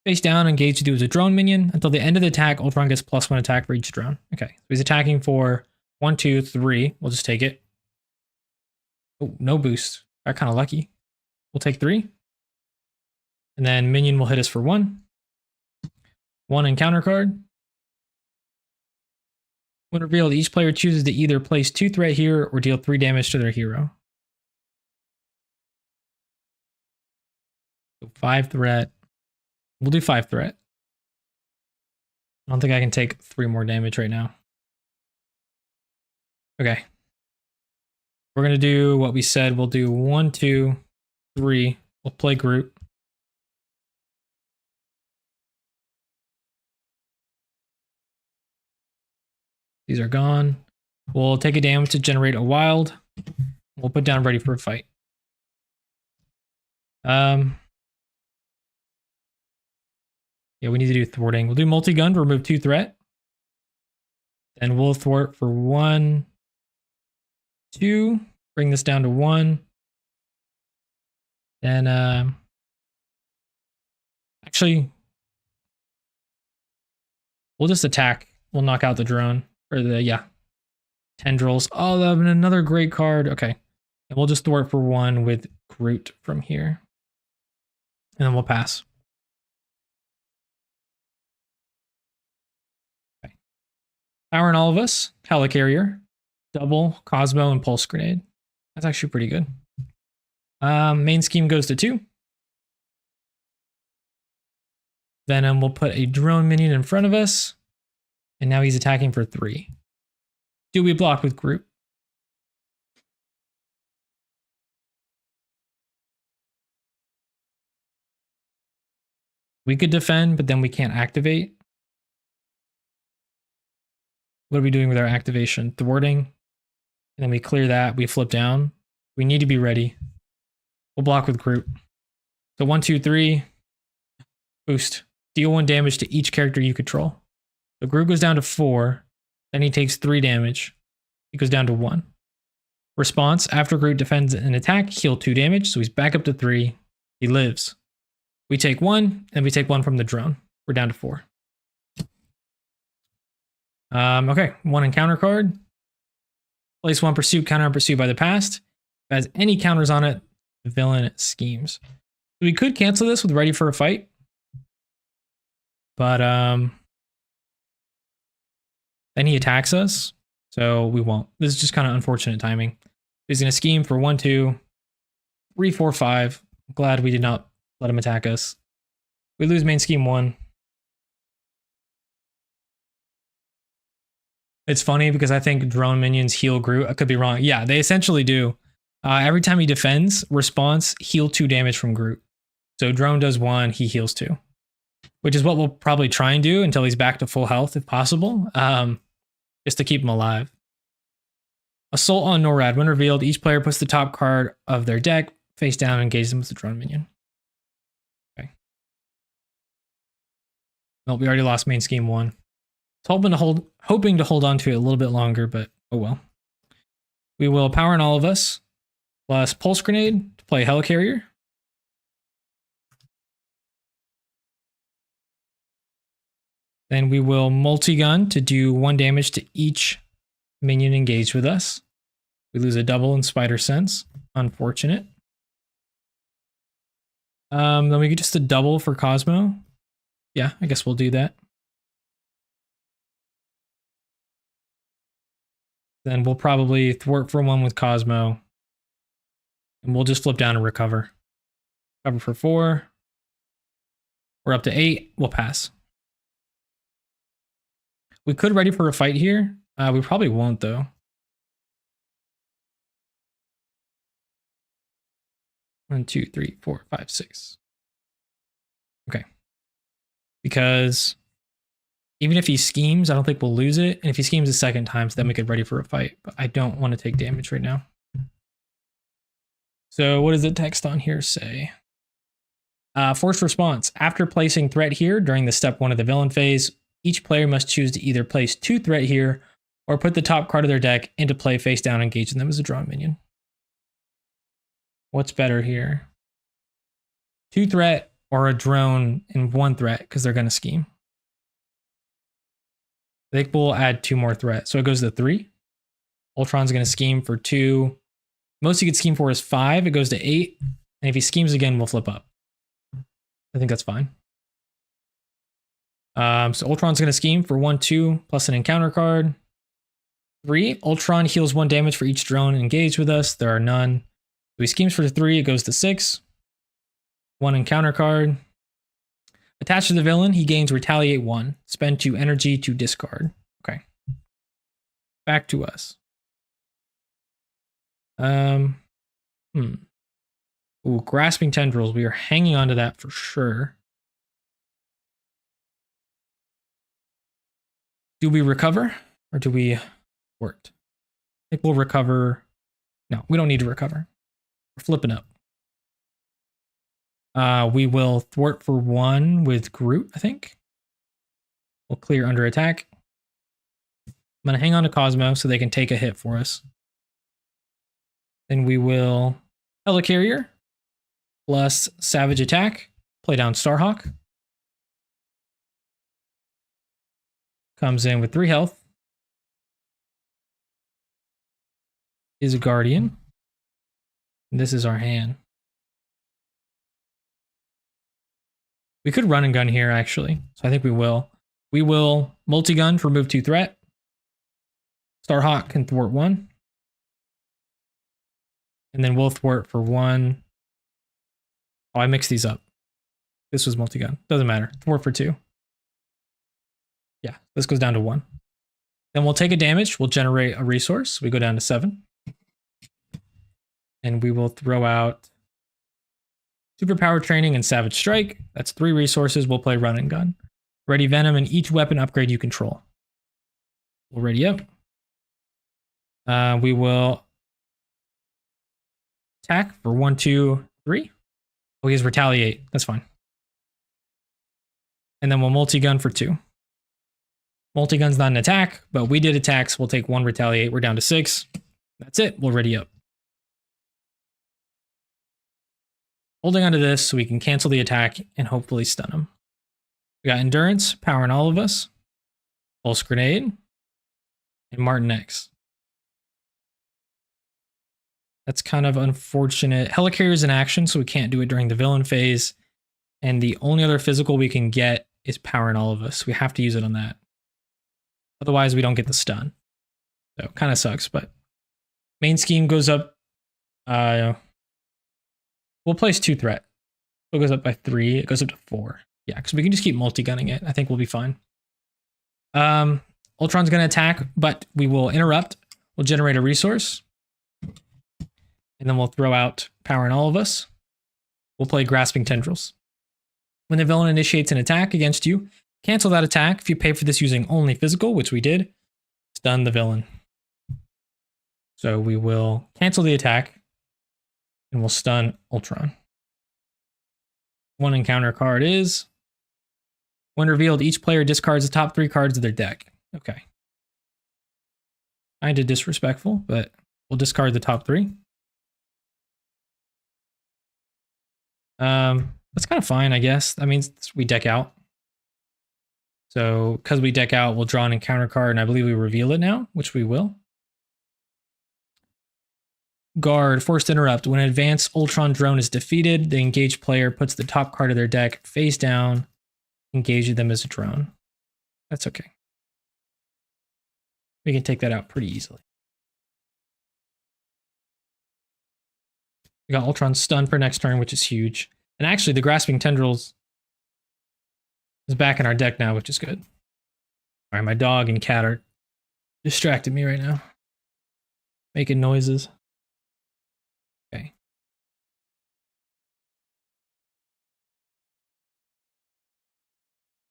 face down, engage to do as a drone minion. Until the end of the attack, Ultron gets +1 attack for each drone. Okay, so he's attacking for 1, 2, 3. We'll just take it. Oh, no boost. Got kind of lucky. We'll take 3. And then minion will hit us for 1. 1 encounter card. When revealed, each player chooses to either place 2 threat here or deal 3 damage to their hero. So 5 threat. We'll do 5 threat. I don't think I can take 3 more damage right now. Okay. We're going to do what we said. We'll do 1, 2, 3. We'll play Groot. These are gone. We'll take a damage to generate a wild. We'll put down ready for a fight. Yeah, we need to do thwarting. We'll do multi-gun to remove 2 threat. Then we'll thwart for 1, 2. Bring this down to 1. Then actually, we'll just attack. We'll knock out the drone. Or the, tendrils. Oh, that would be another great card. Okay. And we'll just thwart for 1 with Groot from here. And then we'll pass. Okay. Power in all of us. Helicarrier. Double, Cosmo, and Pulse Grenade. That's actually pretty good. Main scheme goes to 2. Venom will put a drone minion in front of us. And now he's attacking for 3. Do we block with Groot? We could defend, but then we can't activate. What are we doing with our activation? Thwarting. And then we clear that. We flip down. We need to be ready. We'll block with Groot. So 1, 2, 3. Boost. Deal 1 damage to each character you control. So Groot goes down to 4. Then he takes 3 damage. He goes down to 1. Response. After Groot defends an attack, heal 2 damage. So he's back up to 3. He lives. We take 1, and we take 1 from the drone. We're down to 4. Okay, 1 encounter card. Place 1 pursuit, counter on pursuit by the past. If it has any counters on it, the villain schemes. So we could cancel this with ready for a fight. But then he attacks us. So we won't. This is just kind of unfortunate timing. He's going to scheme for 1, 2, 3, 4, 5. I'm glad we did not let him attack us. We lose main scheme 1. It's funny because I think drone minions heal Groot. I could be wrong. Yeah, they essentially do. Every time he defends, response, heal 2 damage from Groot. So drone does 1, he heals 2. Which is what we'll probably try and do until he's back to full health if possible. Just to keep him alive. Assault on NORAD. When revealed, each player puts the top card of their deck face down and engages them with the drone minion. Okay. Nope, we already lost main scheme 1. Hoping to hold on to it a little bit longer, but oh well. We will power in all of us, plus pulse grenade to play helicarrier. Then we will multi-gun to do 1 damage to each minion engaged with us. We lose a double in Spider Sense. Unfortunate. Then we get just a double for Cosmo. Yeah, I guess we'll do that. Then we'll probably thwart for 1 with Cosmo. And we'll just flip down and recover. Recover for 4. We're up to 8. We'll pass. We could ready for a fight here. We probably won't, though. One, 2, 3, 4, 5, 6. Okay. Because even if he schemes, I don't think we'll lose it. And if he schemes a second time, so then we could ready for a fight. But I don't want to take damage right now. So what does the text on here say? Forced response. After placing threat here during the step 1 of the villain phase, each player must choose to either place 2 threat here or put the top card of their deck into play face down, engaging them as a drone minion. What's better here? 2 threat or a drone and 1 threat because they're going to scheme. I think we'll add 2 more threat. So it goes to 3. Ultron's going to scheme for 2. Most he could scheme for is 5. It goes to 8. And if he schemes again, we'll flip up. I think that's fine. So Ultron's going to scheme for 1, 2, plus an encounter card. 3. Ultron heals 1 damage for each drone engaged with us. There are none. So he schemes for 3. It goes to 6. 1 encounter card. Attached to the villain, he gains Retaliate 1. Spend 2 energy to discard. Okay. Back to us. Ooh, Grasping Tendrils. We are hanging on to that for sure. Do we recover or do we thwart? I think we'll recover. No, we don't need to recover. We're flipping up. We will thwart for 1 with Groot, I think. We'll clear under attack. I'm going to hang on to Cosmo so they can take a hit for us. Then we will Helicarrier plus Savage Attack. Play down Starhawk. Comes in with 3 health. Is a Guardian. And this is our hand. We could run and gun here, actually. So I think we will. We will multi-gun for remove 2 threat. Starhawk can thwart 1. And then we'll thwart for 1. Oh, I mixed these up. This was multi-gun. Doesn't matter. Thwart for 2. Yeah, this goes down to 1. Then we'll take a damage. We'll generate a resource. We go down to 7. And we will throw out Superpower Training and Savage Strike. That's 3 resources. We'll play Run and Gun. Ready Venom and each weapon upgrade you control. We'll ready up. We will attack for 1, 2, 3. Oh, he has retaliate. That's fine. And then we'll multi-gun for 2. Multi-gun's not an attack, but we did attacks. We'll take 1 retaliate. We're down to 6. That's it. We'll ready up. Holding onto this so we can cancel the attack and hopefully stun him. We got Endurance, powering all of us. Pulse Grenade. And Martin X. That's kind of unfortunate. Helicarrier is in action, so we can't do it during the villain phase. And the only other physical we can get is powering all of us. We have to use it on that. Otherwise, we don't get the stun. So kind of sucks, but main scheme goes up. We'll place 2 threat. So it goes up by 3. It goes up to 4. Yeah, because we can just keep multi-gunning it. I think we'll be fine. Ultron's going to attack, but we will interrupt. We'll generate a resource. And then we'll throw out powering all of us. We'll play Grasping Tendrils. When the villain initiates an attack against you, cancel that attack. If you pay for this using only physical, which we did, stun the villain. So we will cancel the attack and we'll stun Ultron. 1 encounter card is, when revealed, each player discards the top 3 cards of their deck. Okay. Kinda disrespectful, but we'll discard the top 3. That's kind of fine, I guess. That means we deck out. So, because we deck out, we'll draw an encounter card, and I believe we reveal it now, which we will. Guard, forced interrupt. When an advanced Ultron drone is defeated, the engaged player puts the top card of their deck face down, engaging them as a drone. That's okay. We can take that out pretty easily. We got Ultron stunned for next turn, which is huge. And actually, the Grasping Tendrils is back in our deck now, which is good. All right, my dog and cat are distracting me right now. Making noises. Okay.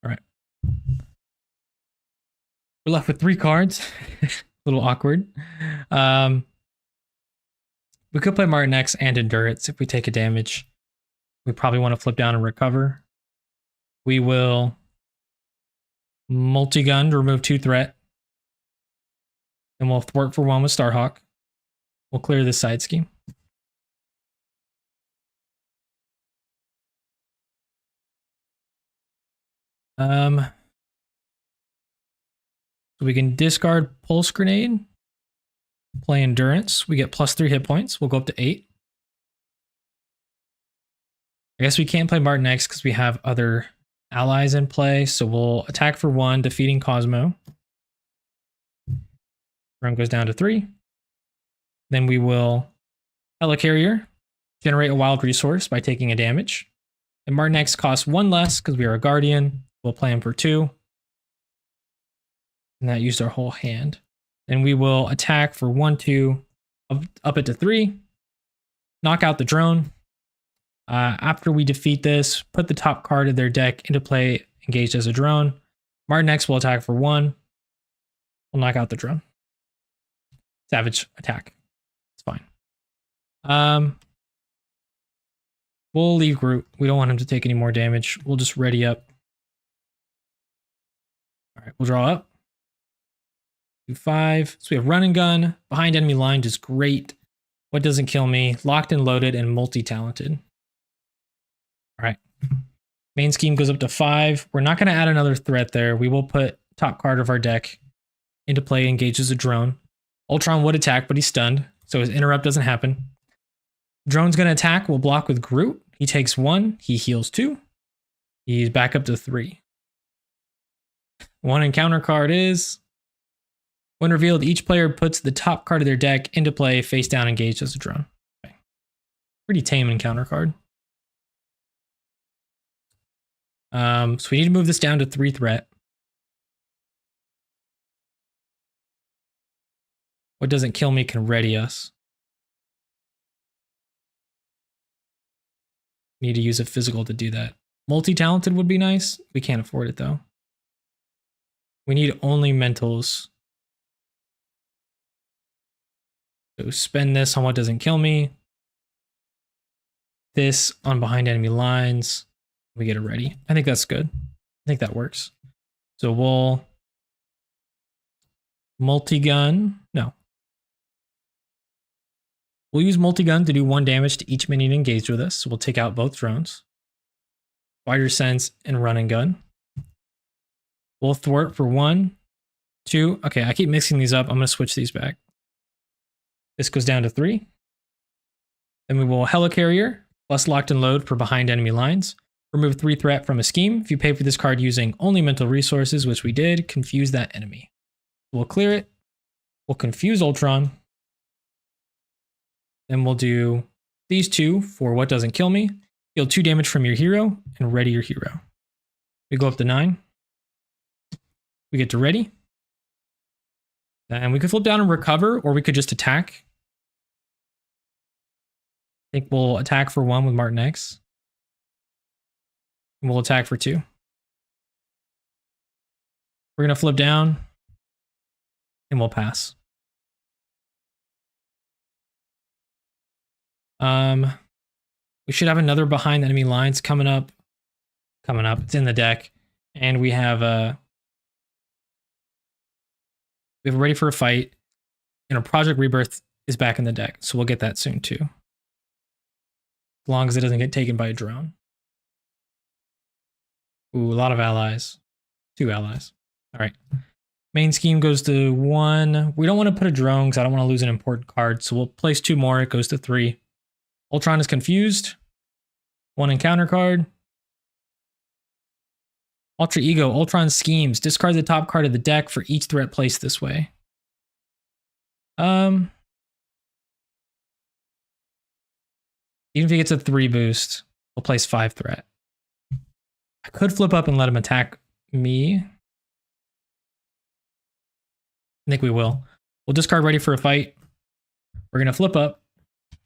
All right. We're left with 3 cards. A little awkward. We could play Martin X and Endurance if we take a damage. We probably want to flip down and recover. We will multi-gun to remove 2 threat. And we'll thwart for 1 with Starhawk. We'll clear this side scheme. So we can discard Pulse Grenade. Play Endurance. We get +3 hit points. We'll go up to 8. I guess we can't play Martin X because we have other allies in play. So we'll attack for 1, defeating Cosmo. Round goes down to 3. Then we will Helicarrier, generate a wild resource by taking a damage. And Martin X costs 1 less because we are a Guardian. We'll play him for 2. And that used our whole hand. Then we will attack for 1, 2, up it to 3. Knock out the drone. After we defeat this, put the top card of their deck into play, engaged as a drone. Martin X will attack for 1. We'll knock out the drone. Savage attack. It's fine. We'll leave Groot. We don't want him to take any more damage. We'll just ready up. All right, we'll draw up. Do 5. So we have run and gun. Behind enemy line is great. What doesn't kill me? Locked and loaded and multi-talented. All right. Main scheme goes up to 5. We're not going to add another threat there. We will put top card of our deck into play, engages a drone. Ultron would attack, but he's stunned, so his interrupt doesn't happen. Drone's going to attack. We'll block with Groot. He takes 1. He heals 2. He's back up to 3. 1 encounter card is, when revealed, each player puts the top card of their deck into play, face down, engaged as a drone. Okay. Pretty tame encounter card. So we need to move this down to 3 threat. What doesn't kill me can ready us. Need to use a physical to do that. Multi-talented would be nice. We can't afford it though. We need only mentals So spend this on what doesn't kill me. This on behind enemy lines. We get it ready. I think that's good. I think that works. So we'll multi-gun. No. We'll use multi-gun to do 1 damage to each minion engaged with us. So we'll take out both drones. Spider sense and run and gun. We'll thwart for 1, 2. Okay, I keep mixing these up. I'm going to switch these back. This goes down to 3. Then we will helicarrier plus locked and load for behind enemy lines. Remove 3 threat from a scheme. If you pay for this card using only mental resources, which we did, confuse that enemy. We'll clear it. We'll confuse Ultron. Then we'll do these 2 for what doesn't kill me. Heal 2 damage from your hero and ready your hero. We go up to 9. We get to ready. And we could flip down and recover, or we could just attack. I think we'll attack for 1 with Martin X. And we'll attack for 2. We're going to flip down. And we'll pass. We should have another behind enemy lines coming up. It's in the deck. And we have ready for a fight. And a Project Rebirth is back in the deck. So we'll get that soon too. As long as it doesn't get taken by a drone. Ooh, a lot of allies. 2 allies. All right. Main scheme goes to 1. We don't want to put a drone because I don't want to lose an important card. So we'll place 2 more. It goes to 3. Ultron is confused. 1 encounter card. Ultra Ego. Ultron schemes. Discard the top card of the deck for each threat placed this way. Even if he gets a 3 boost, we'll place 5 threat. I could flip up and let him attack me. I think we will. We'll discard ready for a fight. We're going to flip up.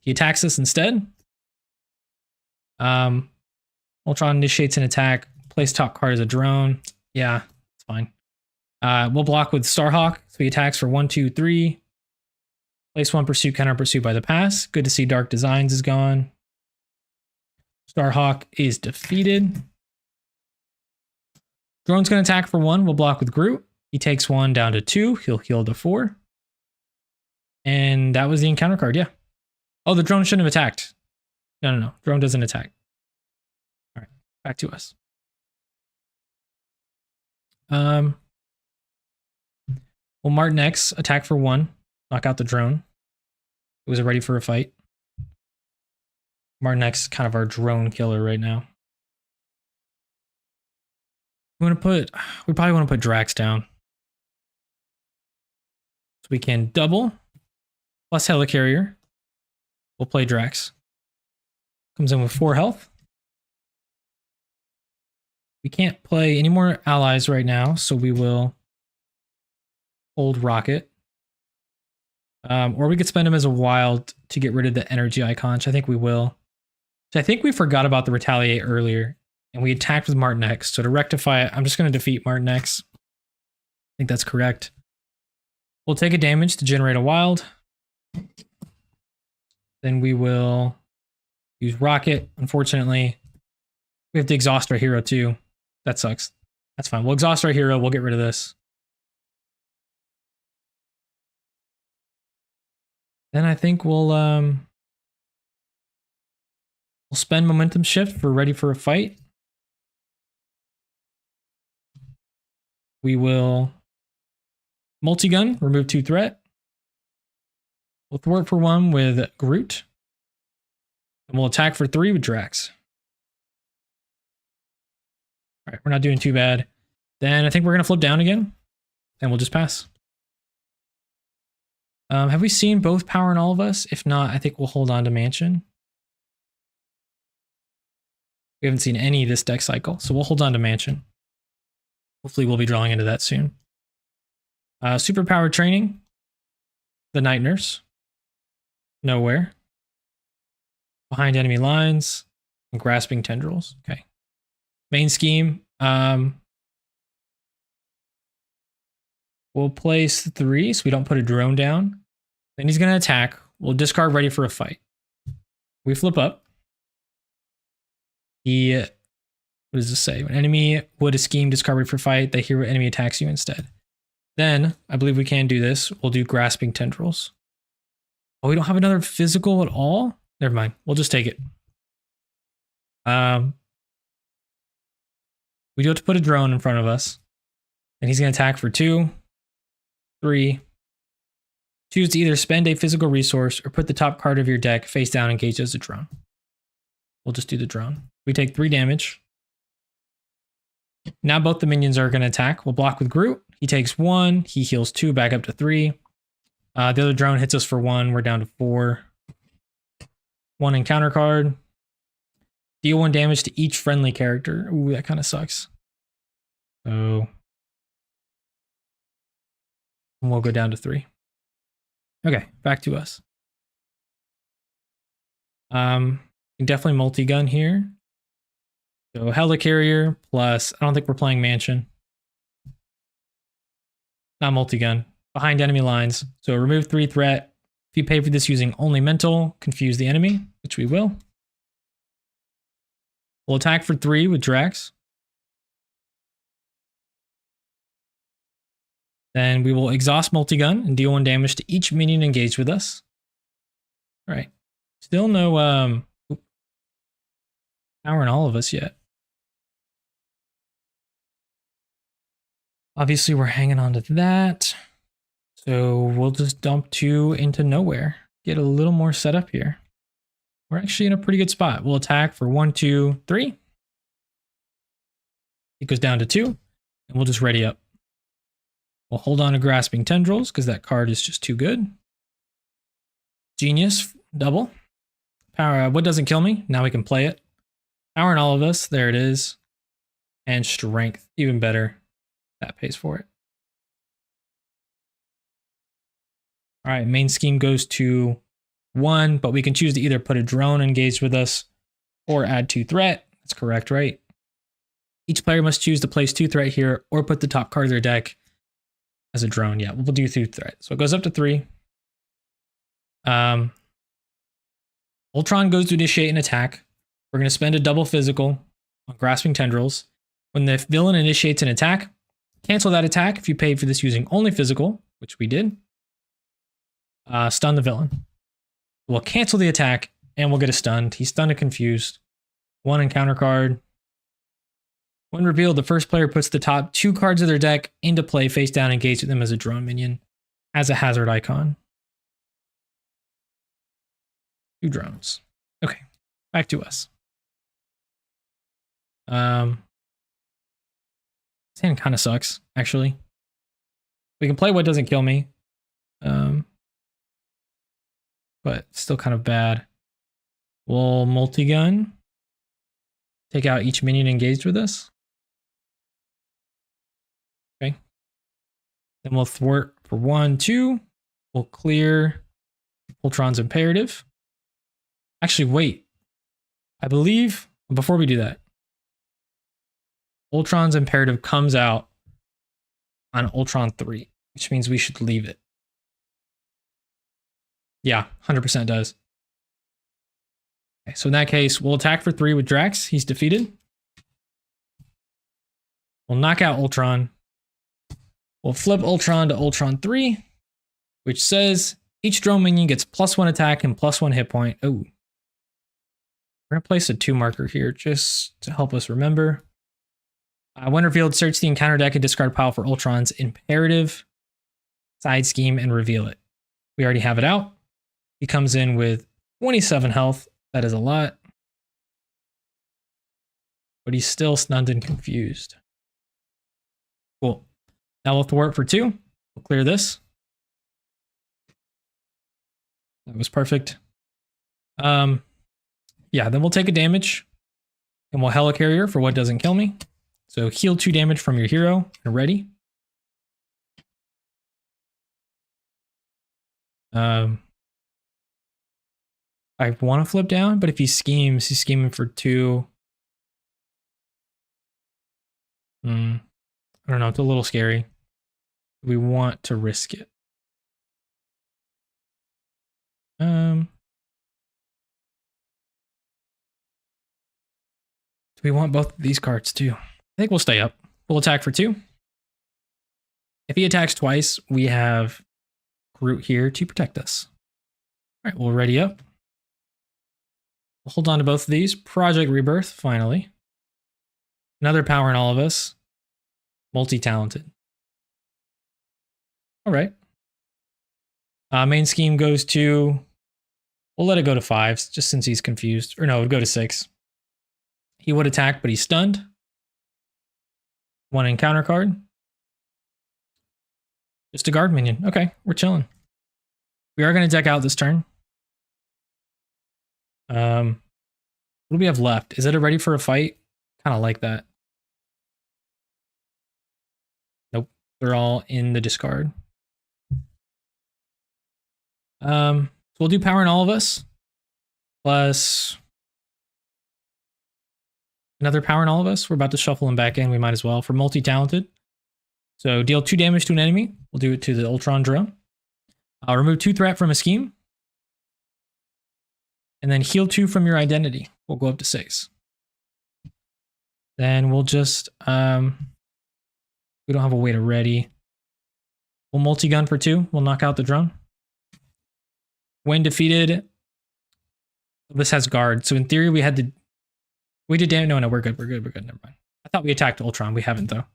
He attacks us instead. Ultron initiates an attack. Place top card as a drone. Yeah, it's fine. We'll block with Starhawk. So he attacks for 1, 2, 3. Place 1 pursuit, counter pursuit by the pass. Good to see Dark Designs is gone. Starhawk is defeated. Drone's going to attack for 1. We'll block with Groot. He takes 1 down to 2. He'll heal to 4. And that was the encounter card, yeah. Oh, the drone shouldn't have attacked. No. Drone doesn't attack. All right, back to us. Well, Martin X attack for 1. Knock out the drone. It was ready for a fight. Martin X is kind of our drone killer right now. We probably want to put Drax down. So we can double plus helicarrier. We'll play Drax. Comes in with 4 health. We can't play any more allies right now, so we will hold Rocket. Or we could spend him as a wild to get rid of the energy icon, which I think we will. So I think we forgot about the Retaliate earlier, and we attacked with Martin X. So to rectify it, I'm just going to defeat Martin X. I think that's correct. We'll take a damage to generate a wild. Then we will use Rocket. Unfortunately, we have to exhaust our hero too. That sucks. That's fine. We'll exhaust our hero. We'll get rid of this. Then I think we'll spend momentum shift for ready for a fight. We will multi-gun, remove 2 threat. We'll thwart for 1 with Groot. And we'll attack for 3 with Drax. All right, we're not doing too bad. Then I think we're going to flip down again. And we'll just pass. Have we seen both Power and All of Us? If not, I think we'll hold on to Mansion. We haven't seen any this deck cycle, so we'll hold on to Mansion. Hopefully we'll be drawing into that soon. Superpower Training. The Night Nurse. Nowhere. Behind enemy lines. And Grasping Tendrils. Okay. Main scheme. We'll place 3 so we don't put a drone down. Then he's going to attack. We'll discard ready for a fight. We flip up. What does this say? When enemy would a scheme discard ready for fight, the hero enemy attacks you instead. Then, I believe we can do this. We'll do Grasping Tendrils. Oh, we don't have another physical at all? Never mind. We'll just take it. We do have to put a drone in front of us. And he's going to attack for 2, 3. Choose to either spend a physical resource or put the top card of your deck face down engaged as a drone. We'll just do the drone. We take 3 damage. Now both the minions are going to attack. We'll block with Groot. He takes 1. He heals 2 back up to 3. The other drone hits us for 1. We're down to 4. 1 encounter card. Deal 1 damage to each friendly character. Ooh, that kind of sucks. So we'll go down to 3. Okay, back to us. Definitely multi-gun here. So Helicarrier plus, I don't think we're playing Mansion. Not multi-gun. Behind enemy lines. So remove 3 threat. If you pay for this using only mental, confuse the enemy, which we will. We'll attack for 3 with Drax. Then we will exhaust multi-gun and deal 1 damage to each minion engaged with us. All right. Still no power in all of us yet. Obviously, we're hanging on to that. So we'll just dump 2 into nowhere. Get a little more set up here. We're actually in a pretty good spot. We'll attack for 1, 2, 3. It goes down to 2. And we'll just ready up. We'll hold on to Grasping Tendrils because that card is just too good. Genius, double. Power, what doesn't kill me? Now we can play it. Power in all of us. There it is. And strength, even better. That pays for it. All right, main scheme goes to 1, but we can choose to either put a drone engaged with us or add 2 threat. That's correct, right? Each player must choose to place 2 threat here or put the top card of their deck as a drone. Yeah, we'll do 2 threat. So it goes up to 3. Ultron goes to initiate an attack. We're going to spend a double physical on Grasping Tendrils. When the villain initiates an attack, cancel that attack if you paid for this using only physical, which we did. Stun the villain. We'll cancel the attack and we'll get a stunned. He's stunned and confused. 1 encounter card. When revealed, the first player puts the top 2 cards of their deck into play face down, engaged with them as a drone minion, as a hazard icon. 2 drones. Okay, back to us. This hand kind of sucks, actually. We can play What Doesn't Kill Me. But still kind of bad. We'll multi-gun. Take out each minion engaged with us. Okay. Then we'll thwart for 1, 2. We'll clear Ultron's Imperative. Actually, wait. I believe, before we do that, Ultron's Imperative comes out on Ultron 3, which means we should leave it. Yeah, 100% does. Okay, so in that case, we'll attack for 3 with Drax. He's defeated. We'll knock out Ultron. We'll flip Ultron to Ultron 3, which says each drone minion gets +1 attack and +1 hit point. Oh. We're going to place a 2 marker here just to help us remember. When revealed, search the encounter deck and discard pile for Ultron's Imperative, Side Scheme, and reveal it. We already have it out. He comes in with 27 health. That is a lot. But he's still stunned and confused. Cool. Now we'll thwart for 2. We'll clear this. That was perfect. Yeah, then we'll take a damage. And we'll Helicarrier for What Doesn't Kill Me. So heal 2 damage from your hero and ready. I want to flip down, but if he schemes, he's scheming for 2. I don't know, it's a little scary. We want to risk it. Do we want both of these cards too? I think we'll stay up. We'll attack for 2. If he attacks twice, we have Groot here to protect us. All right, we'll ready up. We'll hold on to both of these. Project Rebirth, finally. Another power in all of us. Multi-talented. All right. Main scheme goes to... We'll let it go to 5s, just since he's confused. Or no, it would go to 6. He would attack, but he's stunned. 1 encounter card. Just a guard minion. Okay, we're chilling. We are going to deck out this turn. What do we have left? Is it a ready for a fight? Kind of like that. Nope. They're all in the discard. So we'll do power in all of us. Plus another power in all of us. We're about to shuffle them back in. We might as well for multi-talented. So deal 2 damage to an enemy. We'll do it to the Ultron drone. I'll remove 2 threat from a scheme. And then heal 2 from your identity. We'll go up to 6. Then we'll just, we don't have a way to ready. We'll multi-gun for 2. We'll knock out the drone. When defeated, this has guard. So in theory, we did damage. No, we're good. We're good. Never mind. I thought we attacked Ultron. We haven't though.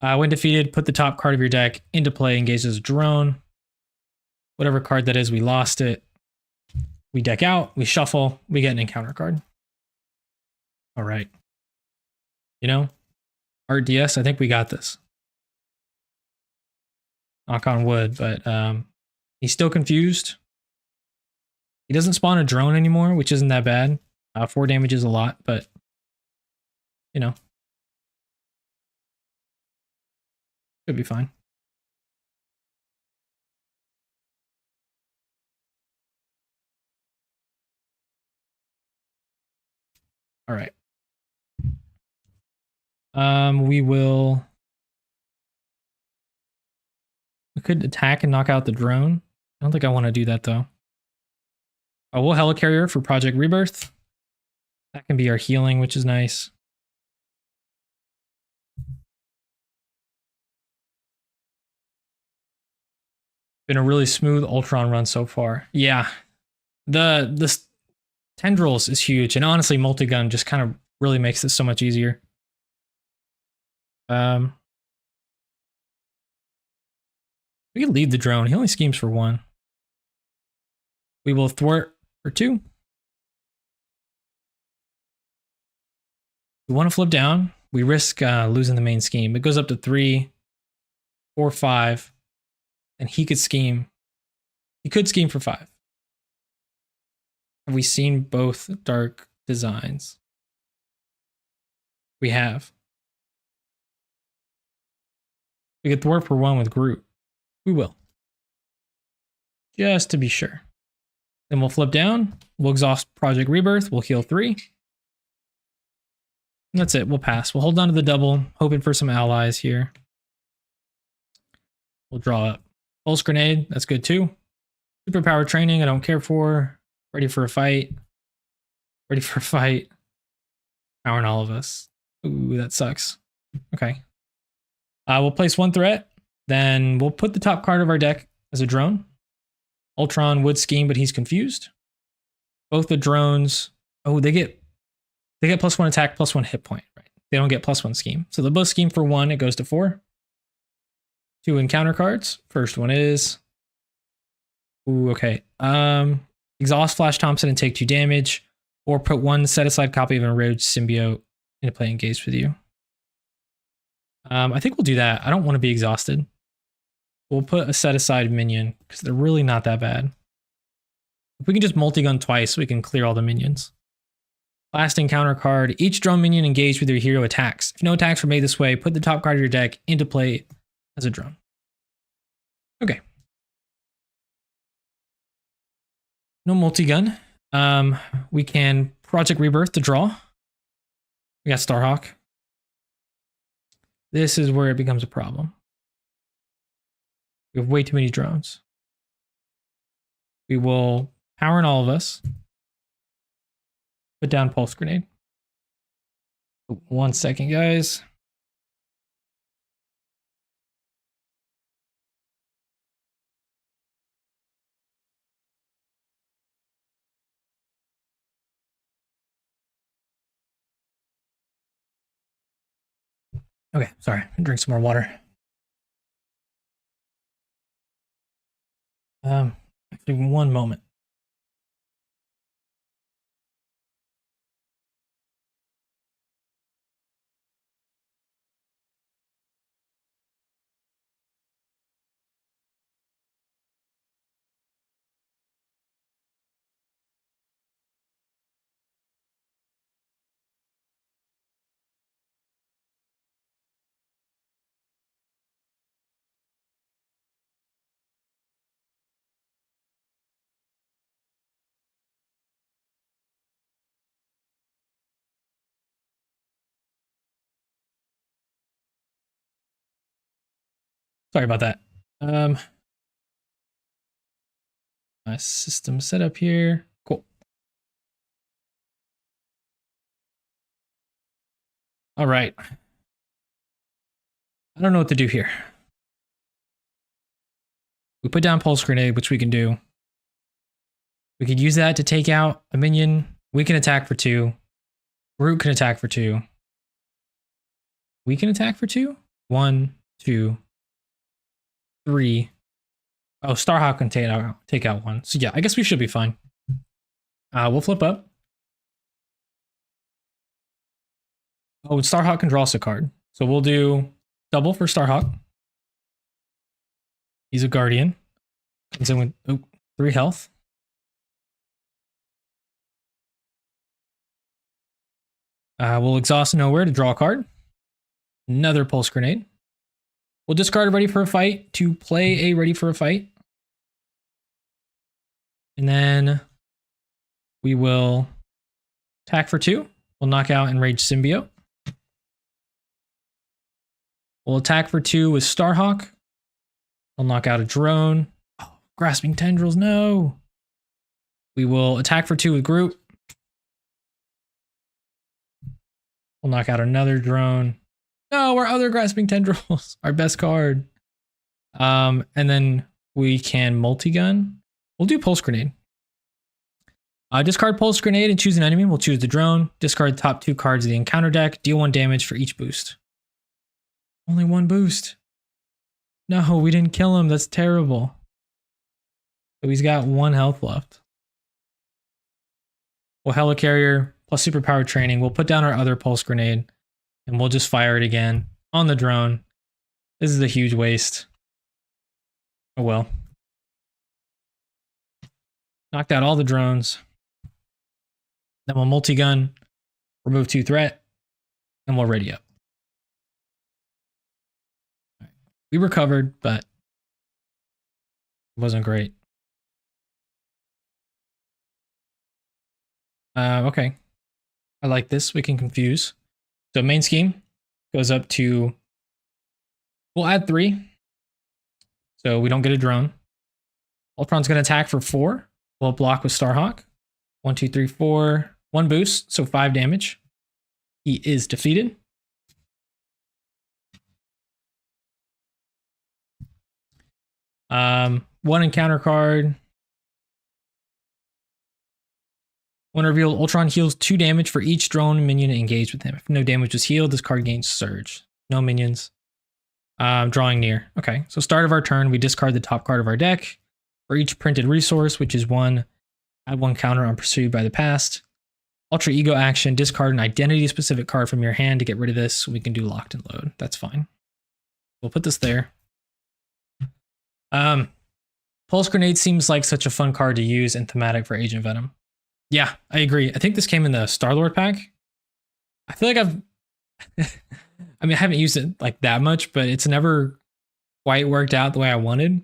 When defeated, put the top card of your deck into play, engage as a drone. Whatever card that is, we lost it. We deck out, we shuffle, we get an encounter card. All right. You know, RDS, I think we got this. Knock on wood, but he's still confused. He doesn't spawn a drone anymore, which isn't that bad. 4 damage is a lot, but you know. Should be fine. All right. We could attack and knock out the drone. I don't think I want to do that though. We'll Helicarrier for Project Rebirth. That can be our healing, which is nice. Been a really smooth Ultron run so far. Yeah. The tendrils is huge, and honestly, multi-gun just kind of really makes this so much easier. We can lead the drone. He only schemes for 1. We will thwart for 2. We want to flip down. We risk losing the main scheme. It goes up to 3, 4, 5, and he could scheme. He could scheme for 5. Have we seen both dark designs? We have. We could thwart for 1 with Groot. We will. Just to be sure. Then we'll flip down. We'll exhaust Project Rebirth. We'll heal 3. And that's it. We'll pass. We'll hold on to the double, hoping for some allies here. We'll draw up. Pulse Grenade. That's good too. Superpower Training. I don't care for. Ready for a fight. Ready for a fight. Power in all of us. Ooh, that sucks. Okay. We'll place 1 threat. Then we'll put the top card of our deck as a drone. Ultron would scheme, but he's confused. Both the drones. Oh, they get +1 attack, +1 hit point. Right? They don't get +1 scheme. So they'll both scheme for 1. It goes to 4. 2 encounter cards. First one is. Ooh, okay. Exhaust Flash Thompson and take 2 damage, or put 1 set-aside copy of an Enraged Symbiote into play engaged with you. I think we'll do that. I don't want to be exhausted. We'll put a set-aside minion, because they're really not that bad. If we can just multi-gun twice, we can clear all the minions. Last encounter card. Each drone minion engaged with your hero attacks. If no attacks were made this way, put the top card of your deck into play as a drone. Okay. No multi-gun. We can Project Rebirth to draw. We got Starhawk. This is where it becomes a problem. We have way too many drones. We will power in all of us. Put down pulse grenade. 1 second, guys. Okay, sorry. Drink some more water. Actually, 1 moment. Sorry about that. My system setup here. Cool. All right. I don't know what to do here. We put down pulse grenade, which we can do. We could use that to take out a minion. We can attack for 2. Groot can attack for 2. We can attack for 2. 1, 2, 3. Oh, Starhawk can take out 1. So yeah, I guess we should be fine. We'll flip up. Oh, Starhawk can draw us a card. So we'll do double for Starhawk. He's a guardian. Comes in with 3 health. We'll exhaust nowhere to draw a card. Another pulse grenade. We'll discard a ready for a fight to play a ready for a fight. And then we will attack for 2. We'll knock out Enraged Symbiote. We'll attack for 2 with Starhawk. We'll knock out a drone. Oh, Grasping Tendrils, no. We will attack for 2 with Groot. We'll knock out another drone. No, our other Grasping Tendrils, our best card. And then we can multi-gun. We'll do Pulse Grenade. Discard Pulse Grenade and choose an enemy. We'll choose the drone. Discard the top 2 cards of the encounter deck. Deal 1 damage for each boost. Only 1 boost. No, we didn't kill him. That's terrible. So he's got 1 health left. We'll Helicarrier plus Superpower Training. We'll put down our other Pulse Grenade. And we'll just fire it again on the drone. This is a huge waste. Oh well. Knocked out all the drones. Then we'll multi-gun, remove 2 threat, and we'll ready up. We recovered, but it wasn't great. Okay. I like this. We can confuse. So main scheme goes up to, we'll add 3. So we don't get a drone. Ultron's going to attack for 4. We'll block with Starhawk. 1, 2, 3, 4. 1 boost, so 5 damage. He is defeated. One encounter card. When revealed, Ultron heals 2 damage for each drone minion engaged with him. If no damage was healed, this card gains Surge. No minions. Drawing near. Okay, so start of our turn, we discard the top card of our deck. For each printed resource, which is 1, add 1 counter on Pursued by the Past. Ultra Ego action, discard an identity-specific card from your hand to get rid of this. We can do Locked and Load. That's fine. We'll put this there. Pulse Grenade seems like such a fun card to use and thematic for Agent Venom. Yeah, I agree. I think this came in the Star-Lord pack. I feel like I mean, I haven't used it like that much, but it's never quite worked out the way I wanted.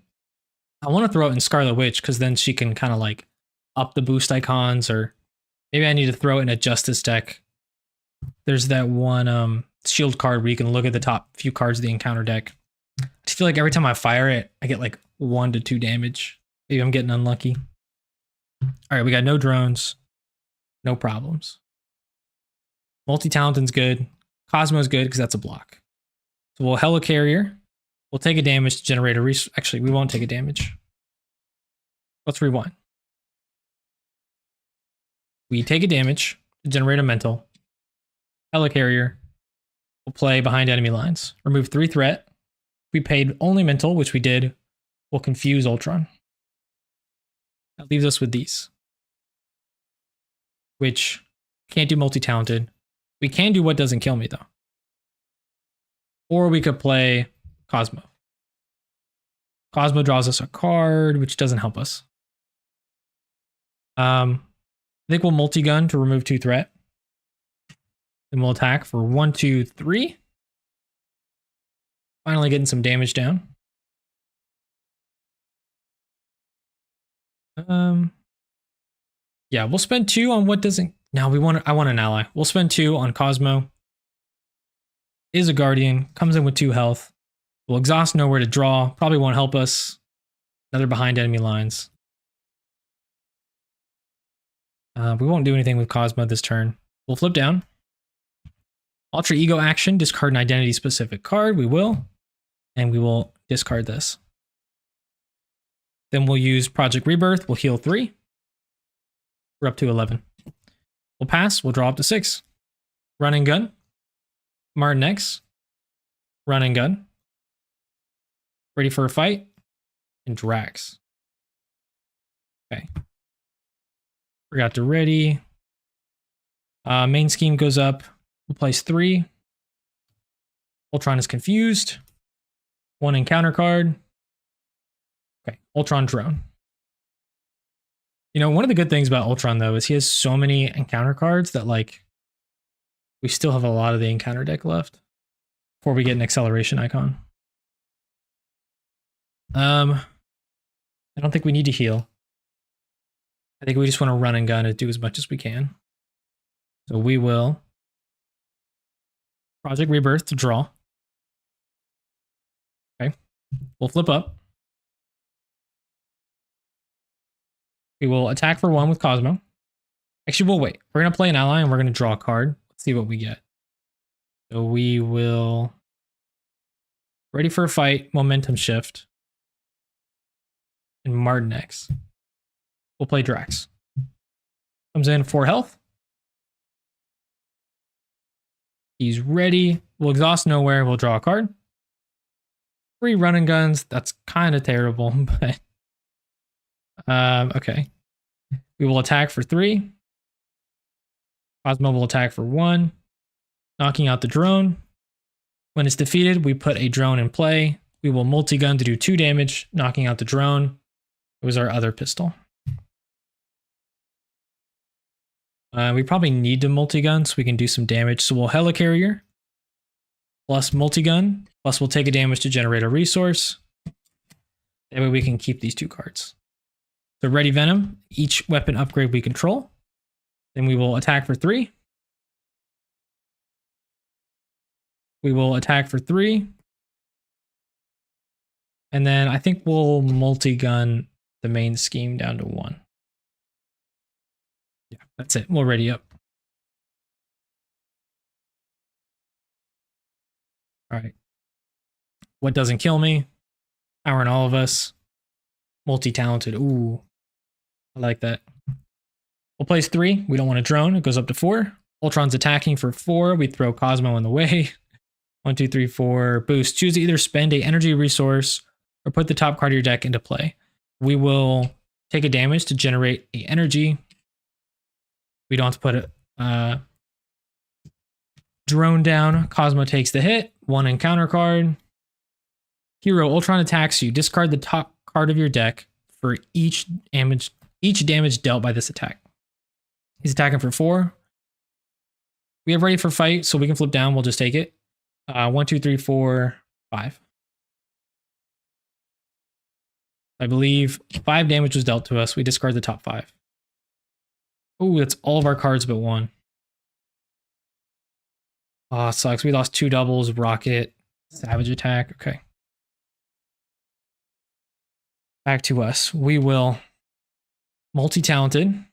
I want to throw it in Scarlet Witch because then she can kind of like up the boost icons, or maybe I need to throw it in a Justice deck. There's that one shield card where you can look at the top few cards of the encounter deck. I just feel like every time I fire it, I get like 1 to 2 damage. Maybe I'm getting unlucky. All right, we got no drones, no problems. Multi-Talented's good. Cosmo's good because that's a block. So we'll Helicarrier. We'll take a damage to generate a resource. Actually, we won't take a damage. Let's rewind. We take a damage to generate a mental. Helicarrier. We'll play behind enemy lines. Remove 3 threat. We paid only mental, which we did. We'll confuse Ultron. That leaves us with these. Which can't do multi-talented. We can do what doesn't kill me, though. Or we could play Cosmo. Cosmo draws us a card, which doesn't help us. I think we'll multi-gun to remove 2 threat. Then we'll attack for 1, 2, 3. Finally getting some damage down. Yeah, we'll spend 2 on what doesn't. Now I want an ally. We'll spend 2 on Cosmo. Is a guardian, comes in with 2 health. We'll exhaust nowhere to draw. Probably won't help us. Another behind enemy lines. We won't do anything with Cosmo this turn. We'll flip down. Ultra Ego action, discard an identity specific card. We will. And we will discard this. Then we'll use Project Rebirth. We'll heal 3. We're up to 11. We'll pass. We'll draw up to 6. Run and gun. Martin X. Run and gun. Ready for a fight. And Drax. Okay. Forgot to ready. Main scheme goes up. We'll place 3. Ultron is confused. 1 encounter card. Okay, Ultron drone. You know, one of the good things about Ultron, though, is he has so many encounter cards that, like, we still have a lot of the encounter deck left before we get an acceleration icon. I don't think we need to heal. I think we just want to run and gun and do as much as we can. So we will Project Rebirth to draw. Okay. We'll flip up. We will attack for 1 with Cosmo. Actually, we'll wait. We're going to play an ally and we're going to draw a card. Let's see what we get. So we will ready for a fight, momentum shift, and Martin X. We'll play Drax. Comes in 4 health. He's ready. We'll exhaust nowhere. We'll draw a card. 3 run and guns. That's kind of terrible, but okay. We will attack for 3. Cosmo will attack for 1, knocking out the drone. When it's defeated, we put a drone in play. We will multi-gun to do 2 damage, knocking out the drone. It was our other pistol. We probably need to multi-gun so we can do some damage. So we'll Helicarrier plus multi-gun, plus we'll take a damage to generate a resource. That way we can keep these 2 cards. So ready Venom, each weapon upgrade we control. Then we will attack for 3. We will attack for 3. And then I think we'll multi-gun the main scheme down to 1. Yeah, that's it. We'll ready up. All right. What doesn't kill me? Power in all of us. Multi-talented. Ooh. I like that. We'll place 3. We don't want a drone. It goes up to 4. Ultron's attacking for 4. We throw Cosmo in the way. 1, 2, 3, 4. Boost. Choose to either spend a energy resource or put the top card of your deck into play. We will take a damage to generate a energy. We don't have to put a drone down. Cosmo takes the hit. 1 encounter card. Hero, Ultron attacks you. Discard the top card of your deck for each damage dealt by this attack. He's attacking for 4. We have ready for fight, so we can flip down. We'll just take it. 1, 2, 3, 4, 5. I believe 5 damage was dealt to us. We discard the top 5. Oh, that's all of our cards but 1. Oh, it sucks. We lost 2 doubles, rocket, savage attack. Okay. Back to us. We will Multi-talented.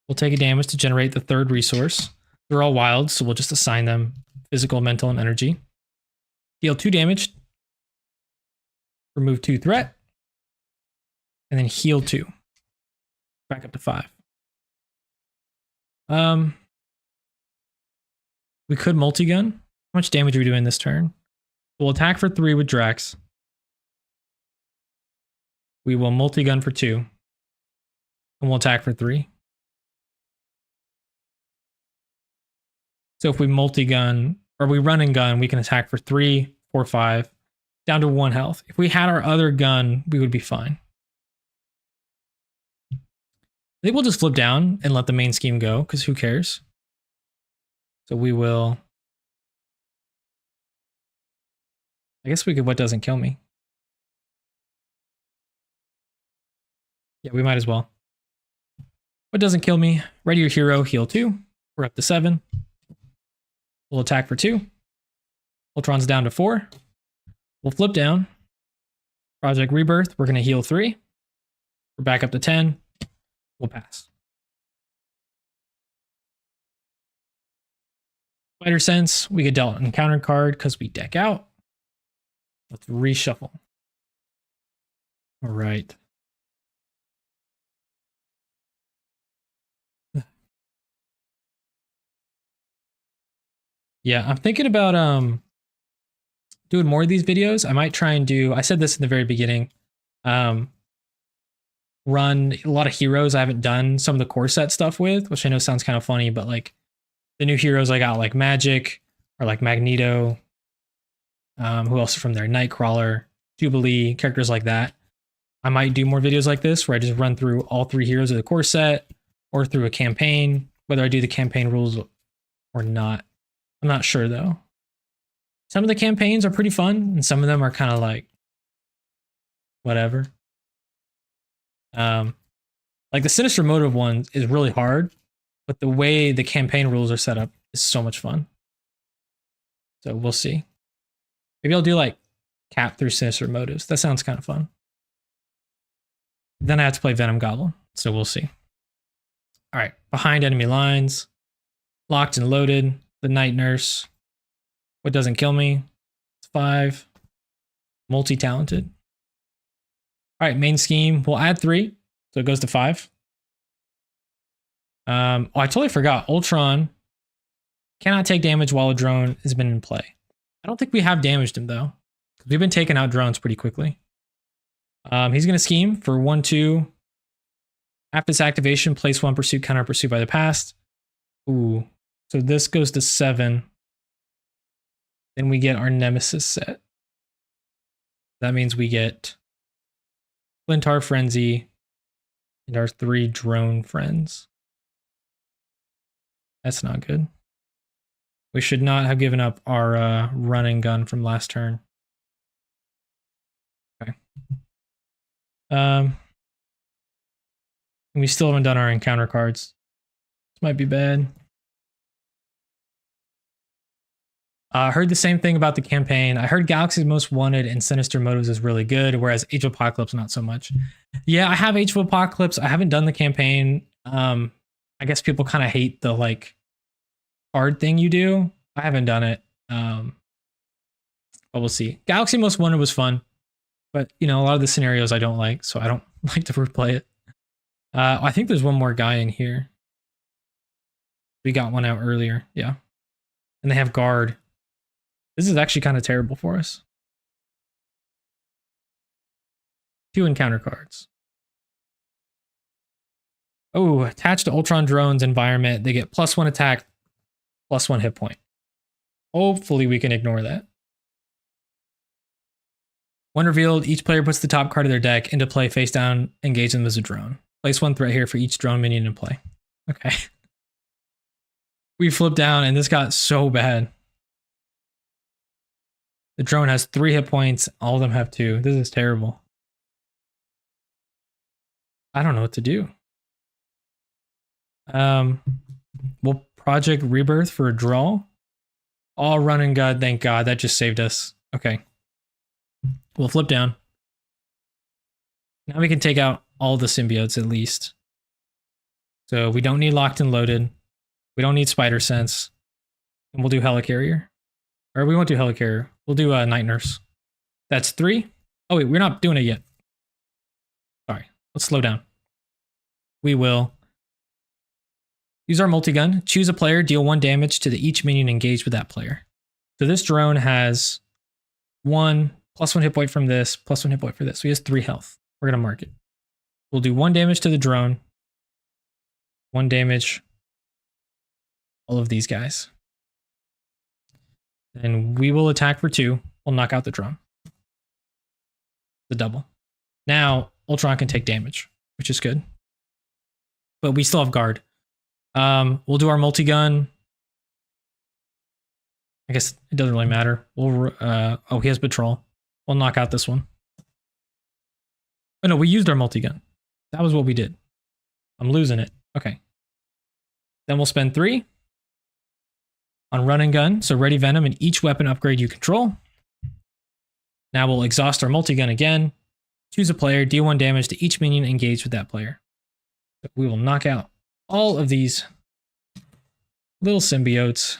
We'll take a damage to generate the third resource. They're all wild, so we'll just assign them physical, mental, and energy. Deal 2 damage. Remove 2 threat. And then heal 2. Back up to 5. We could multi-gun. How much damage are we doing this turn? We'll attack for 3 with Drax. We will multi-gun for 2. And we'll attack for 3. So if we multi-gun, or we run and gun, we can attack for 3, 4, 5, down to 1 health. If we had our other gun, we would be fine. I think we'll just flip down and let the main scheme go, because who cares? So we will... I guess we could what doesn't kill me. Yeah, we might as well. What doesn't kill me? Ready your hero, heal 2. We're up to 7. We'll attack for 2. Ultron's down to 4. We'll flip down. Project Rebirth, we're going to heal 3. We're back up to 10. We'll pass. Spider Sense, we get dealt an encounter card because we deck out. Let's reshuffle. All right. Yeah, I'm thinking about doing more of these videos. I might try and do, I said this in the very beginning, run a lot of heroes I haven't done some of the core set stuff with, which I know sounds kind of funny, but like the new heroes I got, like Magic or like Magneto, who else is from there? Nightcrawler, Jubilee, characters like that. I might do more videos like this where I just run through all 3 heroes of the core set or through a campaign, whether I do the campaign rules or not. I'm not sure though. Some of the campaigns are pretty fun and some of them are kind of like whatever. Like the Sinister Motive one is really hard, but the way the campaign rules are set up is so much fun. So we'll see. Maybe I'll do like Cap through Sinister Motives. That sounds kind of fun. Then I have to play Venom Goblin, so we'll see. All right, behind enemy lines, locked and loaded. The Night Nurse. What doesn't kill me? It's 5. Multi-talented. All right, main scheme. We'll add 3, so it goes to 5. Oh, I totally forgot. Ultron cannot take damage while a drone has been in play. I don't think we have damaged him though, because we've been taking out drones pretty quickly. He's going to scheme for 1, 2. After this activation, place 1 pursuit, counter pursued by the past. Ooh. So this goes to 7. Then we get our Nemesis set. That means we get Flintar Frenzy and our 3 drone friends. That's not good. We should not have given up our run and gun from last turn. Okay. We still haven't done our encounter cards. This might be bad. I heard the same thing about the campaign. I heard Galaxy's Most Wanted and Sinister Motives is really good, whereas Age of Apocalypse not so much. Yeah, I have Age of Apocalypse. I haven't done the campaign. I guess people kind of hate the like card thing you do. I haven't done it. But we'll see. Galaxy Most Wanted was fun, but you know, a lot of the scenarios I don't like, so I don't like to replay it. I think there's one more guy in here. We got one out earlier. Yeah. And they have guard. This is actually kind of terrible for us. 2 encounter cards. Oh, attached to Ultron drone's environment, they get +1 attack, +1 hit point. Hopefully we can ignore that. When revealed, each player puts the top card of their deck into play face down, engage them as a drone. Place 1 threat here for each drone minion in play. Okay. We flipped down and this got so bad. The drone has 3 hit points. All of them have 2. This is terrible. I don't know what to do. We'll Project Rebirth for a draw. All run and gun. Thank God. That just saved us. Okay. We'll flip down. Now we can take out all the symbiotes at least. So we don't need Locked and Loaded. We don't need Spider Sense. And we'll do Helicarrier. Or we won't do Helicarrier. We'll do Night Nurse. That's 3. Oh wait, we're not doing it yet. Sorry, let's slow down. We will use our multi-gun, choose a player, deal 1 damage to each minion engaged with that player. So this drone has 1 +1 hit point from this, +1 hit point for this. So he has 3 health. We're going to mark it. We'll do 1 damage to the drone, 1 damage, all of these guys. And we will attack for 2. We'll knock out the drone. The double. Now, Ultron can take damage, which is good. But we still have guard. We'll do our multi-gun. I guess it doesn't really matter. We'll oh, he has patrol. We'll knock out this one. Oh no, we used our multi-gun. That was what we did. I'm losing it. Okay. Then we'll spend 3 on run and gun. So ready Venom in each weapon upgrade you control. Now we'll exhaust our multi-gun again. Choose a player, deal 1 damage to each minion engaged with that player. We will knock out all of these little symbiotes.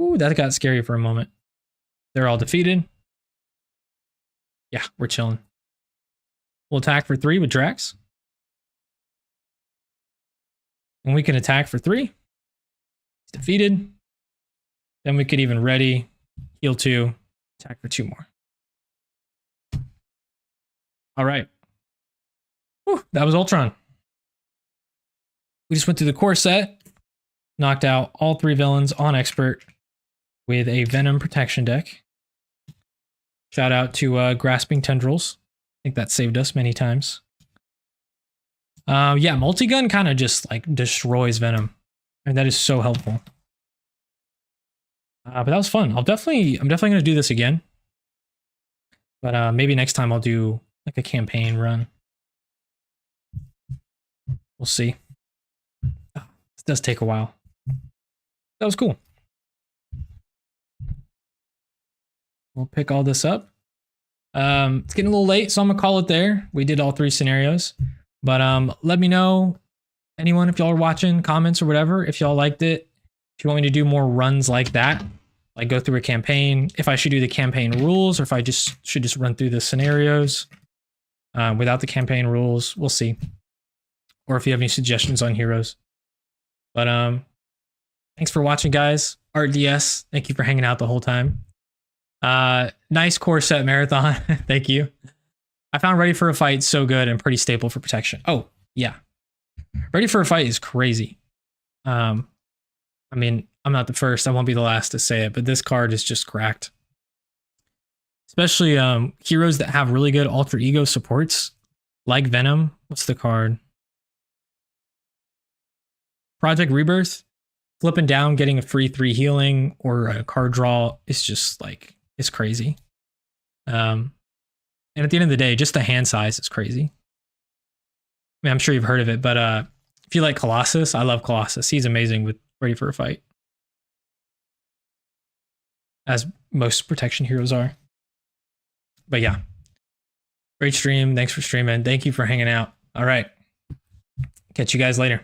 Ooh, that got scary for a moment. They're all defeated. Yeah, we're chilling. We'll attack for 3 with Drax. And we can attack for 3. He's defeated. Then we could even ready, heal 2, attack for 2 more. All right. Whew, that was Ultron. We just went through the core set, knocked out all 3 villains on expert with a Venom Protection deck. Shout out to Grasping Tendrils. I think that saved us many times. Yeah, multi-gun kind of just like destroys Venom. And that is so helpful. But that was fun. I'm definitely going to do this again. But maybe next time I'll do like a campaign run. We'll see. Oh, this does take a while. That was cool. We'll pick all this up. It's getting a little late, so I'm gonna call it there. We did all 3 scenarios. But let me know, anyone, if y'all are watching, comments or whatever, if y'all liked it. If you want me to do more runs like that, like go through a campaign, if I should do the campaign rules or if I should just run through the scenarios without the campaign rules, we'll see. Or if you have any suggestions on heroes. But thanks for watching, guys. RDS, thank you for hanging out the whole time. Nice core set marathon. Thank you. I found Ready for a Fight so good and pretty staple for protection. Oh, yeah. Ready for a Fight is crazy. I mean, I'm not the first. I won't be the last to say it, but this card is just cracked. Especially heroes that have really good alter ego supports, like Venom. What's the card? Project Rebirth. Flipping down, getting a free 3 healing or a card draw is just like, it's crazy. And at the end of the day, just the hand size is crazy. I mean, I'm sure you've heard of it, but if you like Colossus, I love Colossus. He's amazing with Ready for a Fight. As most protection heroes are. But yeah. Great stream. Thanks for streaming. Thank you for hanging out. All right. Catch you guys later.